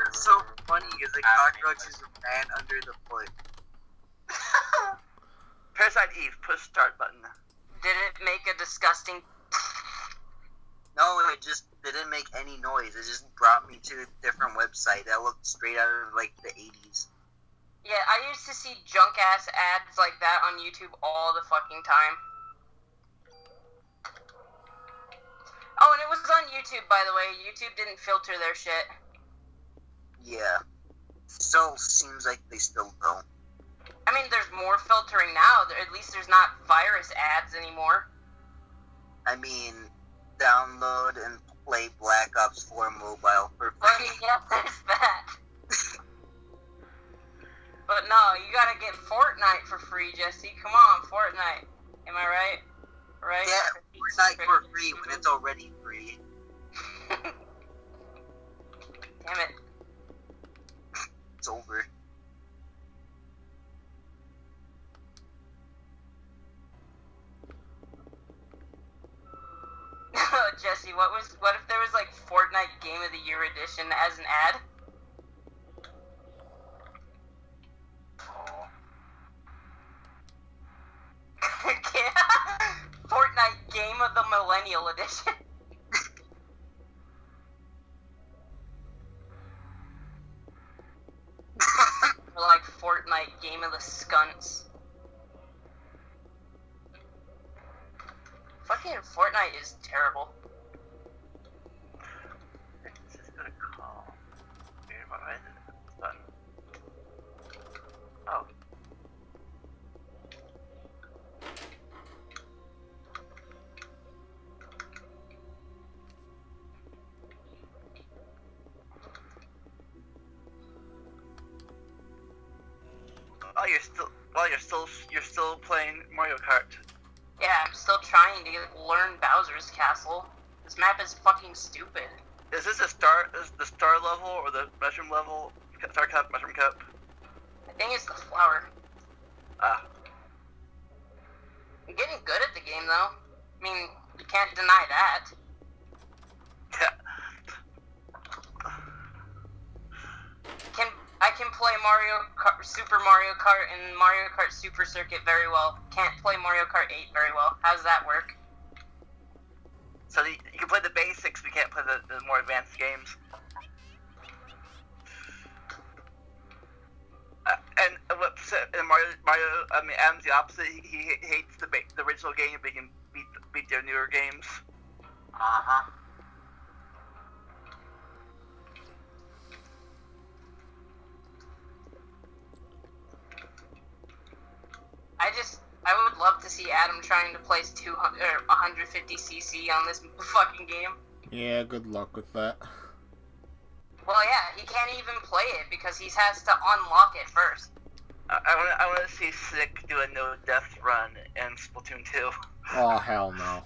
S2: It's so funny because the cockroaches ran under the foot.
S4: Parasite Eve, push start button.
S1: Did it make a disgusting...
S2: No, it just didn't make any noise. It just brought me to a different website that looked straight out of like the 80s.
S1: Yeah, I used to see junk-ass ads like that on YouTube all the fucking time. Oh, and it was on YouTube, by the way. YouTube didn't filter their shit.
S2: Yeah. Still seems like they still don't.
S1: I mean, there's more filtering now. At least there's not virus ads anymore.
S2: I mean, download and play Black Ops 4 mobile for
S1: But
S2: free.
S1: yeah, there's that. But no, you gotta get Fortnite for free, Jesse. Come on, Fortnite. Am I right? Right?
S2: Yeah, Fortnite for free when it's already free.
S1: Damn it.
S2: It's over.
S1: Jesse, what if there was like Fortnite Game of the Year edition as an ad? Fortnite Game of the Millennial edition. Or like Fortnite Game of the Skunts. Fucking Fortnite is terrible.
S4: This is gonna call. Here, what is it? Button. Oh. You're still playing Mario Kart.
S1: Yeah, I'm still trying to learn Bowser's Castle. This map is fucking stupid.
S4: Is this the star level or the mushroom level? Star cup, mushroom cup.
S1: I think it's the flower.
S4: Ah.
S1: I'm getting good at the game though. I mean, you can't deny that.
S4: Yeah.
S1: I can play Super Mario Kart and Mario Kart Super Circuit very well. Can't play Mario Kart 8 very well. How does that work?
S4: So you can play the basics, but you can't play the more advanced games. And Mario, I mean, Adam's the opposite. He hates the original game, but he can beat beat their newer games.
S5: Uh-huh.
S1: I would love to see Adam trying to place 200 or 150cc on this fucking game.
S3: Yeah, good luck with that.
S1: Well, yeah, he can't even play it because he has to unlock it first.
S4: I want to see Shnick do a no-death run in Splatoon 2.
S3: Oh, hell no.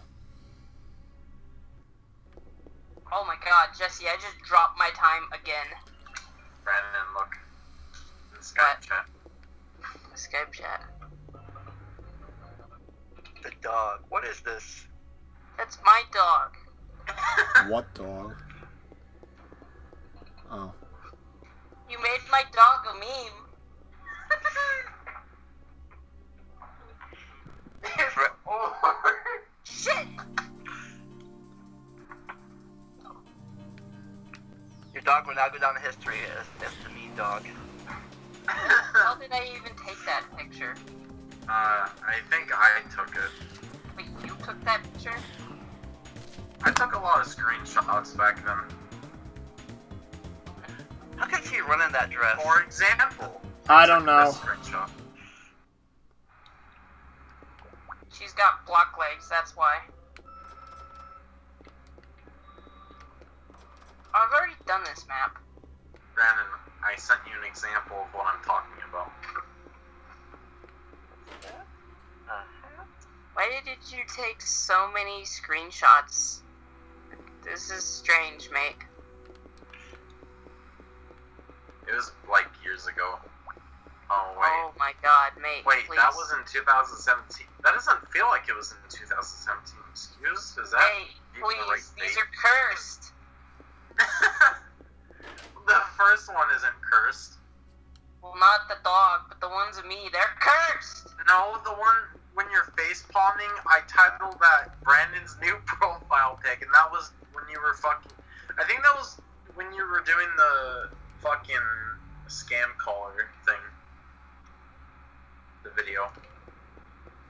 S1: Oh my god, Jesse, I just dropped my time again.
S5: Brandon, look. In Skype chat.
S1: Skype chat.
S4: The dog. What is this?
S1: That's my dog.
S3: What dog? Oh.
S1: You made my dog a meme. Shit!
S4: Your dog will now go down in history as the mean dog.
S1: How did I even take that picture?
S5: I think I took it.
S1: Wait, you took that picture?
S5: I took a lot of screenshots back then.
S4: How can she run in that dress?
S5: For example,
S3: I don't know.
S5: this screenshot.
S1: She's got block legs, that's why. I've already done this map.
S5: Brandon, I sent you an example of what I'm talking about.
S1: Why did you take so many screenshots? This is strange, mate.
S5: It was like years ago. Oh, wait.
S1: Oh my god, mate.
S5: Wait,
S1: please.
S5: that was in 2017. That doesn't feel like it was in 2017. Excuse? Is that
S1: Hey,
S5: even the right
S1: please, these
S5: date?
S1: are cursed.
S5: The first one isn't cursed.
S1: Well, not the dog, but the ones of me, they're cursed!
S5: No, the one when you're face palming, I titled that Brandon's new profile pic, and that was when you were fucking. I think that was when you were doing the fucking scam caller thing. The video.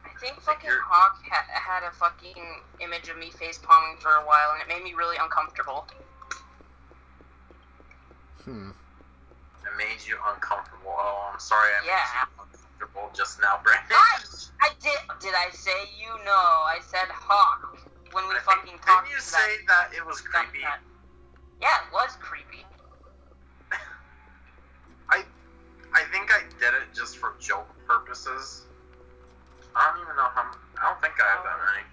S1: I think fucking Hawk had a fucking image of me face palming for a while, and it made me really uncomfortable.
S5: It made you uncomfortable. Oh, I'm sorry I made
S1: Yeah.
S5: you uncomfortable just now, Brandon.
S1: I did I say you know? I said Hawk when we fucking talked.
S5: Didn't you say that it was creepy?
S1: Yeah, it was creepy.
S5: I think I did it just for joke purposes. I don't even know how. I don't think I have that many.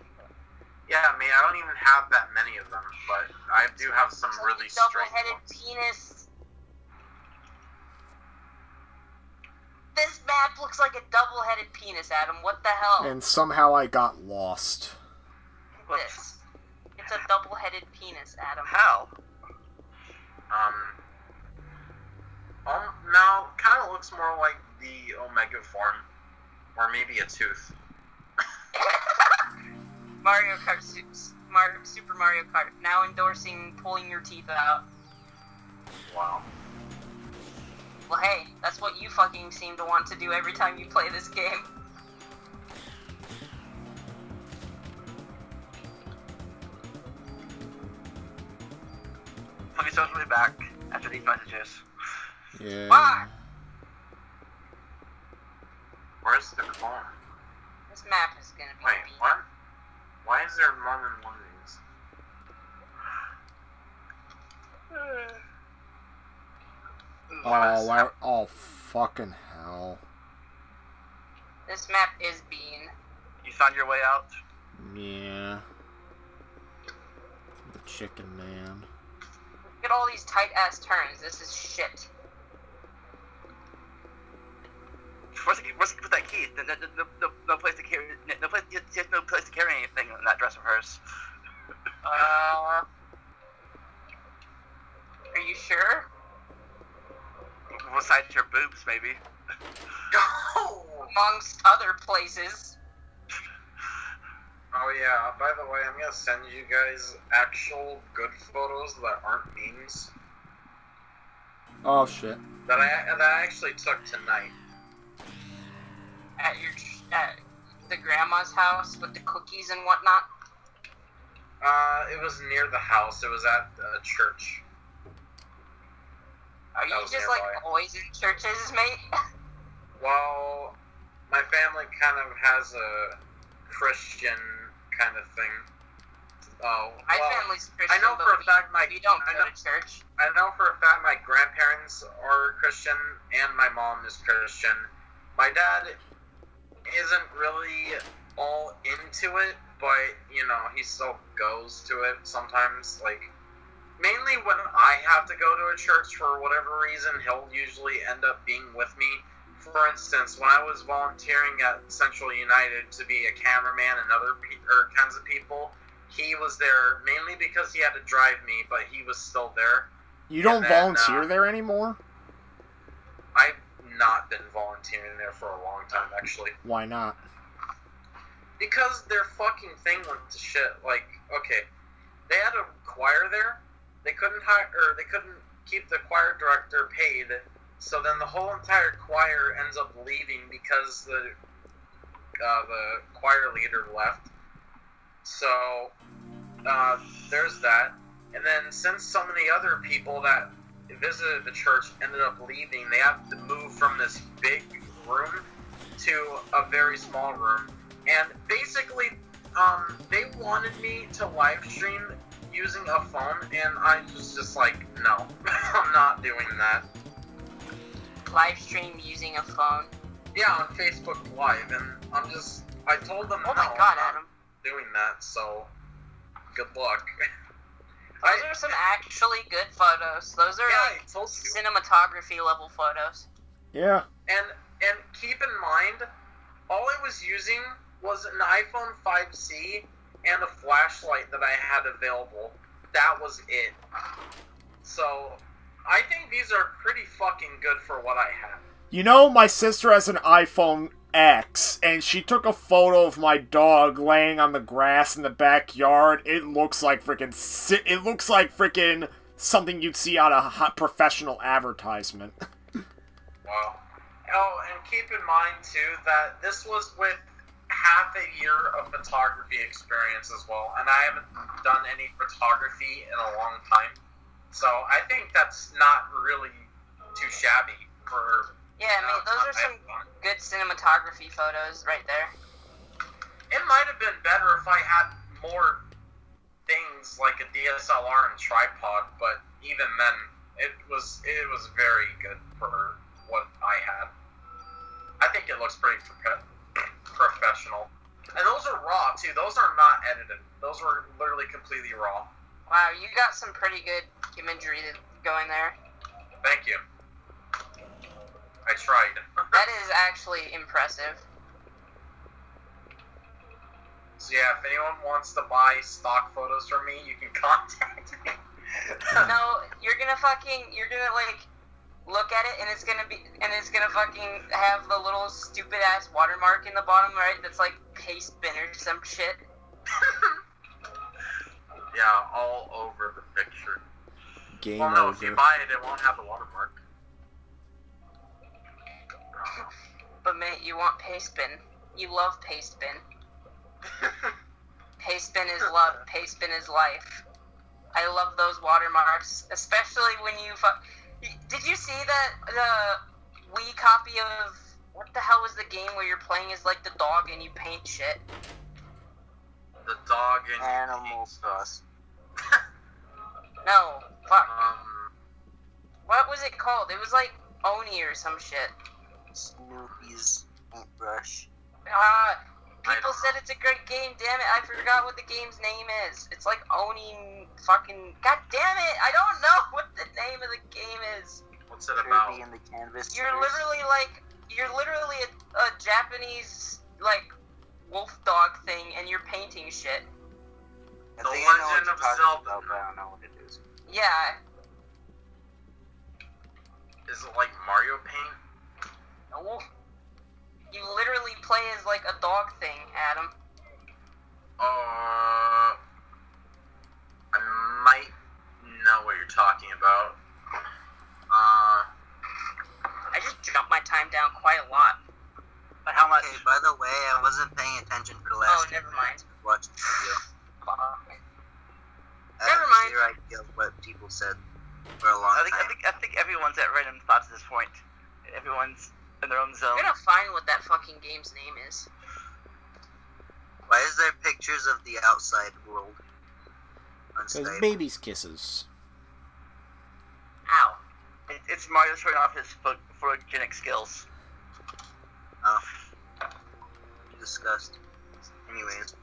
S5: Yeah, I mean, I don't even have that many of them, but I do have some really strange
S1: Double-headed
S5: ones.
S1: penis. This map looks like a double-headed penis, Adam. What the hell?
S3: And somehow I got lost.
S1: Look at this. It's a double-headed penis, Adam.
S4: How?
S5: Now, kind of looks more like the Omega form. Or maybe a tooth.
S1: Mario Kart Super Mario Kart now endorsing pulling your teeth out.
S5: Wow.
S1: Well, hey, that's what you fucking seem to want to do every time you play this game.
S4: Funky Stones will be back after these messages.
S3: Yeah.
S1: Why?
S5: Where's the clone?
S1: This map is gonna be
S5: Wait,
S1: beat.
S5: what? Why is there more than one of these?
S3: Oh, fucking hell.
S1: This map is bean.
S4: You found your way out?
S3: Yeah. The chicken man.
S1: Look at all these tight-ass turns. This is shit.
S4: Where's the put that key? No place to carry. No place. She has no place to carry anything in that dress of hers.
S1: Are you sure?
S4: Besides her boobs, maybe.
S1: Amongst other places.
S5: Oh yeah, by the way, I'm gonna send you guys actual good photos that aren't memes.
S3: Oh, shit.
S5: That I actually took tonight.
S1: At the grandma's house with the cookies and whatnot.
S5: It was near the house. It was at a church.
S1: Are you just like always in churches, mate?
S5: Well, my family kind of has a Christian kind of thing. Oh,
S1: my family's Christian.
S5: I know for a fact
S1: we don't go to church.
S5: I know for a fact my grandparents are Christian and my mom is Christian. My dad isn't really all into it, but you know, he still goes to it sometimes. Like, mainly when I have to go to a church for whatever reason, he'll usually end up being with me. For instance, when I was volunteering at Central United to be a cameraman and other kinds of people, he was there mainly because he had to drive me, but he was still there.
S3: You don't volunteer there anymore?
S5: I've not been volunteering there for a long time, actually.
S3: Why not?
S5: Because their fucking thing went to shit. Like, okay, they had a choir there. They couldn't keep the choir director paid. So then the whole entire choir ends up leaving because the choir leader left. So there's that. And then since so many other people that visited the church ended up leaving, they have to move from this big room to a very small room. And basically, they wanted me to live stream using a phone, and I was just like, no, I'm not doing that.
S1: Live stream using a phone?
S5: Yeah, on Facebook Live, and I told them,
S1: oh my god, Adam.
S5: Doing that, so good luck.
S1: Those are some actually good photos. Those are like cinematography level photos.
S3: Yeah.
S5: And keep in mind, all I was using was an iPhone 5C and a flashlight that I had available. That was it. So I think these are pretty fucking good for what I have.
S3: You know, my sister has an iPhone X, and she took a photo of my dog laying on the grass in the backyard. It looks like freaking something you'd see on a hot professional advertisement.
S5: Wow. Oh, and keep in mind, too, that this was with half a year of photography experience as well, and I haven't done any photography in a long time. So I think that's not really too shabby for...
S1: Yeah, I mean, those are some good cinematography photos right there.
S5: It might have been better if I had more things like a DSLR and tripod, but even then, it was very good for what I had. I think it looks pretty professional. And those are raw, too. Those are not edited. Those were literally completely raw.
S1: Wow, you got some pretty good imagery going there.
S5: Thank you. I tried.
S1: That is actually impressive.
S5: So yeah, if anyone wants to buy stock photos from me, you can contact me.
S1: No, you're gonna like look at it and it's gonna fucking have the little stupid ass watermark in the bottom right that's like paste bin or some shit.
S5: Yeah, all over the picture.
S3: Game
S5: well, no,
S3: over.
S5: if you buy it, it won't have the watermark.
S1: But mate, you want paste bin. You love paste bin. Paste bin is love. Paste bin is life. I love those watermarks, especially when you Did you see that the Wii copy of what the hell was the game where you're playing as like the dog and you paint shit?
S5: The dog and
S2: Animal Crossing.
S1: No, fuck. What was it called? It was like Oni or some shit.
S2: Snoopy's paintbrush.
S1: People said it's a great game, damn it, I forgot what the game's name is. It's like Oni fucking... God damn it, I don't know what the name of the game is.
S5: What's it about?
S2: Kirby and the Canvas.
S1: You're literally a Japanese, like, wolf dog thing, and you're painting shit.
S2: I
S5: The
S2: think I know what
S5: Legend
S2: you're
S5: of
S2: talking
S5: Zelda.
S2: about, but I don't know what it is.
S1: Yeah.
S5: Is it like Mario Paint?
S1: No. You literally play as, like, a dog thing, Adam.
S5: I might know what you're talking about.
S1: I just dropped my time down quite a lot. But how much?
S2: Okay, by the way, I wasn't paying attention for the last
S1: Oh, never mind.
S2: Watch the video.
S1: Fuck. Never mind.
S2: Zero idea of what people said for a long time.
S4: I think everyone's at random spots at this point. Everyone's in their own zone.
S1: I'm gonna find what that fucking game's name is.
S2: Why is there pictures of the outside world on
S3: Because
S2: Skype?
S3: baby's kisses.
S1: Ow.
S4: It's Mario showing off his photogenic skills.
S2: Oh. Disgust. Anyways.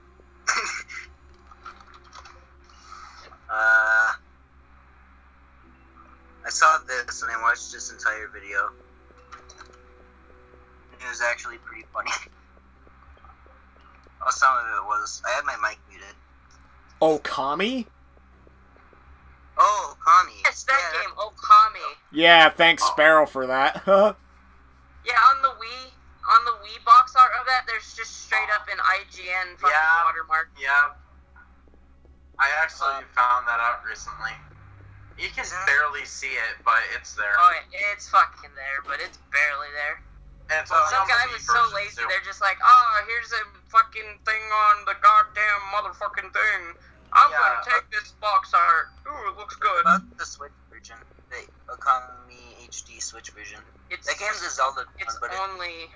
S2: I saw this and I watched this entire video. It was actually pretty funny. Well, some of it was. I had my mic muted.
S3: Okami?
S2: Oh, Kami.
S1: Yes, that game, Okami.
S3: Yeah, thanks Sparrow for that.
S1: Yeah, on the Wii box art of that, there's just straight up an IGN fucking
S5: Yeah.
S1: watermark.
S5: Yeah. I actually found that out recently. You can barely see it, but it's there.
S1: Oh, yeah, it's fucking there, but it's barely there.
S5: And it's only
S1: Some
S5: on the
S1: guy
S5: Wii
S1: was so
S5: version,
S1: lazy,
S5: too.
S1: they're just like, oh, here's a fucking thing on the goddamn motherfucking thing. I'm gonna take this box art. Ooh, it looks good.
S2: About the Switch version, the Okami HD Switch version.
S1: It's
S2: That game's a Zelda
S1: It's
S2: one, but
S1: only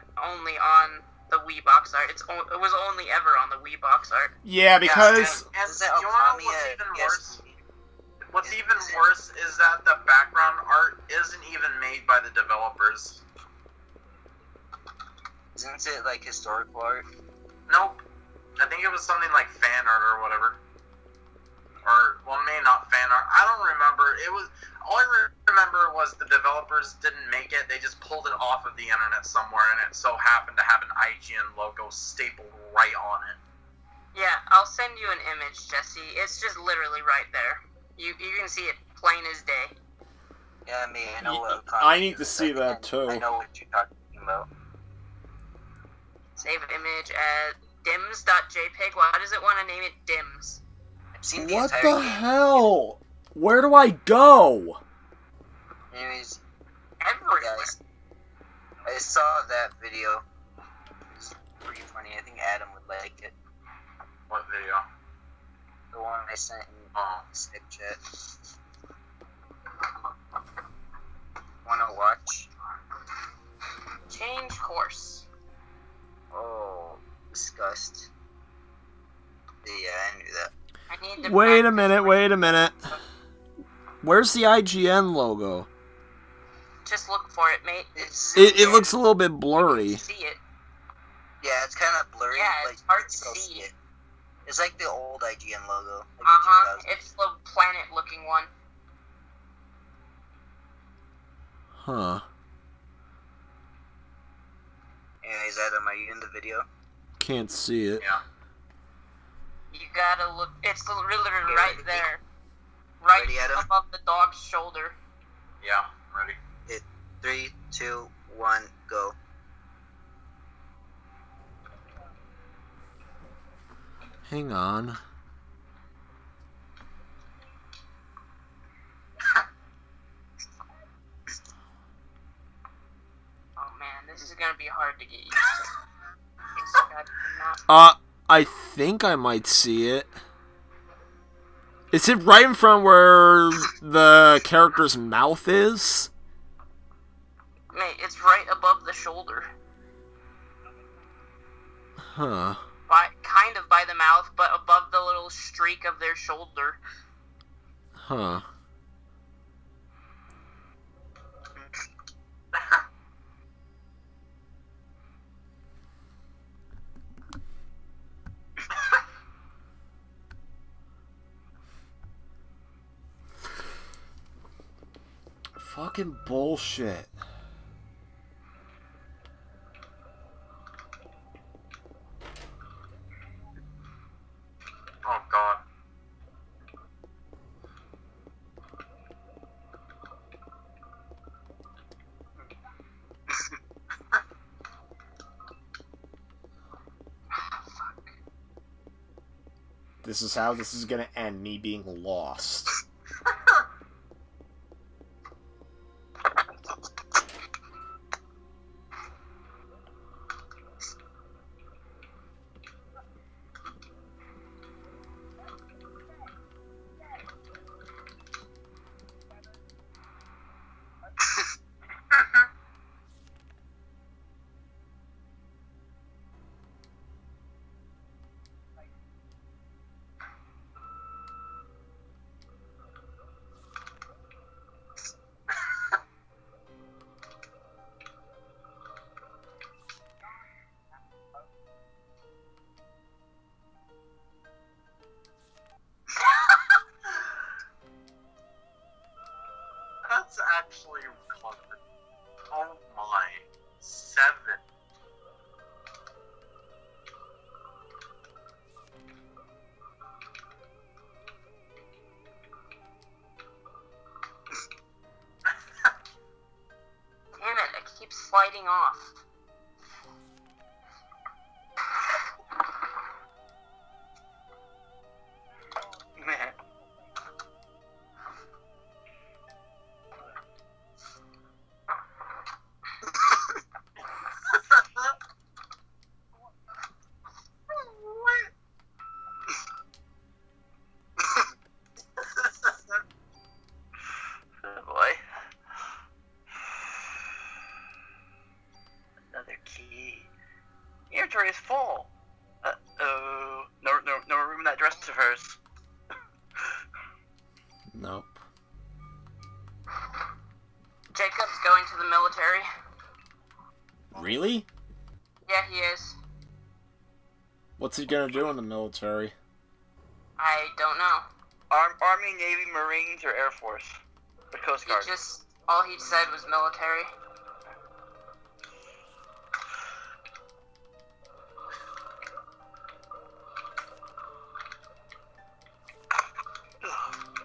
S1: on the Wii box art. It was only ever on the Wii box art.
S3: Yeah, because...
S5: And
S2: is it
S5: you wanna know
S2: Okami
S5: what's even worse?
S2: PSP?
S5: What's even worse is that the background art isn't even made by the developers.
S2: Isn't it like historical art?
S5: Nope. I think it was something like fan art or whatever. Or, well, maybe not fan art. I don't remember. It was... All I remember was the developers didn't make it. They just pulled it off of the internet somewhere, and it so happened to have an IGN logo stapled right on it.
S1: Yeah, I'll send you an image, Jesse. It's just literally right there. You can see it plain as day.
S2: Yeah, I mean, I know what Okami
S3: I need to
S2: is.
S3: see that too.
S2: I know what you're talking about.
S1: Save image at dims.jpg. Why does it want to name it dims?
S2: I've seen the
S3: What
S2: entire
S3: the
S2: game.
S3: hell? Where do I go?
S2: Anyways,
S1: Everywhere.
S2: guys, I saw that video. It's pretty funny. I think Adam would like it.
S5: What video?
S2: The one I sent in
S5: Oh.
S2: Snapchat. Wanna watch?
S1: Change course.
S2: Oh, disgust. Yeah, I knew that.
S1: I need to
S3: Wait a
S1: practice
S3: minute,
S1: my-
S3: wait a minute. Where's the IGN logo?
S1: Just look for it, mate.
S3: It looks a little bit blurry.
S1: See it.
S2: Yeah, it's kind of blurry,
S1: Yeah,
S2: but
S1: it's hard
S2: you can
S1: to
S2: still
S1: see.
S2: it. It's like the old IGN logo. Like the
S1: Uh-huh.
S2: 2000s.
S1: It's the planet-looking one.
S3: Huh.
S2: Anyways, Adam, are you in the video?
S3: Can't see it.
S5: Yeah.
S1: You gotta look. It's literally
S2: Okay,
S1: right
S2: ready?
S1: there. Right
S2: Ready, Adam?
S1: above the dog's shoulder.
S5: Yeah, ready.
S2: 3, 2, 1, go.
S3: Hang on.
S1: Oh man, this is gonna be hard to get used to. It's goddamn not-
S3: I think I might see it. Is it right in front where the character's mouth is?
S1: Mate, it's right above the shoulder.
S3: Huh.
S1: Kind of by the mouth, but above the little streak of their shoulder.
S3: Huh. Fucking bullshit.
S5: Oh, God.
S3: This is how this is gonna end, me being lost.
S1: fighting off.
S4: Man. Oh boy. Another key. Your inventory is full. Uh-oh. No room in that dress of hers.
S3: Nope.
S1: Jacob's going to the military.
S3: Really?
S1: Yeah, he is.
S3: What's he gonna do in the military?
S1: I don't know.
S4: Army, Navy, Marines, or Air Force? The Coast Guard.
S1: All he said was military.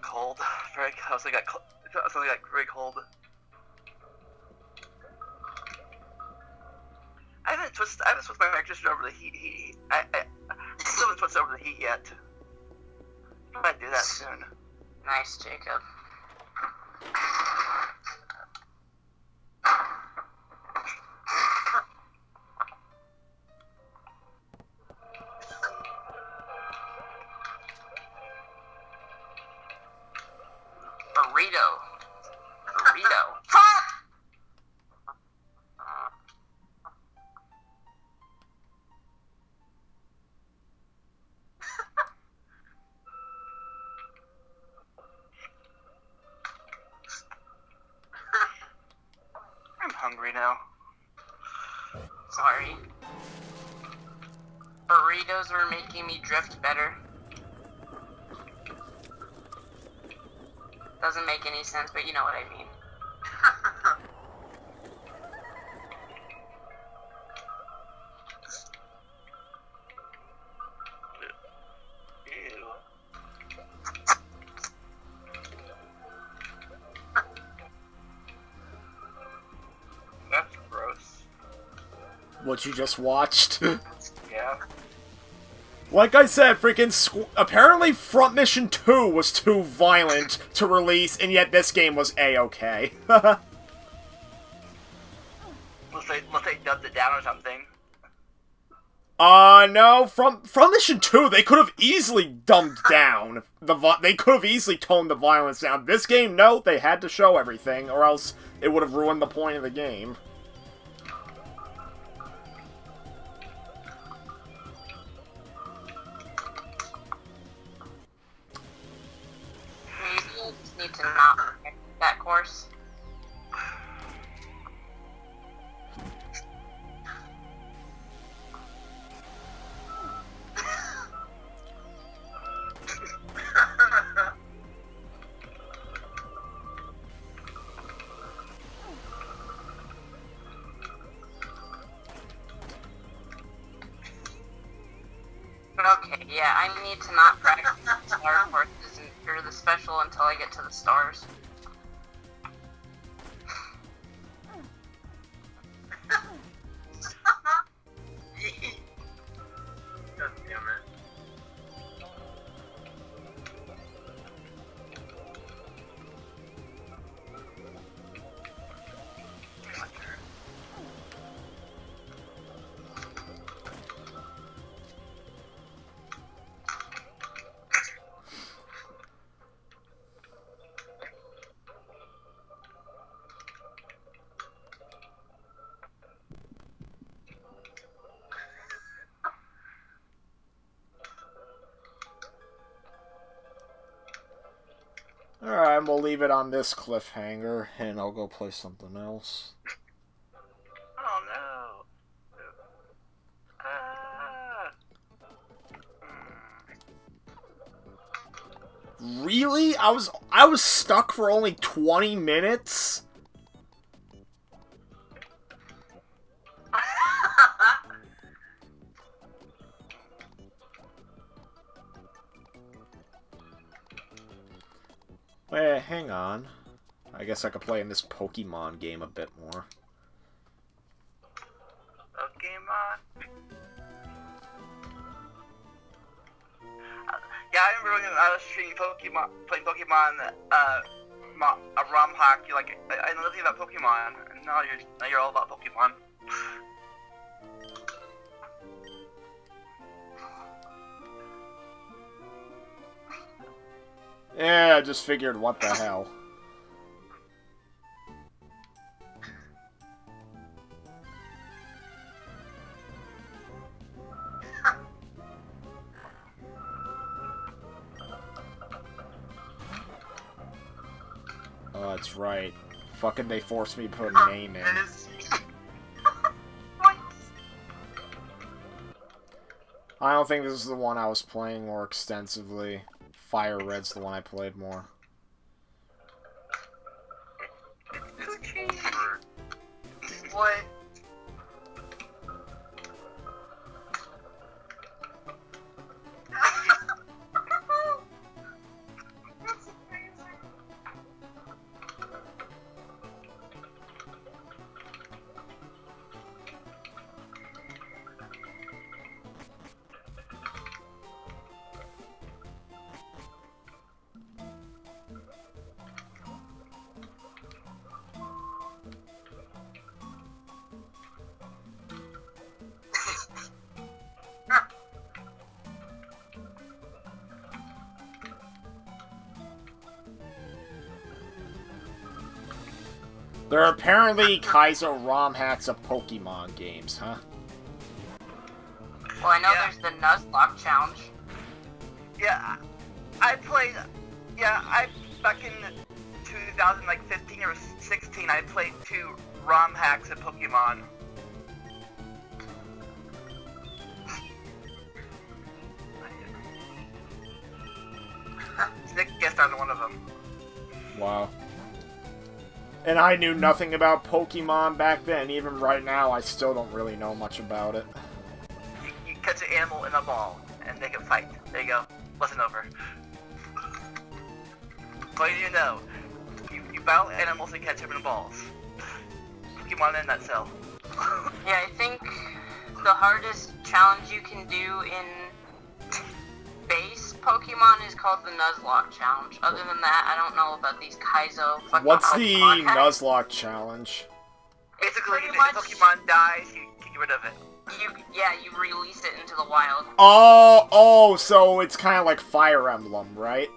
S4: Cold. Very. I also got very cold. I haven't switched my electricity over to the heat. I still haven't switched over to the heat yet. I might do that soon.
S1: Nice, Jacob. Burrito. Fuck!
S4: I'm hungry now.
S1: Sorry. Burritos were making me drift better. Doesn't make any sense, but you know what I mean.
S4: Ew. That's gross.
S3: What you just watched?
S4: Yeah.
S3: Like I said, freaking apparently Front Mission 2 was too violent to release, and yet this game was A-okay.
S4: Unless they dubbed it down or something.
S3: No, from Mission 2, they could have easily dumbed down they could have easily toned the violence down. This game, no, they had to show everything, or else it would have ruined the point of the game.
S1: Maybe I just need to not pick that course. Okay, yeah, I need to not practice the star courses or the special until I get to the stars.
S5: God damn it.
S3: Alright, we'll leave it on this cliffhanger, and I'll go play something else.
S4: Oh no. Ah.
S3: Really? I was stuck for only 20 minutes? Wait, hang on. I guess I could play in this Pokemon game a bit more.
S4: Yeah, I remember when I was streaming playing Pokemon, a ROM hack. You're like, I know nothing about Pokemon, and now you're all about Pokemon.
S3: Yeah, I just figured, what the hell. Oh, that's right. Fucking they forced me to put a name in. I don't think this is the one I was playing more extensively. Fire Red's the one I played more.
S2: What?
S3: There are apparently Kaizo ROM hacks of Pokemon games, huh?
S1: Well, I know there's the Nuzlocke challenge.
S4: Yeah, I played. Yeah, back in 2015 or 16, I played 2 ROM hacks of Pokemon. Shnick guest starred on one of them.
S3: Wow. And I knew nothing about Pokemon back then. Even right now, I still don't really know much about it.
S4: You catch an animal in a ball, and they can fight. There you go. Lesson over. What do you know? You battle animals and catch them in balls. Pokemon in a nutshell.
S1: Yeah, I think the hardest challenge you can do in base Pokemon is called the Nuzlocke challenge. Other than that, I don't know about these Kaizo fucking
S3: What's the
S1: Pokemon hacks.
S3: Nuzlocke challenge?
S4: Basically,
S1: Pretty
S4: if
S1: much-
S4: a Pokemon dies, you get rid of it.
S1: You release it into the wild.
S3: Oh, so it's kind of like Fire Emblem, right?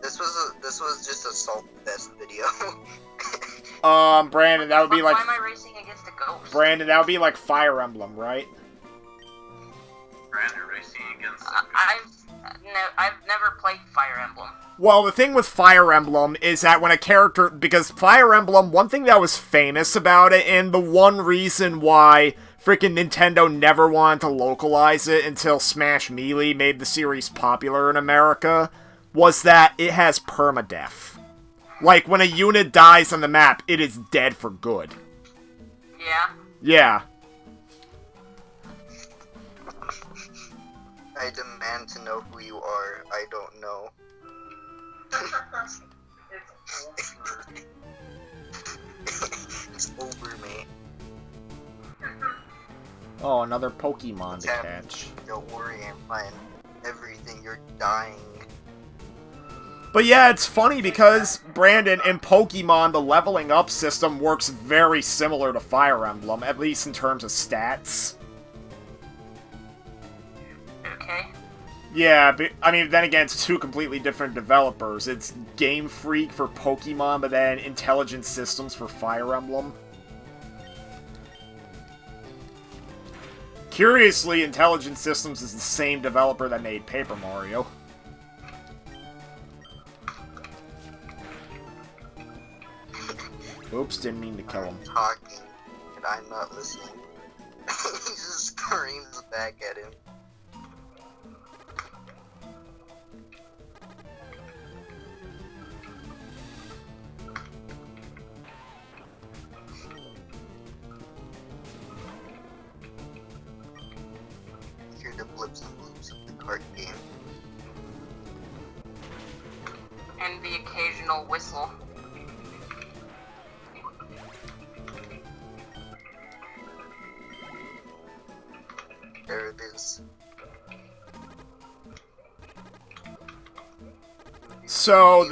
S2: This was just a Salt Fest video.
S3: Brandon, that would be like...
S1: Why am I racing against a ghost?
S3: Brandon, that would be like Fire Emblem, right?
S5: Brandon racing against.
S1: I've never played Fire Emblem.
S3: Well, the thing with Fire Emblem is that when a character... Because Fire Emblem, one thing that was famous about it, and the one reason why freaking Nintendo never wanted to localize it until Smash Melee made the series popular in America, was that it has permadeath. Like, when a unit dies on the map, it is dead for good.
S1: Yeah?
S3: Yeah.
S2: I demand to know who you are. I don't know. It's over, mate.
S3: Oh, another Pokemon to catch.
S2: Don't worry, I'm fine. Everything, you're dying.
S3: But yeah, it's funny because, Brandon, in Pokemon, the leveling up system works very similar to Fire Emblem, at least in terms of stats.
S1: Okay.
S3: Yeah, but, I mean, then again, it's 2 completely different developers. It's Game Freak for Pokemon, but then Intelligent Systems for Fire Emblem. Curiously, Intelligent Systems is the same developer that made Paper Mario. Oops, didn't mean to kill him.
S2: Talking, and I'm not listening. He just screams back at him. Hear the blips and bloops of the card game.
S1: And the occasional whistle.
S2: There it is.
S3: So,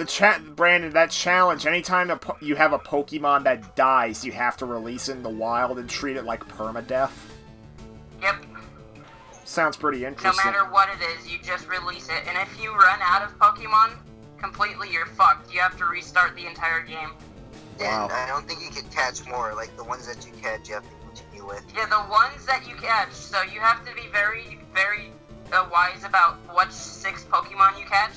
S3: Brandon, that challenge, anytime you have a Pokemon that dies, you have to release it in the wild and treat it like permadeath?
S1: Yep.
S3: Sounds pretty
S1: No
S3: interesting.
S1: matter what it is, you just release it. And if you run out of Pokemon completely, you're fucked. You have to restart the entire game.
S3: Wow.
S2: And I don't think you can catch more. Like, the ones that you catch, you have to continue with.
S1: Yeah, the ones that you catch. So you have to be very, very wise about what 6 Pokemon you catch.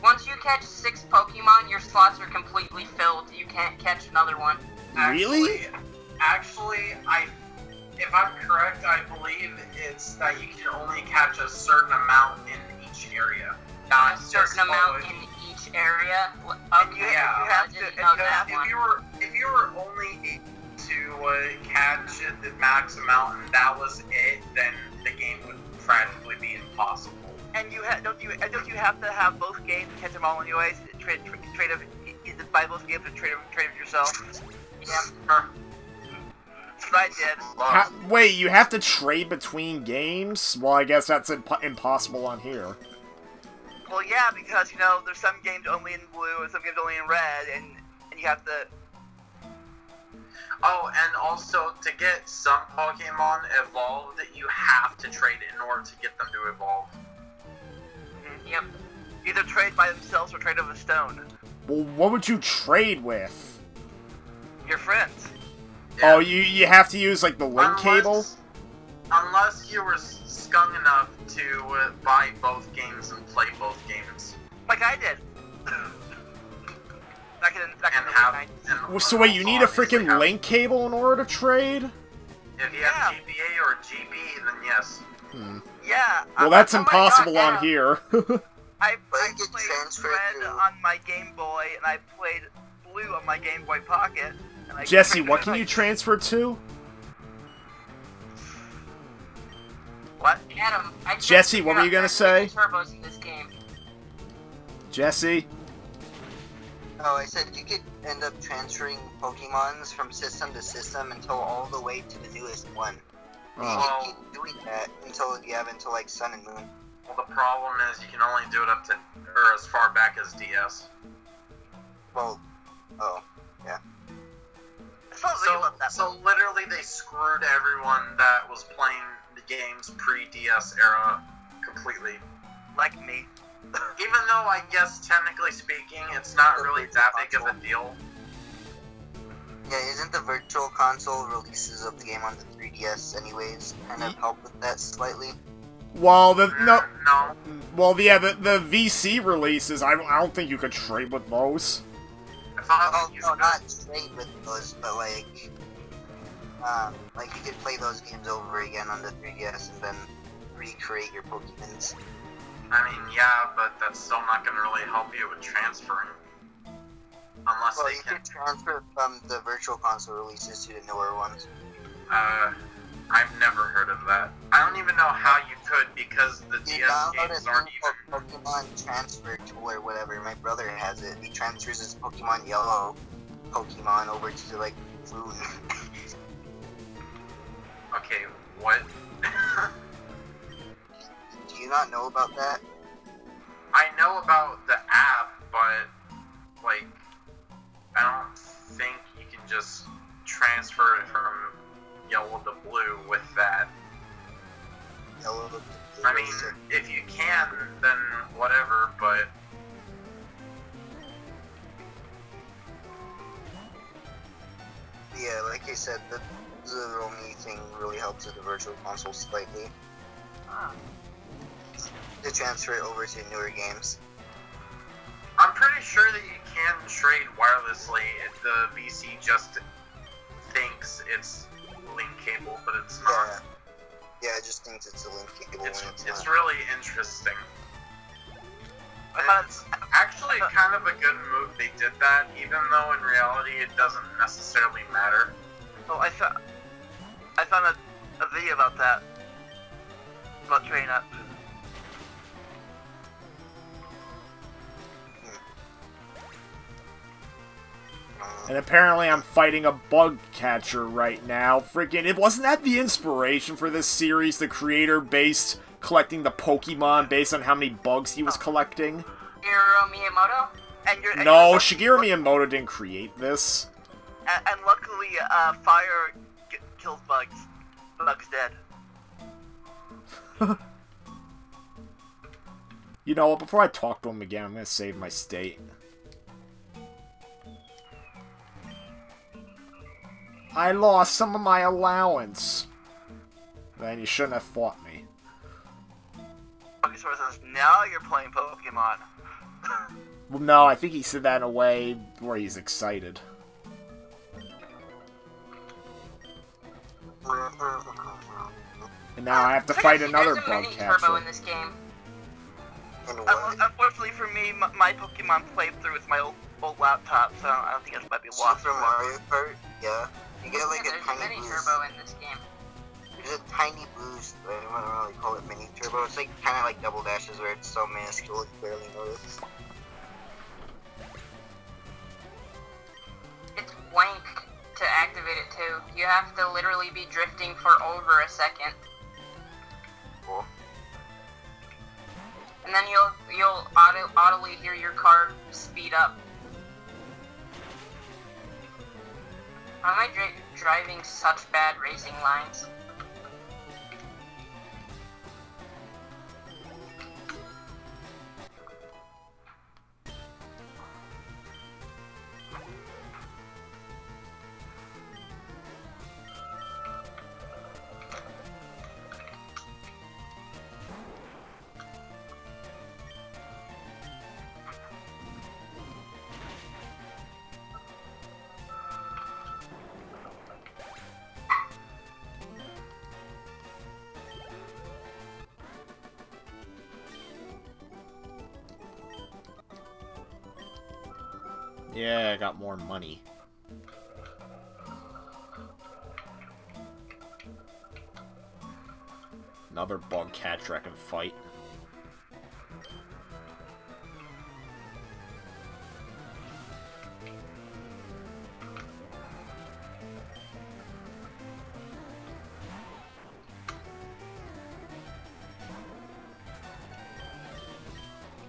S1: Once you catch 6 Pokemon, your slots are completely filled. You can't catch another one.
S3: Really?
S5: Actually, if I'm correct, I believe it's that you can only catch a certain amount in each area. Not
S1: A certain amount in each area. Okay,
S5: yeah,
S1: I didn't know that one.
S5: If you were only able to catch the max amount and that was it, then the game would practically be impossible.
S4: And don't you have to have both games to catch them all anyways? Buy both games and trade them yourself.
S1: Yep.
S4: That's what I did.
S3: Wait, you have to trade between games? Well, I guess that's impossible on here.
S4: Well, yeah, because there's some games only in blue and some games only in red, and you have to.
S5: Oh, and also to get some Pokemon evolved, you have to trade in order to get them to evolve.
S1: Yep.
S4: Either trade by themselves or trade with a stone.
S3: Well, what would you trade with?
S4: Your friends.
S5: Yeah.
S3: Oh, you have to use, like, the link cable?
S5: Unless you were skunk enough to buy both games and play both games.
S4: Like I did. back in the 90s.
S3: So wait, you need a freaking link cable in order to trade?
S5: If you have GBA or GB, then yes.
S4: Yeah.
S3: Well, that's impossible on here.
S4: I
S2: But you
S4: played
S2: transfer
S4: red
S2: through.
S4: on my Game Boy, and I played blue on my Game Boy Pocket. And I
S3: Jesse,
S4: traded
S3: what can
S4: like-
S3: you transfer to?
S4: What?
S1: Adam, I tried
S3: Jesse,
S1: to
S3: what were you
S1: figure
S3: gonna
S1: out
S3: say?
S1: turbos in this game.
S3: Jesse?
S2: Oh, I said you could end up transferring Pokemons from system to system until all the way to the newest one. And
S3: Oh.
S2: you can keep doing that until like Sun and Moon.
S5: Well, the problem is you can only do it up to, or as far back as DS.
S2: Well, oh, yeah.
S4: It's not really about that.
S5: So literally they screwed everyone that was playing the games pre-DS era completely.
S4: Like me.
S5: Even though I guess technically speaking, it's not really that big of a deal.
S2: Yeah, isn't the Virtual Console releases of the game on the 3DS anyways kind of help with that slightly?
S3: Well,
S5: No.
S3: Well, yeah, the VC releases, I don't think you could trade with those.
S5: I thought
S2: Oh,
S5: you
S2: no,
S5: could.
S2: not trade with those, but like you could play those games over again on the 3DS and then recreate your Pokemons.
S5: I mean, yeah, but that's still not going to really help you with transferring. Unless
S2: Well,
S5: they
S2: you
S5: can.
S2: could transfer from the Virtual Console releases to the newer ones.
S5: I've never heard of that. I don't even know how you could because the
S2: You
S5: DS
S2: download
S5: games
S2: a
S5: aren't
S2: thing
S5: even.
S2: called Pokemon Transfer Tool or whatever. My brother has it. He transfers his Pokemon Yellow Pokemon over to like Moon.
S5: Okay, what?
S2: Do you not know about that?
S5: I know about the app, but like, I don't think you can just transfer it from yellow to blue with that.
S2: Yellow.
S5: I mean, if you can, then whatever, but
S2: yeah, like I said, the only thing really helps with the Virtual Console slightly. To transfer it over to newer games.
S5: I'm pretty sure that you can trade wirelessly. The VC just thinks it's link cable, but it's not.
S2: Yeah, it just thinks it's a link cable when it's
S5: It's
S2: not.
S5: really interesting. It's actually kind of a good move they did that, even though in reality it doesn't necessarily matter.
S4: Oh, I found a video about that. About trading up.
S3: And apparently I'm fighting a bug catcher right now. Freaking, wasn't that the inspiration for this series? The creator based collecting the Pokemon based on how many bugs he was collecting?
S1: Shigeru Miyamoto?
S4: And
S3: No, Shigeru Miyamoto didn't create this.
S4: And luckily, fire kills bugs. Bugs dead.
S3: You know what, before I talk to him again, I'm gonna save my state. I lost some of my allowance. Then you shouldn't have fought me.
S4: Pokesaur says, now you're playing Pokemon.
S3: Well, no, I think he said that in a way where he's excited. And now I have to fight another
S1: There's a
S3: bug
S1: mini
S3: catcher.
S1: turbo in this game.
S4: Unfortunately for me, my Pokemon playthrough with my old laptop, so I don't think it might be lost.
S2: Super Mario Kart, yeah. You get like
S1: Yeah,
S2: a
S1: there's a
S2: tiny
S1: mini
S2: boost.
S1: turbo in this game.
S2: There's a tiny boost, but I wouldn't really call it mini turbo. It's like kind of like double dashes where it's so minuscule you barely notice.
S1: It's wank to activate it too. You have to literally be drifting for over a second.
S2: Cool.
S1: And then you'll audibly hear your car speed up. Why am I driving such bad racing lines?
S3: Yeah, I got more money. Another bug catcher I can fight.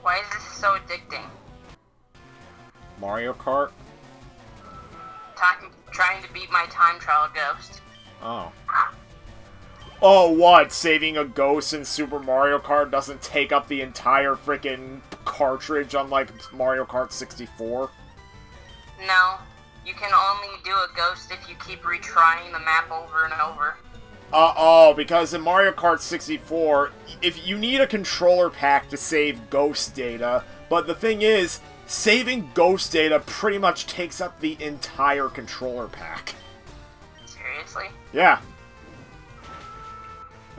S1: Why is this so addicting?
S3: Mario Kart?
S1: Trying to beat my time trial ghost.
S3: Oh. Oh, what? Saving a ghost in Super Mario Kart doesn't take up the entire frickin' cartridge unlike Mario Kart 64?
S1: No, you can only do a ghost if you keep retrying the map over and over.
S3: Oh, because in Mario Kart 64, if you need a controller pack to save ghost data, but the thing is, saving ghost data pretty much takes up the entire controller pack.
S1: Seriously?
S3: Yeah.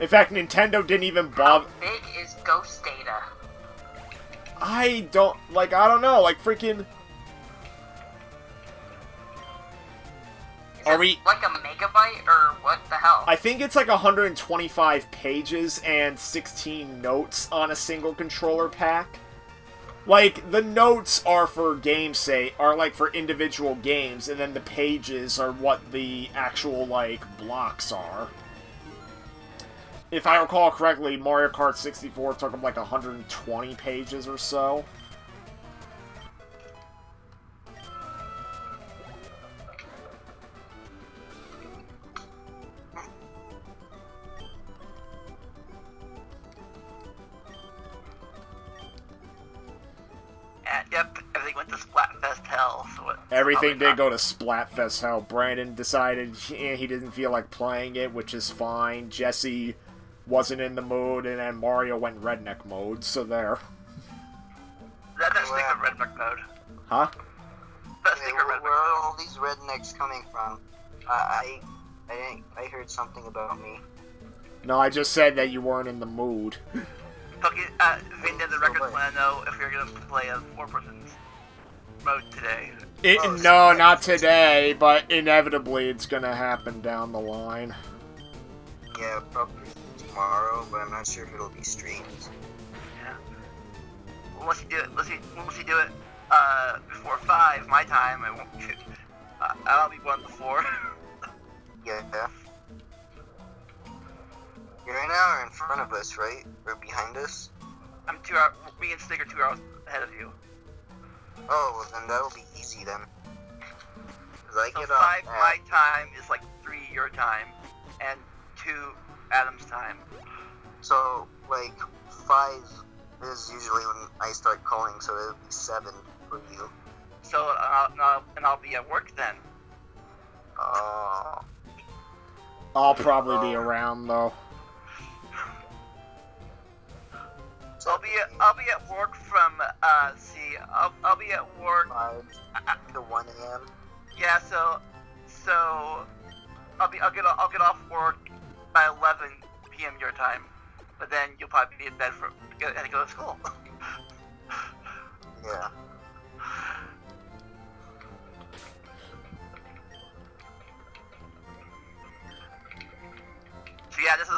S3: In fact, Nintendo didn't even bother.
S1: How big is ghost data?
S3: I don't know, like freaking.
S1: Is it like a megabyte, or what the hell?
S3: I think it's like 125 pages and 16 notes on a single controller pack. Like, the notes are for for individual games, and then the pages are what the actual, like, blocks are. If I recall correctly, Mario Kart 64 took them like 120 pages or so.
S4: Yep, everything went to Splatfest hell. So
S3: Everything did go to Splatfest hell. Brandon decided he didn't feel like playing it, which is fine. Jesse wasn't in the mood, and then Mario went redneck mode, so there.
S4: That's sticker redneck mode.
S3: Huh?
S4: That sticker redneck
S2: Where are
S4: mode.
S2: all these rednecks coming from? I heard something about me.
S3: No, I just said that you weren't in the mood.
S4: Vin did the records want to know if you're gonna play a 4-person mode today.
S3: No, not today, but inevitably it's gonna happen down the line.
S2: Yeah, probably tomorrow, but I'm not sure if it'll be streamed.
S4: Yeah. Unless you do it, before 5 my time, I won't. I'll be one before.
S2: Yeah. You right now are in front of us, right? Or behind us?
S4: I'm 2 hours. Me and Sticker 2 hours ahead of you.
S2: Oh, well then that'll be easy then. 'Cause I
S4: So
S2: get
S4: 5
S2: off
S4: my
S2: at,
S4: time is like 3 your time, and 2 Adam's time.
S2: so like 5 is usually when I start calling, so it'll be 7 for you.
S4: So I'll be at work then.
S2: Oh.
S3: I'll probably be around though.
S2: So
S4: I'll be at work from I'll be at work
S2: 5 to 1 a.m.
S4: yeah so I'll get off work by 11 p.m. your time, but then you'll probably be in bed and go to school.
S2: Yeah.
S4: So yeah, this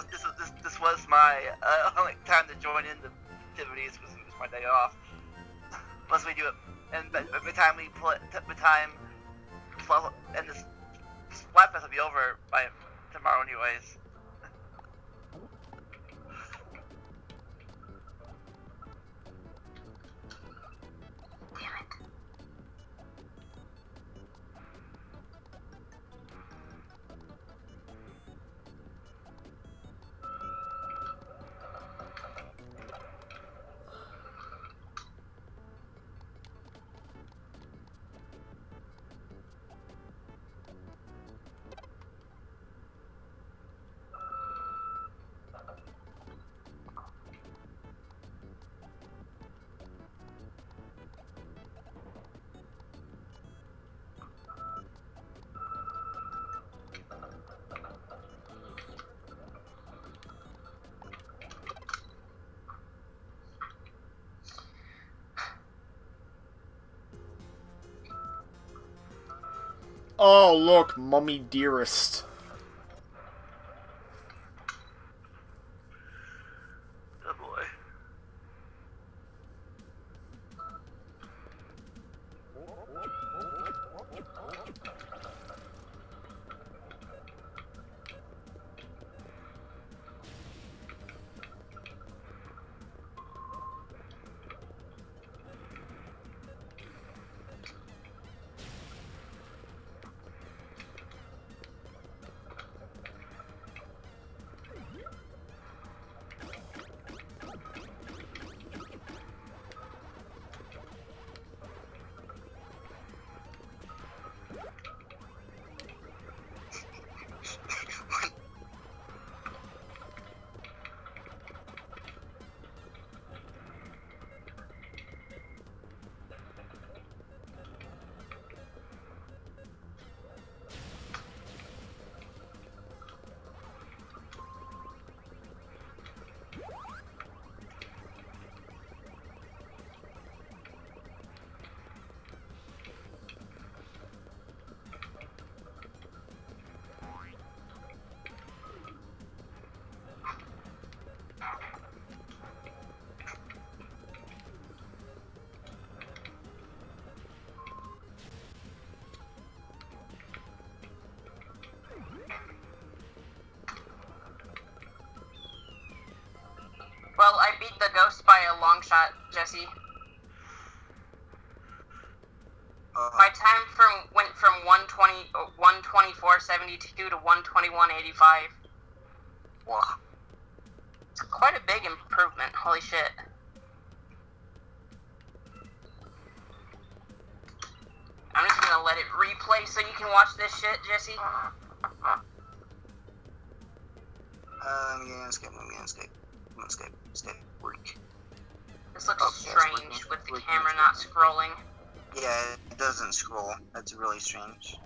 S4: was my only time to join in the activities. Was my day off. Unless we do it, and by the time we play, and this Splatfest will be over by tomorrow, anyways.
S3: Oh, look, Mummy Dearest.
S4: Oh boy.
S1: Well, I beat the ghost by a long shot, Jesse. My time went from 124.72 to 121.85.
S2: Wow.
S1: It's quite a big improvement. Holy shit. I'm just gonna let it replay so you can watch this shit, Jesse.
S2: Let me escape. Escape. Work.
S1: This looks
S2: Okay,
S1: strange with the camera not scrolling.
S2: Yeah, it doesn't scroll. That's really strange.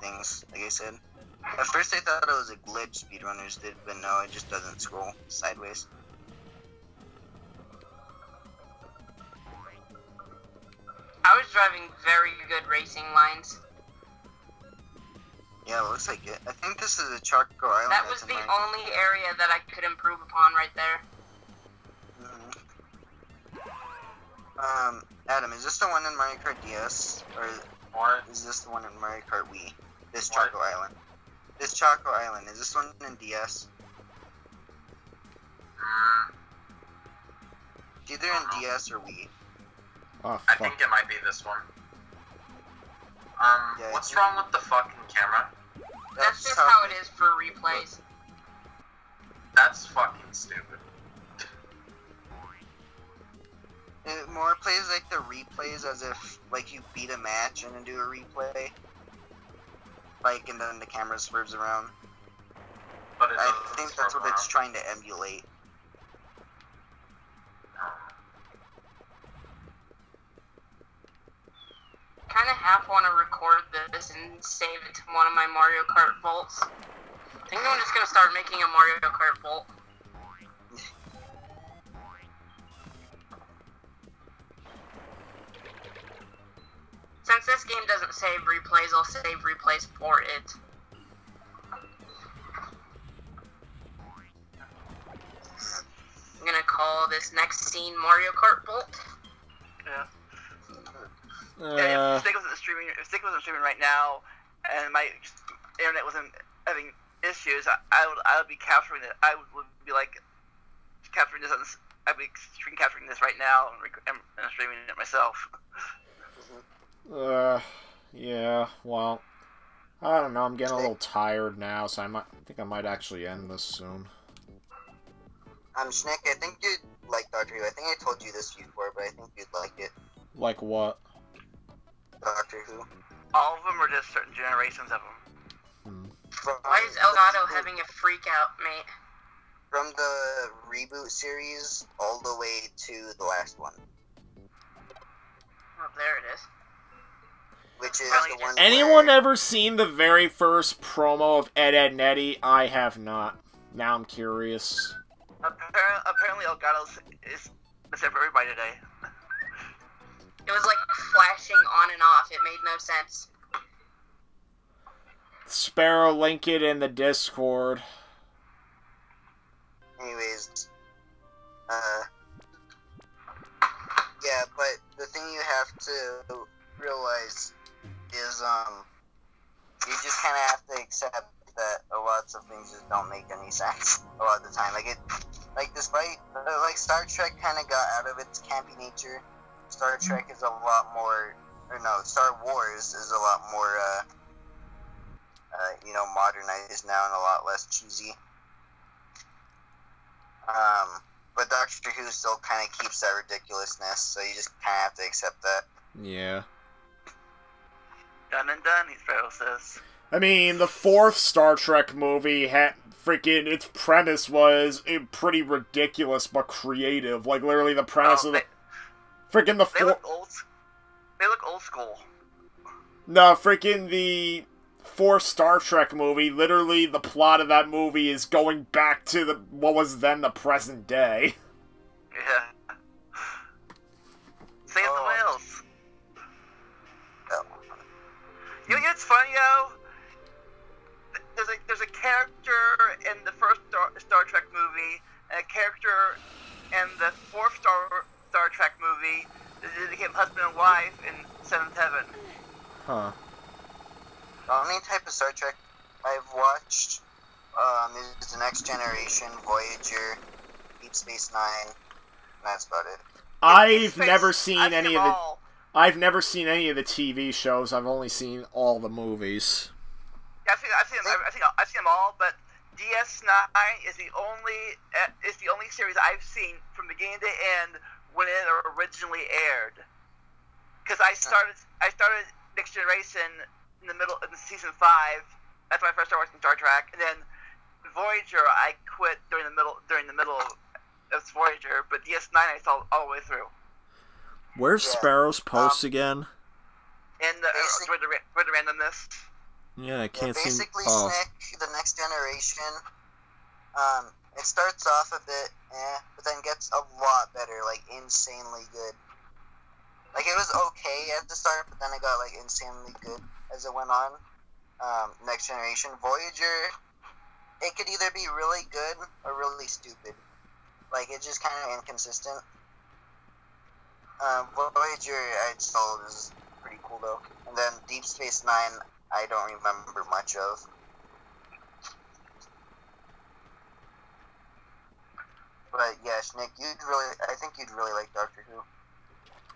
S2: Things, like I said. At first I thought it was a glitch speedrunners did, but no, it just doesn't scroll sideways.
S1: I was driving very good racing lines.
S2: Yeah, it looks like it. I think this is a Choco Island.
S1: That was the only area that I could improve upon right there.
S2: Adam, is this the one in Mario Kart DS? Or is this the one in Mario Kart Wii? This Choco Island. This Choco Island, is this one in DS? It's either in DS or Wii.
S3: Oh,
S5: I
S3: fuck.
S5: think it might be this one.
S2: Yeah,
S5: What's wrong with the fucking camera?
S1: That's just how it is for replays.
S5: That's fucking stupid.
S2: It more plays like the replays as if like you beat a match and then do a replay. Like, and then the camera swerves around.
S5: But it
S2: I
S5: doesn't
S2: think that's
S5: swerve
S2: what it's
S5: around.
S2: trying to emulate.
S1: Kind of half want to record this and save it to one of my Mario Kart vaults. I think I'm just gonna start making a Mario Kart vault. Since this game doesn't save replays, I'll save replays for it. I'm gonna call this next scene Mario Kart Vault.
S4: Yeah. Yeah,
S3: Uh,
S4: if Stick wasn't streaming right now, and my internet wasn't having issues, I would be capturing it. I would be like capturing this. I'd be screen capturing this right now and streaming it myself.
S3: yeah, well, I don't know, I'm getting a little tired now, so I think I might actually end this soon.
S2: Shnick, I think you'd like Doctor Who. I think I told you this before, but I think you'd like it.
S3: Like what?
S2: Doctor Who.
S4: All of them, or just certain generations of them?
S1: Why is Elgato having a freak out, mate?
S2: From the reboot series all the way to the last one.
S1: Oh, there it is.
S2: Which is
S1: Probably
S2: the
S1: just-
S2: one
S3: Anyone
S2: where...
S3: ever seen the very first promo of Ed, Edd n Eddy? I have not. Now I'm curious.
S4: Apparently Elgato is for everybody today.
S1: It was like flashing on and off. It made no sense.
S3: Sparrow, link it in the Discord.
S2: Anyways, yeah, but the thing you have to realize is, you just kind of have to accept that a lot of things just don't make any sense a lot of the time. Despite, Star Trek kind of got out of its campy nature, Star Trek is a lot more, Star Wars is a lot more, modernized now and a lot less cheesy. But Doctor Who still kind of keeps that ridiculousness, so you just kind of have to accept that.
S3: Yeah.
S4: Done and done, Sparrow says.
S3: I mean, the fourth Star Trek movie had its premise was pretty ridiculous but creative. Like, literally the premise of the...
S4: They look old school.
S3: No, the fourth Star Trek movie, literally the plot of that movie is going back to what was then the present day.
S4: Yeah. Save the whales.
S2: Oh.
S4: You know what's funny, yo? There's a character in the first Star Trek movie, and a character in the fourth Star Trek movie that became husband and wife in Seventh Heaven.
S3: Huh.
S2: The only type of Star Trek I've watched is The Next Generation, Voyager, Deep Space Nine, and that's about it.
S3: I've never seen
S4: I've
S3: any
S4: them
S3: of the...
S4: all.
S3: I've never seen any of the TV shows. I've only seen all the movies.
S4: Yeah, I've seen them all, but DS9 is the only series I've seen from beginning to end when it originally aired. Because I started Next Generation in season 5. That's when I first started watching Star Trek, and then Voyager I quit during the middle of Voyager, but DS9 I saw all the way through.
S3: Where's
S2: Yeah.
S3: Sparrow's posts again?
S4: And with the randomness.
S3: Yeah, I can't see...
S2: Basically,
S3: Oh.
S2: Shnick, The Next Generation, it starts off a bit, but then gets a lot better, like, insanely good. Like, it was okay at the start, but then it got, like, insanely good as it went on. Next Generation. Voyager, it could either be really good or really stupid. Like, it's just kind of inconsistent. Voyager, I told is pretty cool, though. And then Deep Space Nine, I don't remember much of. But yeah, Shnick, I think you'd really like Doctor Who.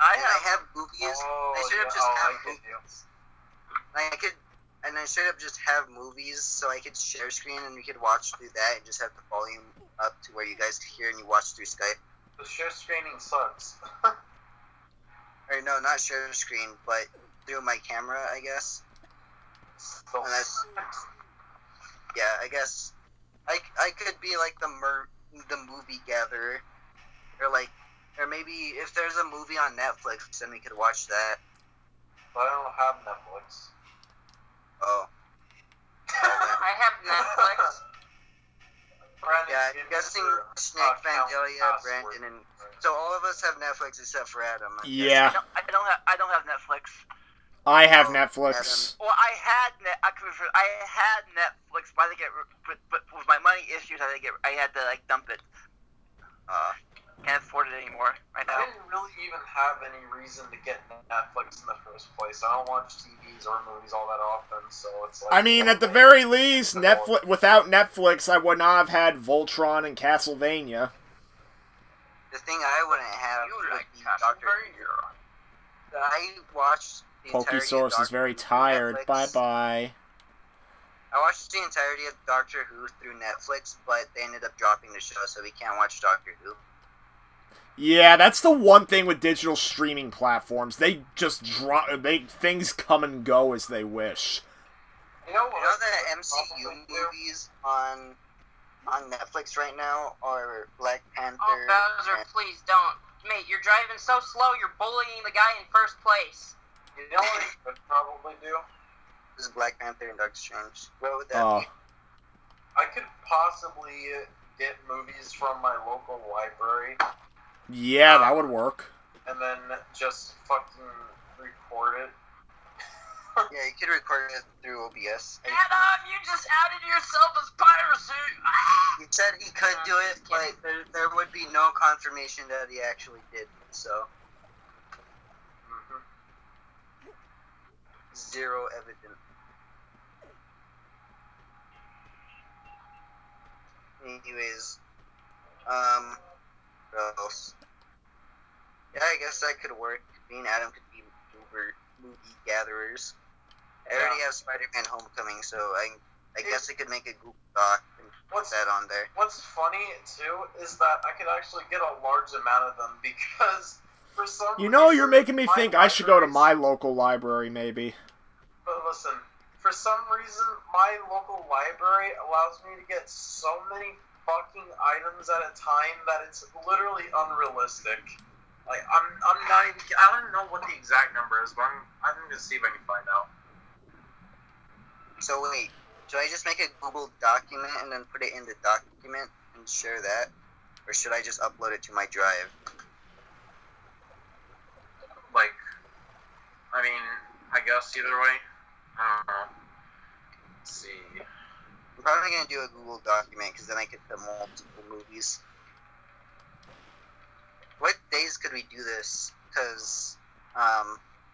S4: I
S2: have movies. I should have just have movies. And I straight up just have movies, so I could share screen and we could watch through that and just have the volume up to where you guys can hear and you watch through Skype.
S5: The share screening sucks.
S2: Or no, not share screen, but through my camera, I guess.
S5: So
S2: And that's, yeah, I guess I could be like the movie gatherer, or maybe if there's a movie on Netflix, then we could watch that.
S5: I don't have Netflix.
S2: Oh.
S1: I have Netflix.
S5: Brandon,
S2: Yeah,
S5: give
S2: I'm
S5: me
S2: guessing
S5: your
S2: Shnick,
S5: account
S2: Vandalia,
S5: password.
S2: Brandon, and so all of us have Netflix except for Adam. I'm
S3: Yeah.
S2: guessing.
S4: I don't have Netflix.
S3: I have
S2: Oh,
S3: Netflix.
S4: Well, I had Netflix, but but with my money issues, I had to like dump it. Can't afford it anymore right
S5: I
S4: now.
S5: didn't really even have any reason to get Netflix in the first place. I don't watch TVs or movies all that often, so it's like...
S3: I mean, at the very least, Netflix. Without Netflix, I would not have had Voltron and Castlevania.
S2: The thing I wouldn't have
S4: You
S2: would
S4: like
S2: be Doctor Who. I watched the entirety of
S3: Pokesource is
S2: Doctor
S3: very
S2: Who through
S3: tired.
S2: Netflix.
S3: Bye-bye.
S2: I watched the entirety of Doctor Who through Netflix, but they ended up dropping the show, so we can't watch Doctor Who.
S3: Yeah, that's the one thing with digital streaming platforms. They just things come and go as they wish.
S5: You know
S2: You
S5: what?
S2: know the MCU movies on Netflix right now are Black Panther.
S1: Oh, Bowser,
S2: and-
S1: please don't. Mate, you're driving so slow, you're bullying the guy in first place.
S5: You know what I could probably do?
S2: This is Black Panther and Doctor Strange. What would that
S3: Oh.
S2: be?
S5: I could possibly get movies from my local library
S3: Yeah, that would work.
S5: and then just fucking record it.
S2: Yeah, you could record it through OBS.
S1: Adam, you just outed yourself as piracy!
S2: He said he could do it,
S1: Just
S2: but
S1: kidding.
S2: there would be no confirmation that he actually did. So, zero evidence. Anyways, what else? Yeah, I guess that could work. Me and Adam could be movie gatherers. I already have Spider-Man Homecoming, so I guess I could make a Google Doc and put that on there.
S5: What's funny, too, is that I could actually get a large amount of them because for some
S3: You know,
S5: reason,
S3: you're making me
S5: my
S3: think I should go to my
S5: libraries-
S3: local library, maybe.
S5: But listen, for some reason, my local library allows me to get so many fucking items at a time that it's literally unrealistic. Like, I'm not even, I don't know what the exact number is, but I'm gonna see if I can find out.
S2: So wait, should I just make a Google document and then put it in the document and share that? Or should I just upload it to my drive?
S5: Like, I mean, I guess either way. I don't know. Let's see.
S2: I'm probably going to do a Google document because then I could put multiple movies. What days could we do this? Because,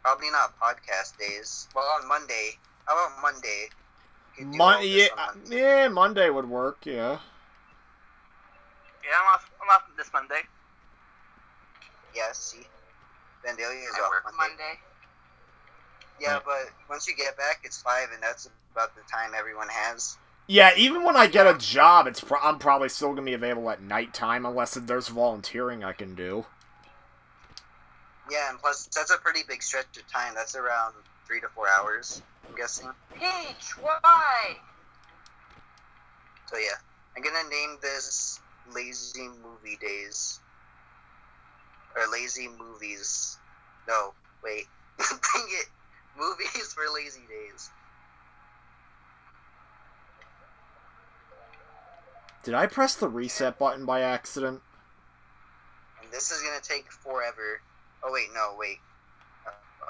S2: probably not podcast days. Well, on Monday. How about Monday? We could do all this on Monday.
S3: Yeah, Monday would work, yeah.
S4: Yeah, I'm off this Monday.
S2: Yeah, see? Vandalia is
S1: I
S2: off
S1: work
S2: Monday.
S1: Monday.
S2: Yeah, but once you get back, it's 5, and that's about the time everyone has.
S3: Yeah, even when I get a job, I'm probably still going to be available at nighttime unless there's volunteering I can do.
S2: Yeah, and plus, that's a pretty big stretch of time. That's around 3 to 4 hours, I'm guessing.
S1: Peach, why?
S2: So yeah, I'm gonna name this Lazy Movie Days. Or Lazy Movies. No, wait. Dang it. Movies for Lazy Days.
S3: Did I press the reset button by accident?
S2: And this is gonna take forever. Oh wait, no, wait.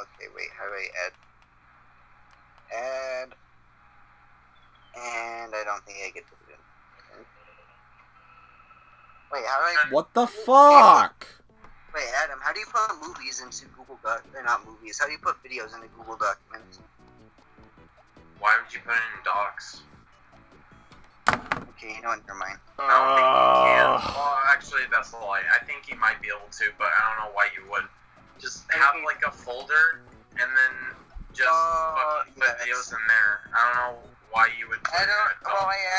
S2: Okay, wait, how do I add? And I don't think I get to put it in. Wait, how do I...
S3: What the fuck?
S2: Wait, Adam, how do you put movies into Google Doc? They're not movies. How do you put videos into Google Documents?
S5: Why would you put it in docs?
S2: Okay, you know what? Never mind.
S5: I don't think you can. Well, actually, that's a lie. I think you might be able to, but I don't know why you would. Just have like a folder and then just fucking put videos in there. I don't know why you would.
S2: I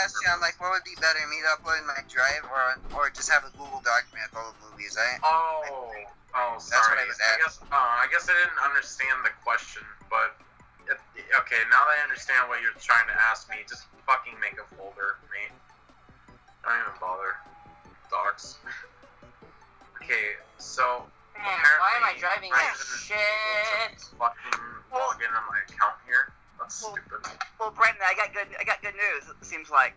S2: asked you, I'm like, what would be better, me to upload in my drive or just have a Google document full of movies?
S5: Sorry.
S2: That's what I was asking.
S5: I guess I didn't understand the question, but okay, now that I understand what you're trying to ask me, just fucking make a folder, mate. Don't even bother. Docs. Okay, so.
S1: Man, why am I driving this shit?
S5: Fucking log in on my account here. That's stupid.
S4: Well, Brandon, I got good news. It seems like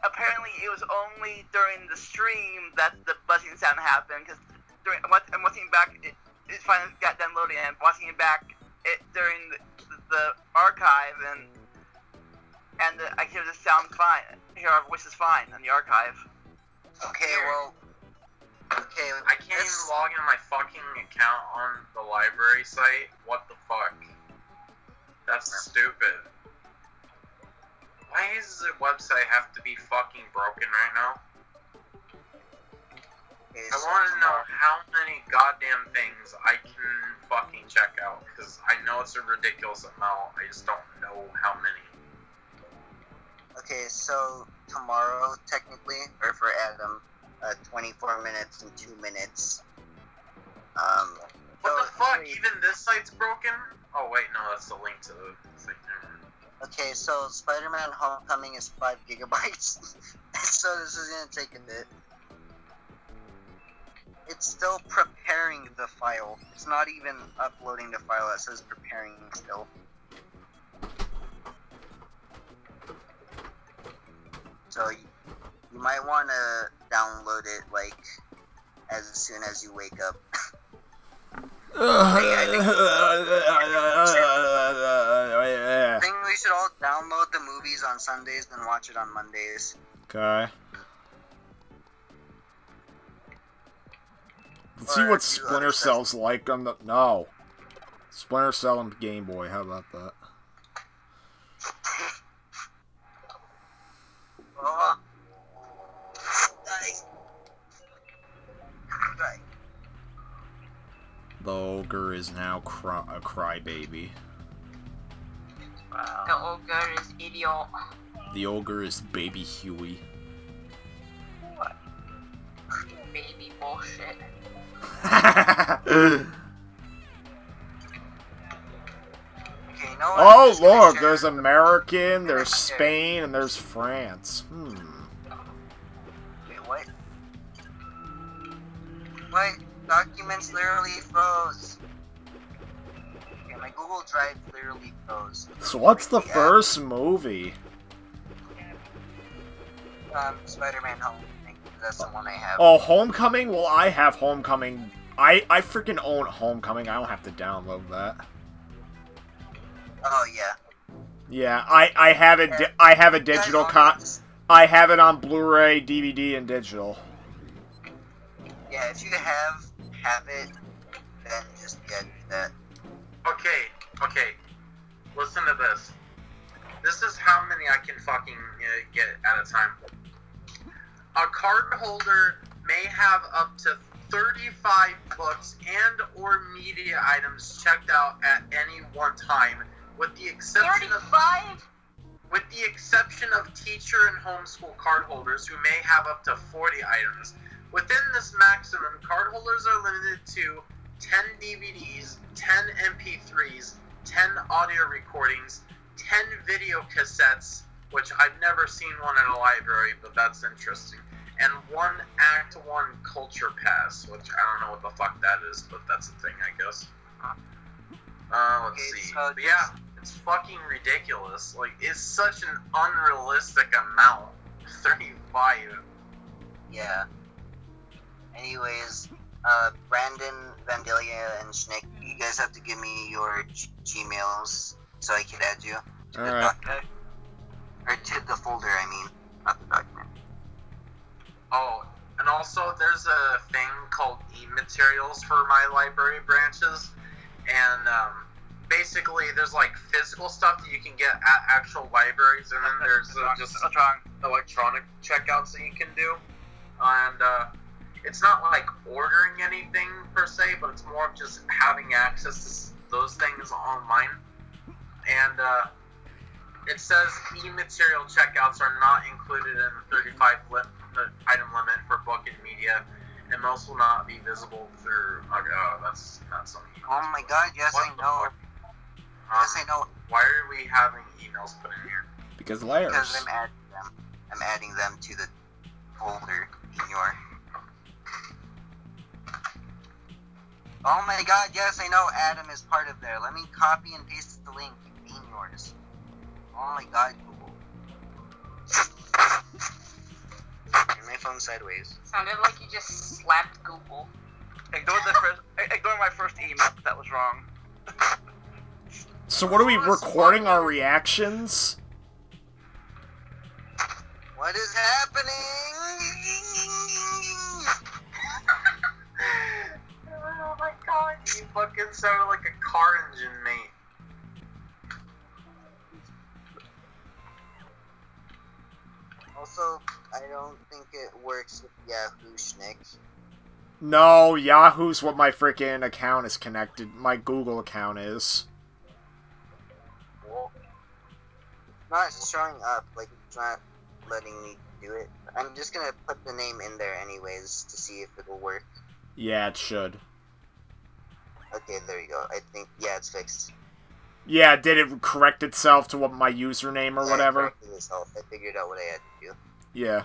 S4: apparently it was only during the stream that the buzzing sound happened. Because I'm watching back, it finally got done loading, and watching it back during the archive, and I hear the sound fine. I hear our voices fine on the archive.
S2: Okay, well. Okay,
S5: I can't even log into my fucking account on the library site. What the fuck? That's stupid. Why does the website have to be fucking broken right now?
S2: Okay,
S5: I want to know how many goddamn things I can fucking check out, because I know it's a ridiculous amount. I just don't know how many.
S2: Okay, so tomorrow, technically, or for Adam, 24 minutes and 2 minutes.
S5: What the fuck? Even this site's broken? Oh wait, no, that's the link to the thing.
S2: Okay, so Spider-Man Homecoming is 5 gigabytes, so this is gonna take a bit. It's still preparing the file. It's not even uploading the file. It says preparing still. So you might want to download it, like, as soon as you wake up. I think we should all download the movies on Sundays and watch it on Mondays.
S3: Okay. Let's see what Splinter Cell's like on the... No. Splinter Cell and Game Boy, how about that?
S2: Oh.
S3: The ogre is now a crybaby.
S1: Wow. The ogre is idiot.
S3: The ogre is baby Huey.
S1: What? Baby bullshit.
S2: Okay, no,
S3: oh look, there's American, there's Spain, and there's France.
S2: Wait, what? What? Documents literally froze. Okay, my Google Drive literally froze.
S3: So what's the first movie?
S2: Spider-Man Homecoming. That's the one I have.
S3: Oh, Homecoming? Well, I have Homecoming. I freaking own Homecoming. I don't have to download that.
S2: Oh yeah.
S3: Yeah, I have it. I have a digital I have it on Blu-ray, DVD, and digital.
S2: Yeah, if you have it, then just do that.
S5: Okay. Listen to this. This is how many I can fucking get at a time. A card holder may have up to 35 books and or media items checked out at any one time, with the exception
S1: 35?
S5: With the exception of teacher and homeschool card holders who may have up to 40 items. Within this maximum, card holders are limited to 10 DVDs, 10 MP3s, 10 audio recordings, 10 video cassettes, which I've never seen one in a library, but that's interesting, and 1 Act 1 Culture Pass, which I don't know what the fuck that is, but that's a thing, I guess. Let's see.
S2: So
S5: but yeah, it's fucking ridiculous. Like, it's such an unrealistic amount. 35.
S2: Yeah. Anyways, Brandon, Vandalia, and Shnick, you guys have to give me your Gmails so I can add you to the document. Or to the folder, I mean, not the document.
S5: Oh, and also there's a thing called e-materials for my library branches, and basically there's like physical stuff that you can get at actual libraries, and then there's just electronic checkouts that you can do, and it's not like ordering anything per se, but it's more of just having access to those things online. And it says e-material checkouts are not included in the 35 item limit for book and media, and most will not be visible through. Oh, that's not some emails.
S2: Oh my god, yes, I know. Yes, I know.
S5: Why are we having emails put in here?
S3: Because layers.
S2: Because I'm adding them. I'm adding them to the folder in your. Oh my god, yes, I know Adam is part of there. Let me copy and paste the link in yours. Oh my god, Google. Turn my phone sideways.
S1: Sounded like you just slapped Google.
S4: Ignore my first email. That was wrong.
S3: So what are we recording our reactions?
S2: What is happening?
S5: Oh my god, you fucking sounded like a car engine, mate.
S2: Also, I don't think it works with Yahoo shnick.
S3: No, Yahoo's what my freaking account is connected. My Google account is.
S2: Well, it's not showing up, like it's not letting me do it. I'm just gonna put the name in there anyways to see if it'll work.
S3: Yeah, it should.
S2: Okay, there you go. I think, yeah, it's fixed.
S3: Yeah, did it correct itself to what my username or whatever?
S2: It corrected itself. I figured out what I had to do.
S3: Yeah.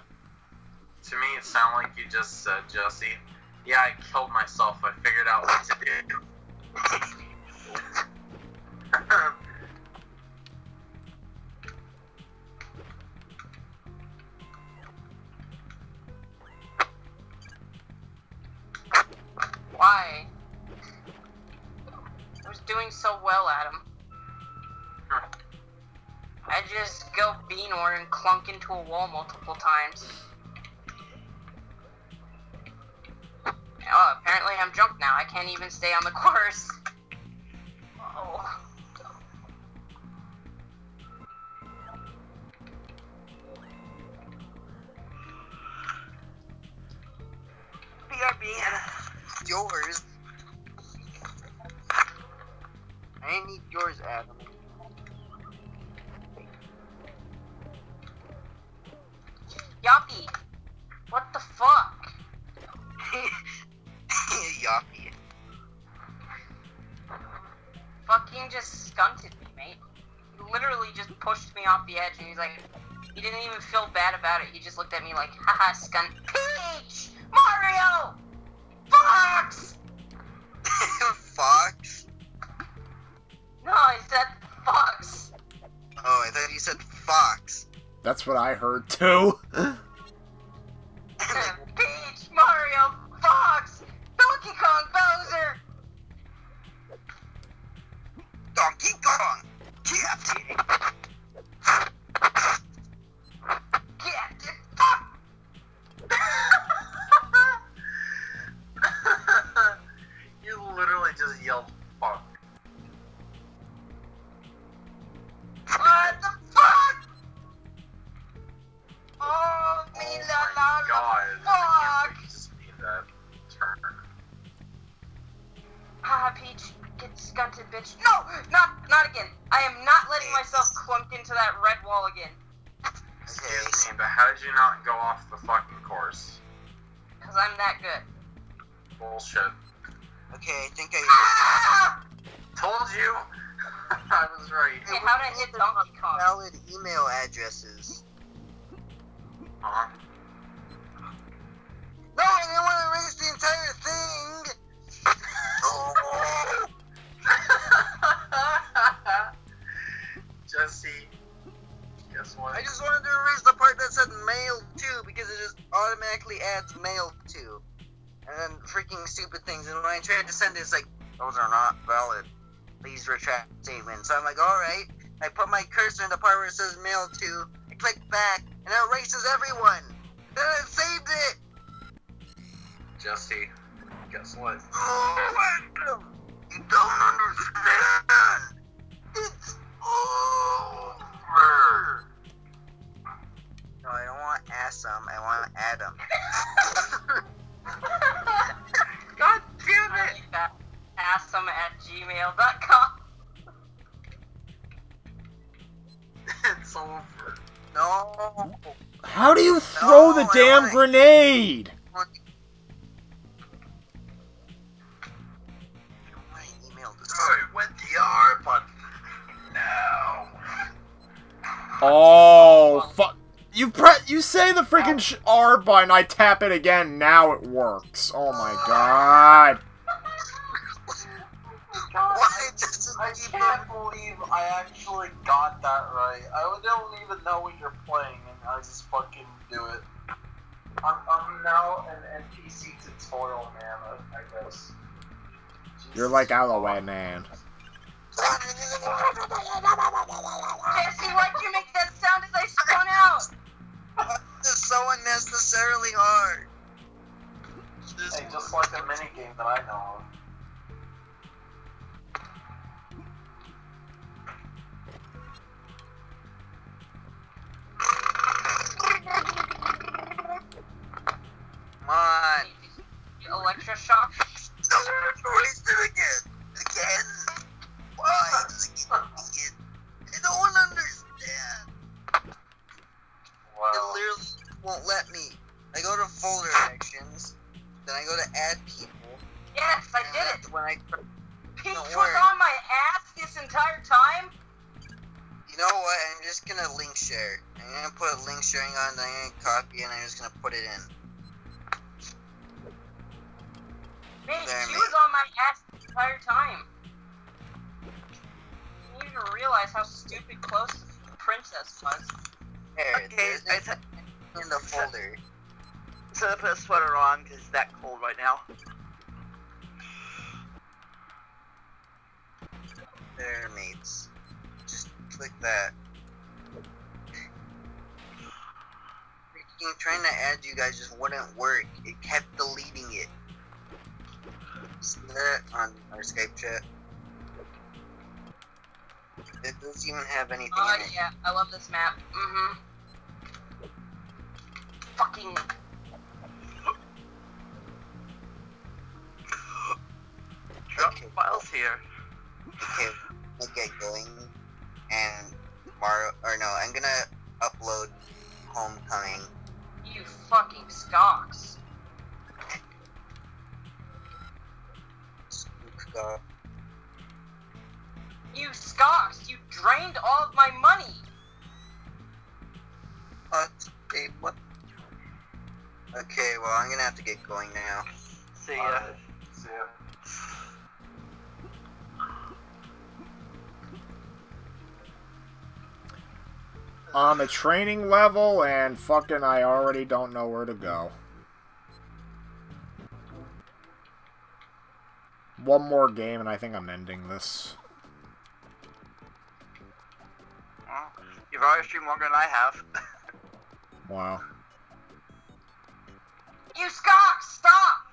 S5: To me, it sounded like you just said, Jesse, yeah, I killed myself. I figured out what to do.
S1: Why? I was doing so well, Adam. I just go Beanor and clunk into a wall multiple times. Oh, apparently I'm drunk now. I can't even stay on the course. Oh.
S2: BRB, yours. I need yours, Adam.
S1: Yuppie. What the fuck?
S2: Yuppie.
S1: Fucking just stunted me, mate. He literally just pushed me off the edge, and he's like, he didn't even feel bad about it. He just looked at me like, haha, skunt. Peach! Mario! Fox!
S2: Fox?
S1: No, I said Fox.
S2: Oh, I thought you said Fox.
S3: That's what I heard too.
S1: Peach, Mario, Fox, Donkey Kong, Bowser.
S2: Donkey Kong! Captain!
S1: Captain Fuck!
S5: You literally just yelled, fuck.
S1: What the fuck? Oh, me
S5: Oh
S1: la
S5: my
S1: la
S5: god.
S1: la
S5: I
S1: fuck.
S5: can't believe you just made that turn.
S1: Ah, Peach, get stunted, bitch. No, not again. I am not letting myself clunk into that red wall again.
S5: Excuse me, but how did you not go off the fucking course?
S1: Because I'm that good.
S5: Bullshit.
S2: Okay, I think I...
S1: Ah!
S5: Told you! I was right.
S1: Okay, how'd I hit Donkey Kong?
S2: Valid email addresses.
S5: Huh?
S2: No, I didn't want to erase the entire thing! Oh.
S5: Jesse, guess what?
S2: I just wanted to erase the part that said mail to, because it just automatically adds mail to. And then freaking stupid things, and when I tried to send it, it's like, those are not valid. Please retract statement. So I'm like, alright. I put my cursor in the part where it says mail to, I click back, and it erases everyone! Then it saved it!
S5: Jesse, guess what?
S2: Oh, Adam! You don't understand! It's over! No, I don't want Assam, I want Adam.
S1: gmail.com.
S4: It's over.
S2: No.
S3: How do you throw the
S2: No, I
S3: damn
S2: wanna-
S3: grenade?
S2: My email to
S4: Alright, with the R button. No.
S3: Oh, fuck. You say the freaking R button, I tap it again, now it works. Oh my god.
S2: Why does
S5: I
S2: it
S5: can't believe I actually got that right. I don't even know what you're playing, and I just fucking do it. I'm now an NPC tutorial man, I guess.
S3: You're like Alloway, man.
S1: Jesse, why'd you make that sound as I spun out?
S2: This is so unnecessarily hard.
S5: Hey, just like a minigame that I know of.
S2: Come on.
S1: Electroshock.
S2: Release it again. Again. Why does it keep doing it? I don't understand.
S5: Wow.
S2: It literally won't let me. I go to folder actions, then I go to add people.
S1: Yes, I
S2: and
S1: did
S2: that's
S1: it.
S2: when
S1: Peach
S2: Don't
S1: was
S2: worry.
S1: on my ass this entire time.
S2: you know what? I'm just gonna link share. I'm gonna put link sharing on, then I'm gonna copy, and I'm just gonna put it in.
S1: Bitch,
S2: There,
S1: she
S2: mate.
S1: was on my ass the entire time. You didn't even realize how stupid close the princess was.
S2: There,
S4: Okay,
S2: there's
S4: I
S2: it
S4: said
S2: in the folder.
S4: to put a sweater on because it's that cold right now.
S2: There, mates. Just click that. Freaking trying to add you guys just wouldn't work. It kept deleting it. See that on our Skype chat? It doesn't even have anything in it.
S1: Yeah, I love this map. Mm-hmm. Fucking...
S4: Drop
S2: Okay.
S4: files here.
S2: Okay, we'll get going. And tomorrow, or no, I'm gonna upload Homecoming.
S1: You fucking stocks.
S2: Spook.
S1: You stocks! You drained all of my money!
S2: Okay, what? Okay, well, I'm gonna have to get going now.
S4: See ya.
S5: Alright, see ya.
S3: On the training level, and fucking I already don't know where to go. One more game, and I think I'm ending this.
S4: Well, you've already streamed longer than I have.
S3: Wow.
S1: You stocks! Stop!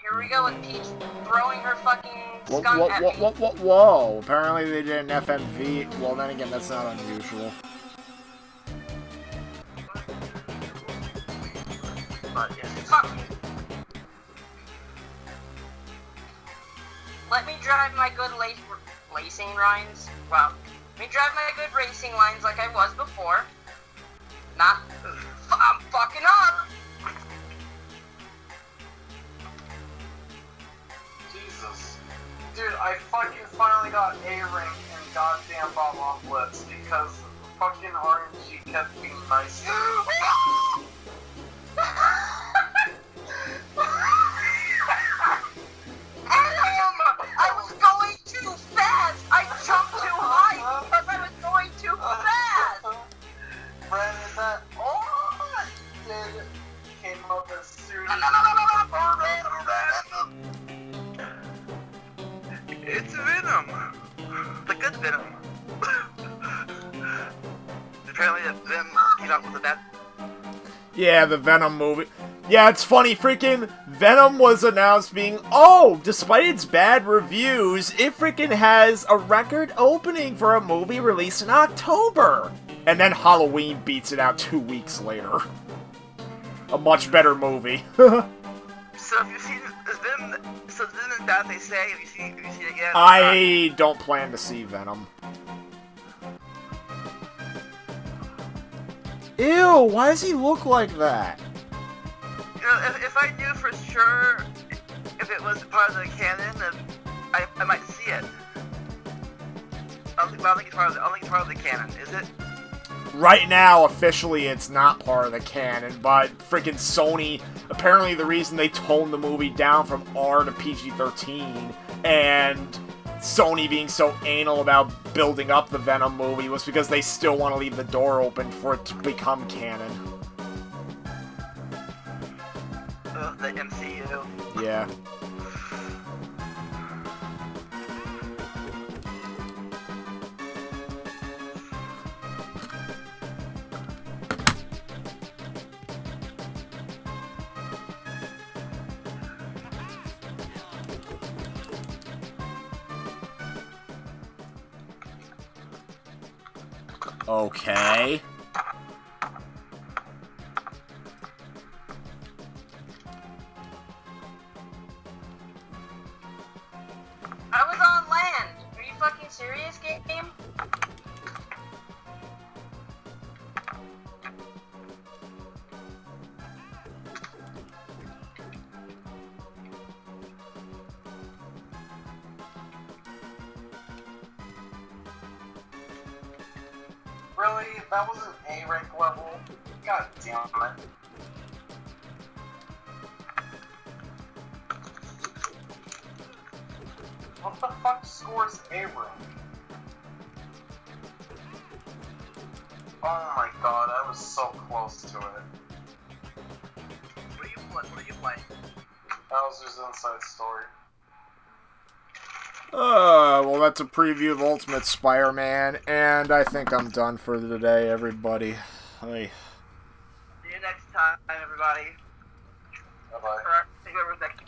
S1: Here we go with Peach throwing her fucking skunk at me.
S3: Whoa. Apparently they did an FMV. Well, then again, that's not unusual.
S4: But yeah.
S1: Fuck. Let me drive my good lacing lines. Well, let me drive my good racing lines like I was before. Not. I'm fucking up!
S5: Jesus. Dude, I fucking finally got A rank in goddamn Bomb Off Blitz because fucking RNG kept being nice to me.
S1: I was going too fast! I jumped too high because I was going too fast!
S5: Brandon, is that all I did came up as soon as
S4: It's Venom! The good Venom. Apparently Venom came out with a bad...
S3: Yeah, the Venom movie. Yeah, it's funny, freaking Venom was announced being, oh, despite its bad reviews, it freaking has a record opening for a movie released in October. And then Halloween beats it out 2 weeks later. a much better movie.
S4: So have you seen Venom? So Venom that they say. Have you seen it yet?
S3: I don't plan to see Venom. Ew, why does he look like that?
S4: You know, if I knew for sure if it was part of the canon, then I might see it. I don't think it's part of the canon, is it?
S3: Right now, officially, it's not part of the canon, but freaking Sony, apparently the reason they toned the movie down from R to PG-13, and Sony being so anal about building up the Venom movie was because they still want to leave the door open for it to become canon.
S4: The MCU.
S3: Yeah. Okay.
S1: I was on land. Are you fucking serious, game?
S5: Really? That was an A rank level? God damn it. What the fuck scores A rank? Oh my god, I was so close to it.
S4: What are you playing?
S5: Bowser's Inside Story.
S3: Well, that's a preview of Ultimate Spider-Man, and I think I'm done for today, everybody. Hey.
S4: See you next time, everybody.
S5: Bye-bye.
S4: See you next